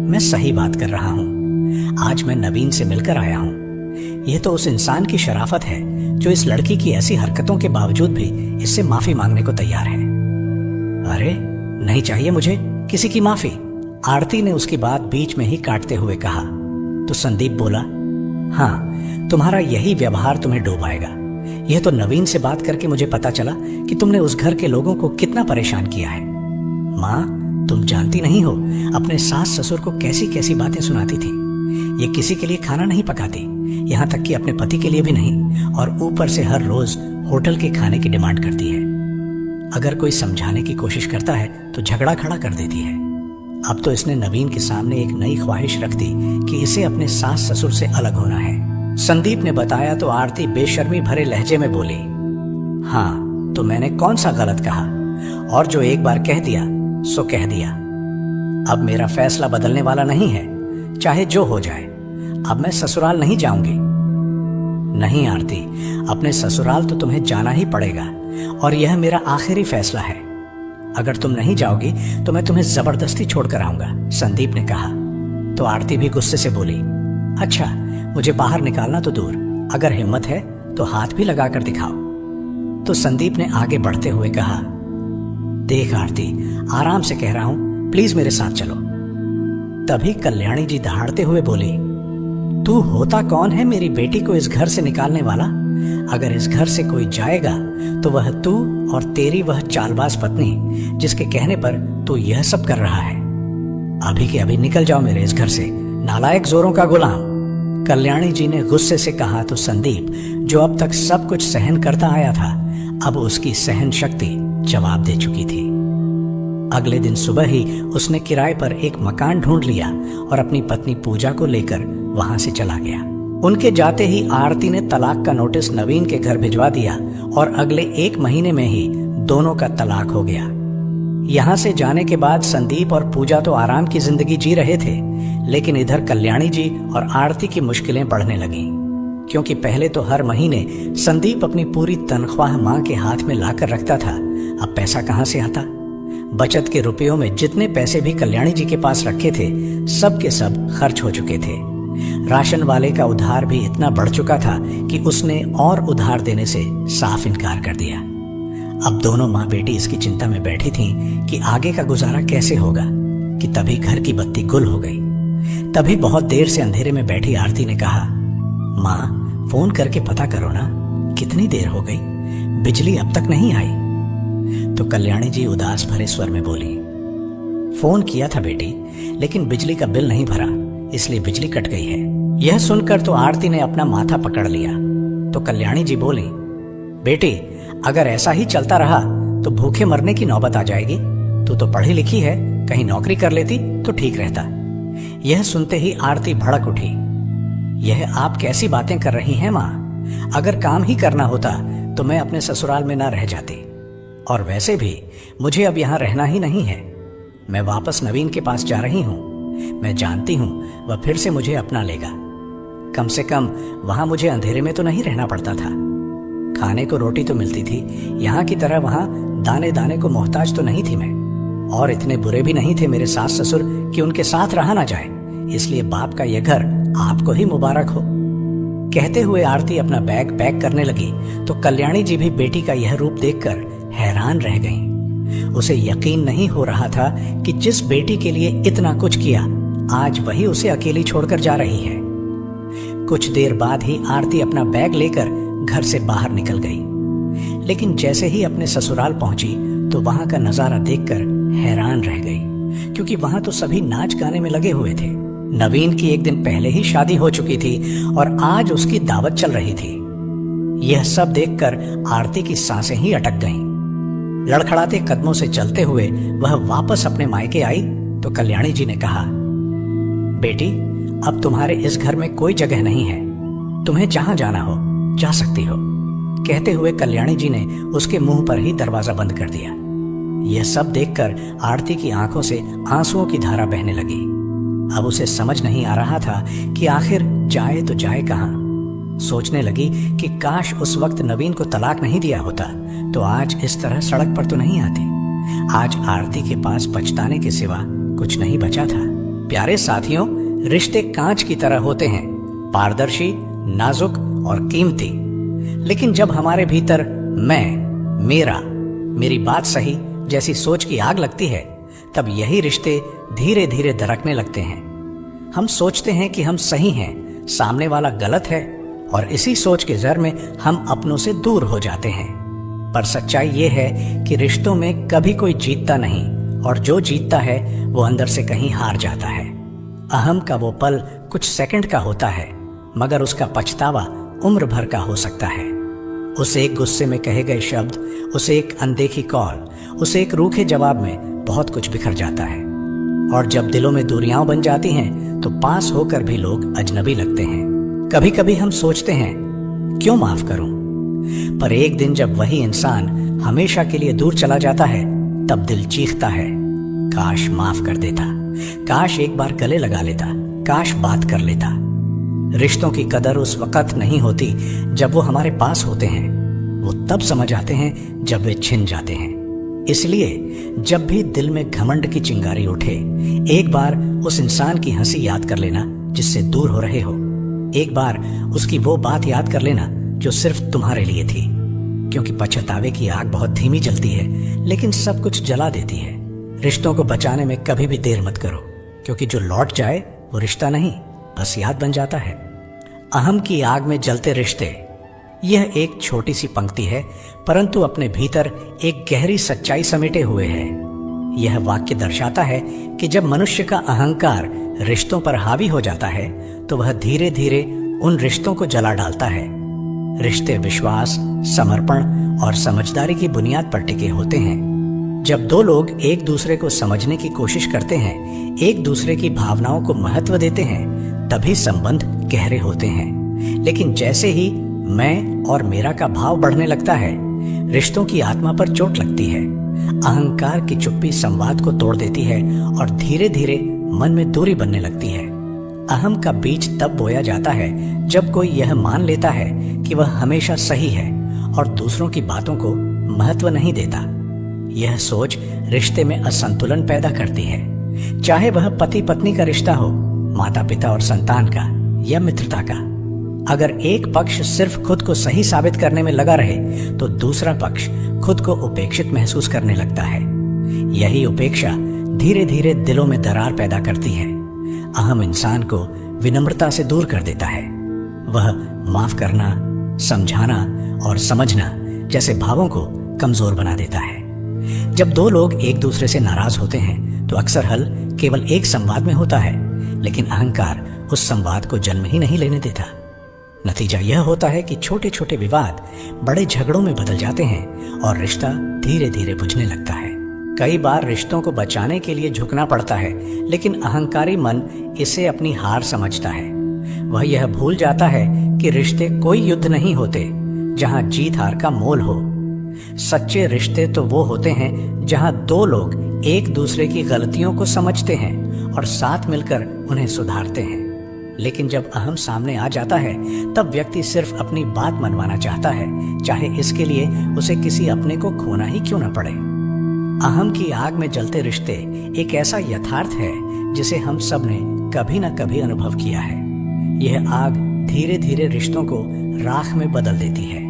मैं सही बात कर रहा हूं। आज मैं नवीन से मिलकर आया हूं। यह तो उस इंसान की शराफत है जो इस लड़की की ऐसी हरकतों के बावजूद भी इससे माफी मांगने को तैयार है। अरे नहीं चाहिए मुझे किसी की माफी, आरती ने उसकी बात बीच में ही काटते हुए कहा। तो संदीप बोला, हाँ, तुम्हारा यही व्यवहार तुम्हें डूबाएगा। यह तो नवीन से बात करके मुझे पता चला कि तुमने उस घर के लोगों को कितना परेशान किया है। माँ, तुम जानती नहीं हो अपने सास ससुर को कैसी कैसी बातें सुनाती थी। ये किसी के लिए खाना नहीं पकाती, यहाँ तक कि अपने पति के लिए भी नहीं, और ऊपर से हर रोज होटल के खाने की डिमांड करती है। अगर कोई समझाने की कोशिश करता है तो झगड़ा खड़ा कर देती है। अब तो इसने नवीन के सामने एक नई ख्वाहिश रख दी कि इसे अपने सास ससुर से अलग होना है। संदीप ने बताया तो आरती बेशर्मी भरे लहजे में बोली, हाँ, तो मैंने कौन सा गलत कहा? और जो एक बार कह दिया सो कह दिया। अब मेरा फैसला बदलने वाला नहीं है, चाहे जो हो जाए। अब मैं ससुराल नहीं जाऊंगी। नहीं आरती, अपने ससुराल तो तुम्हें जाना ही पड़ेगा और यह मेरा आखिरी फैसला है। अगर तुम नहीं जाओगी तो मैं तुम्हें जबरदस्ती छोड़कर आऊंगा, संदीप ने कहा। तो आरती भी गुस्से से बोली, अच्छा, मुझे बाहर निकालना तो दूर, अगर हिम्मत है तो हाथ भी लगाकर दिखाओ। तो संदीप ने आगे बढ़ते हुए कहा, देख आरती, आराम से कह रहा हूं, प्लीज मेरे साथ चलो। तभी कल्याणी जी दहाड़ते हुए बोली, तू होता कौन है मेरी बेटी को इस घर से निकालने वाला? अगर इस घर से कोई जाएगा तो वह तू और तेरी वह चालबाज पत्नी जिसके कहने पर तू यह सब कर रहा है। अभी के अभी निकल जाओ मेरे इस घर से, नालायक जोरों का गुलाम। कल्याणी जी ने गुस्से से कहा तो संदीप, जो अब तक सब कुछ सहन करता आया था, अब उसकी सहन शक्ति जवाब दे चुकी थी। अगले दिन सुबह ही उसने किराए पर एक मकान ढूंढ लिया और अपनी पत्नी पूजा को लेकर वहां से चला गया। उनके जाते ही आरती ने तलाक का नोटिस नवीन के घर भिजवा दिया और अगले 1 महीने में ही दोनों का तलाक हो गया। यहाँ से जाने के बाद संदीप और पूजा तो आराम की जिंदगी जी रहे थे, लेकिन इधर कल्याणी जी और आरती की मुश्किलें बढ़ने लगीं, क्योंकि पहले तो हर महीने संदीप अपनी पूरी तनख्वाह माँ के हाथ में लाकर रखता था। अब पैसा कहाँ से आता? बचत के रुपयों में जितने पैसे भी कल्याणी जी के पास रखे थे, सब के सब खर्च हो चुके थे। राशन वाले का उधार भी इतना बढ़ चुका था कि उसने और उधार देने से साफ इनकार कर दिया। अब दोनों माँ बेटी इसकी चिंता में बैठी थीं कि आगे का गुजारा कैसे होगा, कि तभी घर की बत्ती गुल हो गई। तभी बहुत देर से अंधेरे में बैठी आरती ने कहा, माँ, फोन करके पता करो ना, कितनी देर हो गई, बिजली अब तक नहीं आई। तो कल्याणी जी उदास भरे स्वर में बोली, फोन किया था बेटी, लेकिन बिजली का बिल नहीं भरा, इसलिए बिजली कट गई है। यह सुनकर तो आरती ने अपना माथा पकड़ लिया। तो कल्याणी जी बोली, बेटी, अगर ऐसा ही चलता रहा तो भूखे मरने की नौबत आ जाएगी। तू तो पढ़ी लिखी है, कहीं नौकरी कर लेती तो ठीक रहता। यह सुनते ही आरती भड़क उठी। यह आप कैसी बातें कर रही हैं माँ? अगर काम ही करना होता तो मैं अपने ससुराल में ना रह जाती, और वैसे भी मुझे अब यहाँ रहना ही नहीं है। मैं वापस नवीन के पास जा रही हूँ। मैं जानती हूँ वह फिर से मुझे अपना लेगा। कम से कम वहां मुझे अंधेरे में तो नहीं रहना पड़ता था। खाने को रोटी तो मिलती थी, यहाँ की तरह वहां दाने दाने को मोहताज तो नहीं थी मैं। और इतने बुरे भी नहीं थे मेरे सास ससुर कि उनके साथ रहा ना जाए। इसलिए बाप का यह घर आपको ही मुबारक हो। कहते हुए आरती अपना बैग पैक करने लगी तो कल्याणी जी भी बेटी का यह रूप देखकर हैरान रह गईं। उसे यकीन नहीं हो रहा था कि जिस बेटी के लिए इतना कुछ किया, आज वही उसे अकेली छोड़कर जा रही है। कुछ देर बाद ही आरती अपना बैग लेकर घर से बाहर निकल गई, लेकिन जैसे ही अपने ससुराल पहुंची तो वहां का नजारा देखकर हैरान रह गई, क्योंकि वहां तो सभी नाच गाने में लगे हुए थे। नवीन की एक दिन पहले ही शादी हो चुकी थी और आज उसकी दावत चल रही थी। यह सब देखकर आरती की सांसें ही अटक गईं। लड़खड़ाते कदमों से चलते हुए वह वापस अपने मायके आई तो कल्याणी जी ने कहा, बेटी, अब तुम्हारे इस घर में कोई जगह नहीं है, तुम्हें जहां जाना हो जा सकती हो। कहते हुए कल्याणी जी ने उसके मुंह पर ही दरवाजा बंद कर दिया। यह सब देखकर आरती की आंखों से आंसुओं की धारा बहने लगी। अब उसे समझ नहीं आ रहा था कि आखिर जाए तो जाए कहां। सोचने लगी कि काश उस वक्त नवीन को तलाक नहीं दिया होता तो आज इस तरह सड़क पर तो नहीं आती। आज आरती के पास पछताने के सिवा कुछ नहीं बचा था। प्यारे साथियों, रिश्ते कांच की तरह होते हैं, पारदर्शी, नाजुक और कीमती। लेकिन जब हमारे भीतर मैं, मेरा, मेरी बात सही जैसी सोच की आग लगती है, तब यही रिश्ते धीरे धीरे दरकने लगते हैं। हम सोचते हैं कि हम सही हैं, सामने वाला गलत है, और इसी सोच के जर में हम अपनों से दूर हो जाते हैं। पर सच्चाई ये है कि रिश्तों में कभी कोई जीतता नहीं, और जो जीतता है वो अंदर से कहीं हार जाता है। अहम का वो पल कुछ सेकंड का होता है, मगर उसका पछतावा उम्र भर का हो सकता है। उसे एक गुस्से में कहे गए शब्द, उसे एक अनदेखी कॉल, उसे एक रूखे जवाब में बहुत कुछ बिखर जाता है। और जब दिलों में दूरियां बन जाती हैं तो पास होकर भी लोग अजनबी लगते हैं। कभी कभी हम सोचते हैं क्यों माफ करूं, पर एक दिन जब वही इंसान हमेशा के लिए दूर चला जाता है तब दिल चीखता है, काश माफ कर देता, काश एक बार गले लगा लेता, काश बात कर लेता। रिश्तों की कदर उस वक्त नहीं होती जब वो हमारे पास होते हैं, वो तब समझ आते हैं जब वे छिन जाते हैं। इसलिए जब भी दिल में घमंड की चिंगारी उठे, एक बार उस इंसान की हंसी याद कर लेना जिससे दूर हो रहे हो। एक बार उसकी वो बात याद कर लेना जो सिर्फ तुम्हारे लिए थी, क्योंकि पछतावे की आग बहुत धीमी जलती है लेकिन सब कुछ जला देती है। रिश्तों को बचाने में कभी भी देर मत करो, क्योंकि जो लौट जाए वो रिश्ता नहीं, बस याद बन जाता है। अहम की आग में जलते रिश्ते, यह एक छोटी सी पंक्ति है, परंतु अपने भीतर एक गहरी सच्चाई समेटे हुए है। यह वाक्य दर्शाता है कि जब मनुष्य का अहंकार रिश्तों पर हावी हो जाता है तो वह धीरे धीरे उन रिश्तों को जला डालता है। रिश्ते विश्वास, समर्पण और समझदारी की बुनियाद पर टिके होते हैं। जब दो लोग एक दूसरे को समझने की कोशिश करते हैं, एक दूसरे की भावनाओं को महत्व देते हैं, तभी संबंध गहरे होते हैं। लेकिन जैसे ही मैं और मेरा का भाव बढ़ने लगता है, रिश्तों की आत्मा पर चोट लगती है। अहंकार की चुप्पी संवाद को तोड़ देती है और धीरे धीरे मन में दूरी बनने लगती है। अहम का बीज तब बोया जाता है जब कोई यह मान लेता है कि वह हमेशा सही है और दूसरों की बातों को महत्व नहीं देता। यह सोच रिश्ते में असंतुलन पैदा करती है, चाहे वह पति पत्नी का रिश्ता हो, माता पिता और संतान का, या मित्रता का। अगर एक पक्ष सिर्फ खुद को सही साबित करने में लगा रहे तो दूसरा पक्ष खुद को उपेक्षित महसूस करने लगता है। यही उपेक्षा धीरे धीरे दिलों में दरार पैदा करती है। अहम इंसान को विनम्रता से दूर कर देता है। वह माफ करना, समझाना और समझना जैसे भावों को कमजोर बना देता है। जब दो लोग एक दूसरे से नाराज होते हैं तो अक्सर हल केवल एक संवाद में होता है, लेकिन अहंकार उस संवाद को जन्म ही नहीं लेने देता। नतीजा यह होता है कि छोटे छोटे विवाद बड़े झगड़ों में बदल जाते हैं और रिश्ता धीरे धीरे बुझने लगता है। कई बार रिश्तों को बचाने के लिए झुकना पड़ता है, लेकिन अहंकारी मन इसे अपनी हार समझता है। वह यह भूल जाता है कि रिश्ते कोई युद्ध नहीं होते जहां जीत हार का मोल हो। सच्चे रिश्ते तो वो होते हैं जहां दो लोग एक दूसरे की गलतियों को समझते हैं और साथ मिलकर उन्हें सुधारते हैं। लेकिन जब अहम सामने आ जाता है तब व्यक्ति सिर्फ अपनी बात मनवाना चाहता है, चाहे इसके लिए उसे किसी अपने को खोना ही क्यों न पड़े। अहम की आग में जलते रिश्ते एक ऐसा यथार्थ है जिसे हम सब ने कभी न कभी अनुभव किया है। यह आग धीरे धीरे रिश्तों को राख में बदल देती है।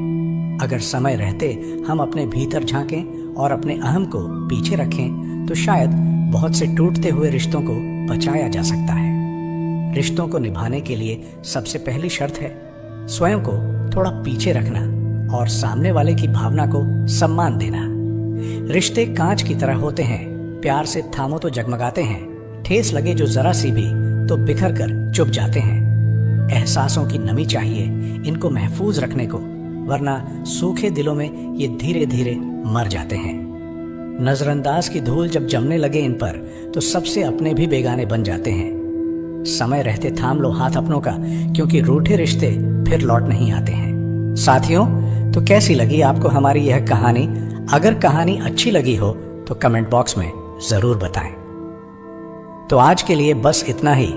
अगर समय रहते हम अपने भीतर झांकें और अपने अहम को पीछे रखें तो शायद बहुत से टूटते हुए रिश्तों को बचाया जा सकता है। रिश्तों को निभाने के लिए सबसे पहली शर्त है स्वयं को थोड़ा पीछे रखना और सामने वाले की भावना को सम्मान देना। रिश्ते कांच की तरह होते हैं, प्यार से थामो तो जगमगाते हैं, ठेस लगे जो जरा सी भी तो बिखर कर चुप जाते हैं। एहसासों की नमी चाहिए इनको महफूज रखने को, वरना सूखे दिलों में ये धीरे धीरे मर जाते हैं। नजरअंदाज की धूल जब जमने लगे इन पर तो सबसे अपने भी बेगाने बन जाते हैं। समय रहते थाम लो हाथ अपनों का, क्योंकि रूठे रिश्ते फिर लौट नहीं आते हैं। साथियों, तो कैसी लगी आपको हमारी यह कहानी? अगर कहानी अच्छी लगी हो तो कमेंट बॉक्स में जरूर बताएं। तो आज के लिए बस इतना ही।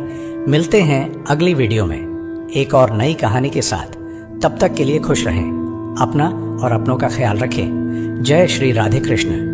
मिलते हैं अगली वीडियो में एक और नई कहानी के साथ। तब तक के लिए खुश रहें, अपना और अपनों का ख्याल रखें। जय श्री राधे कृष्ण।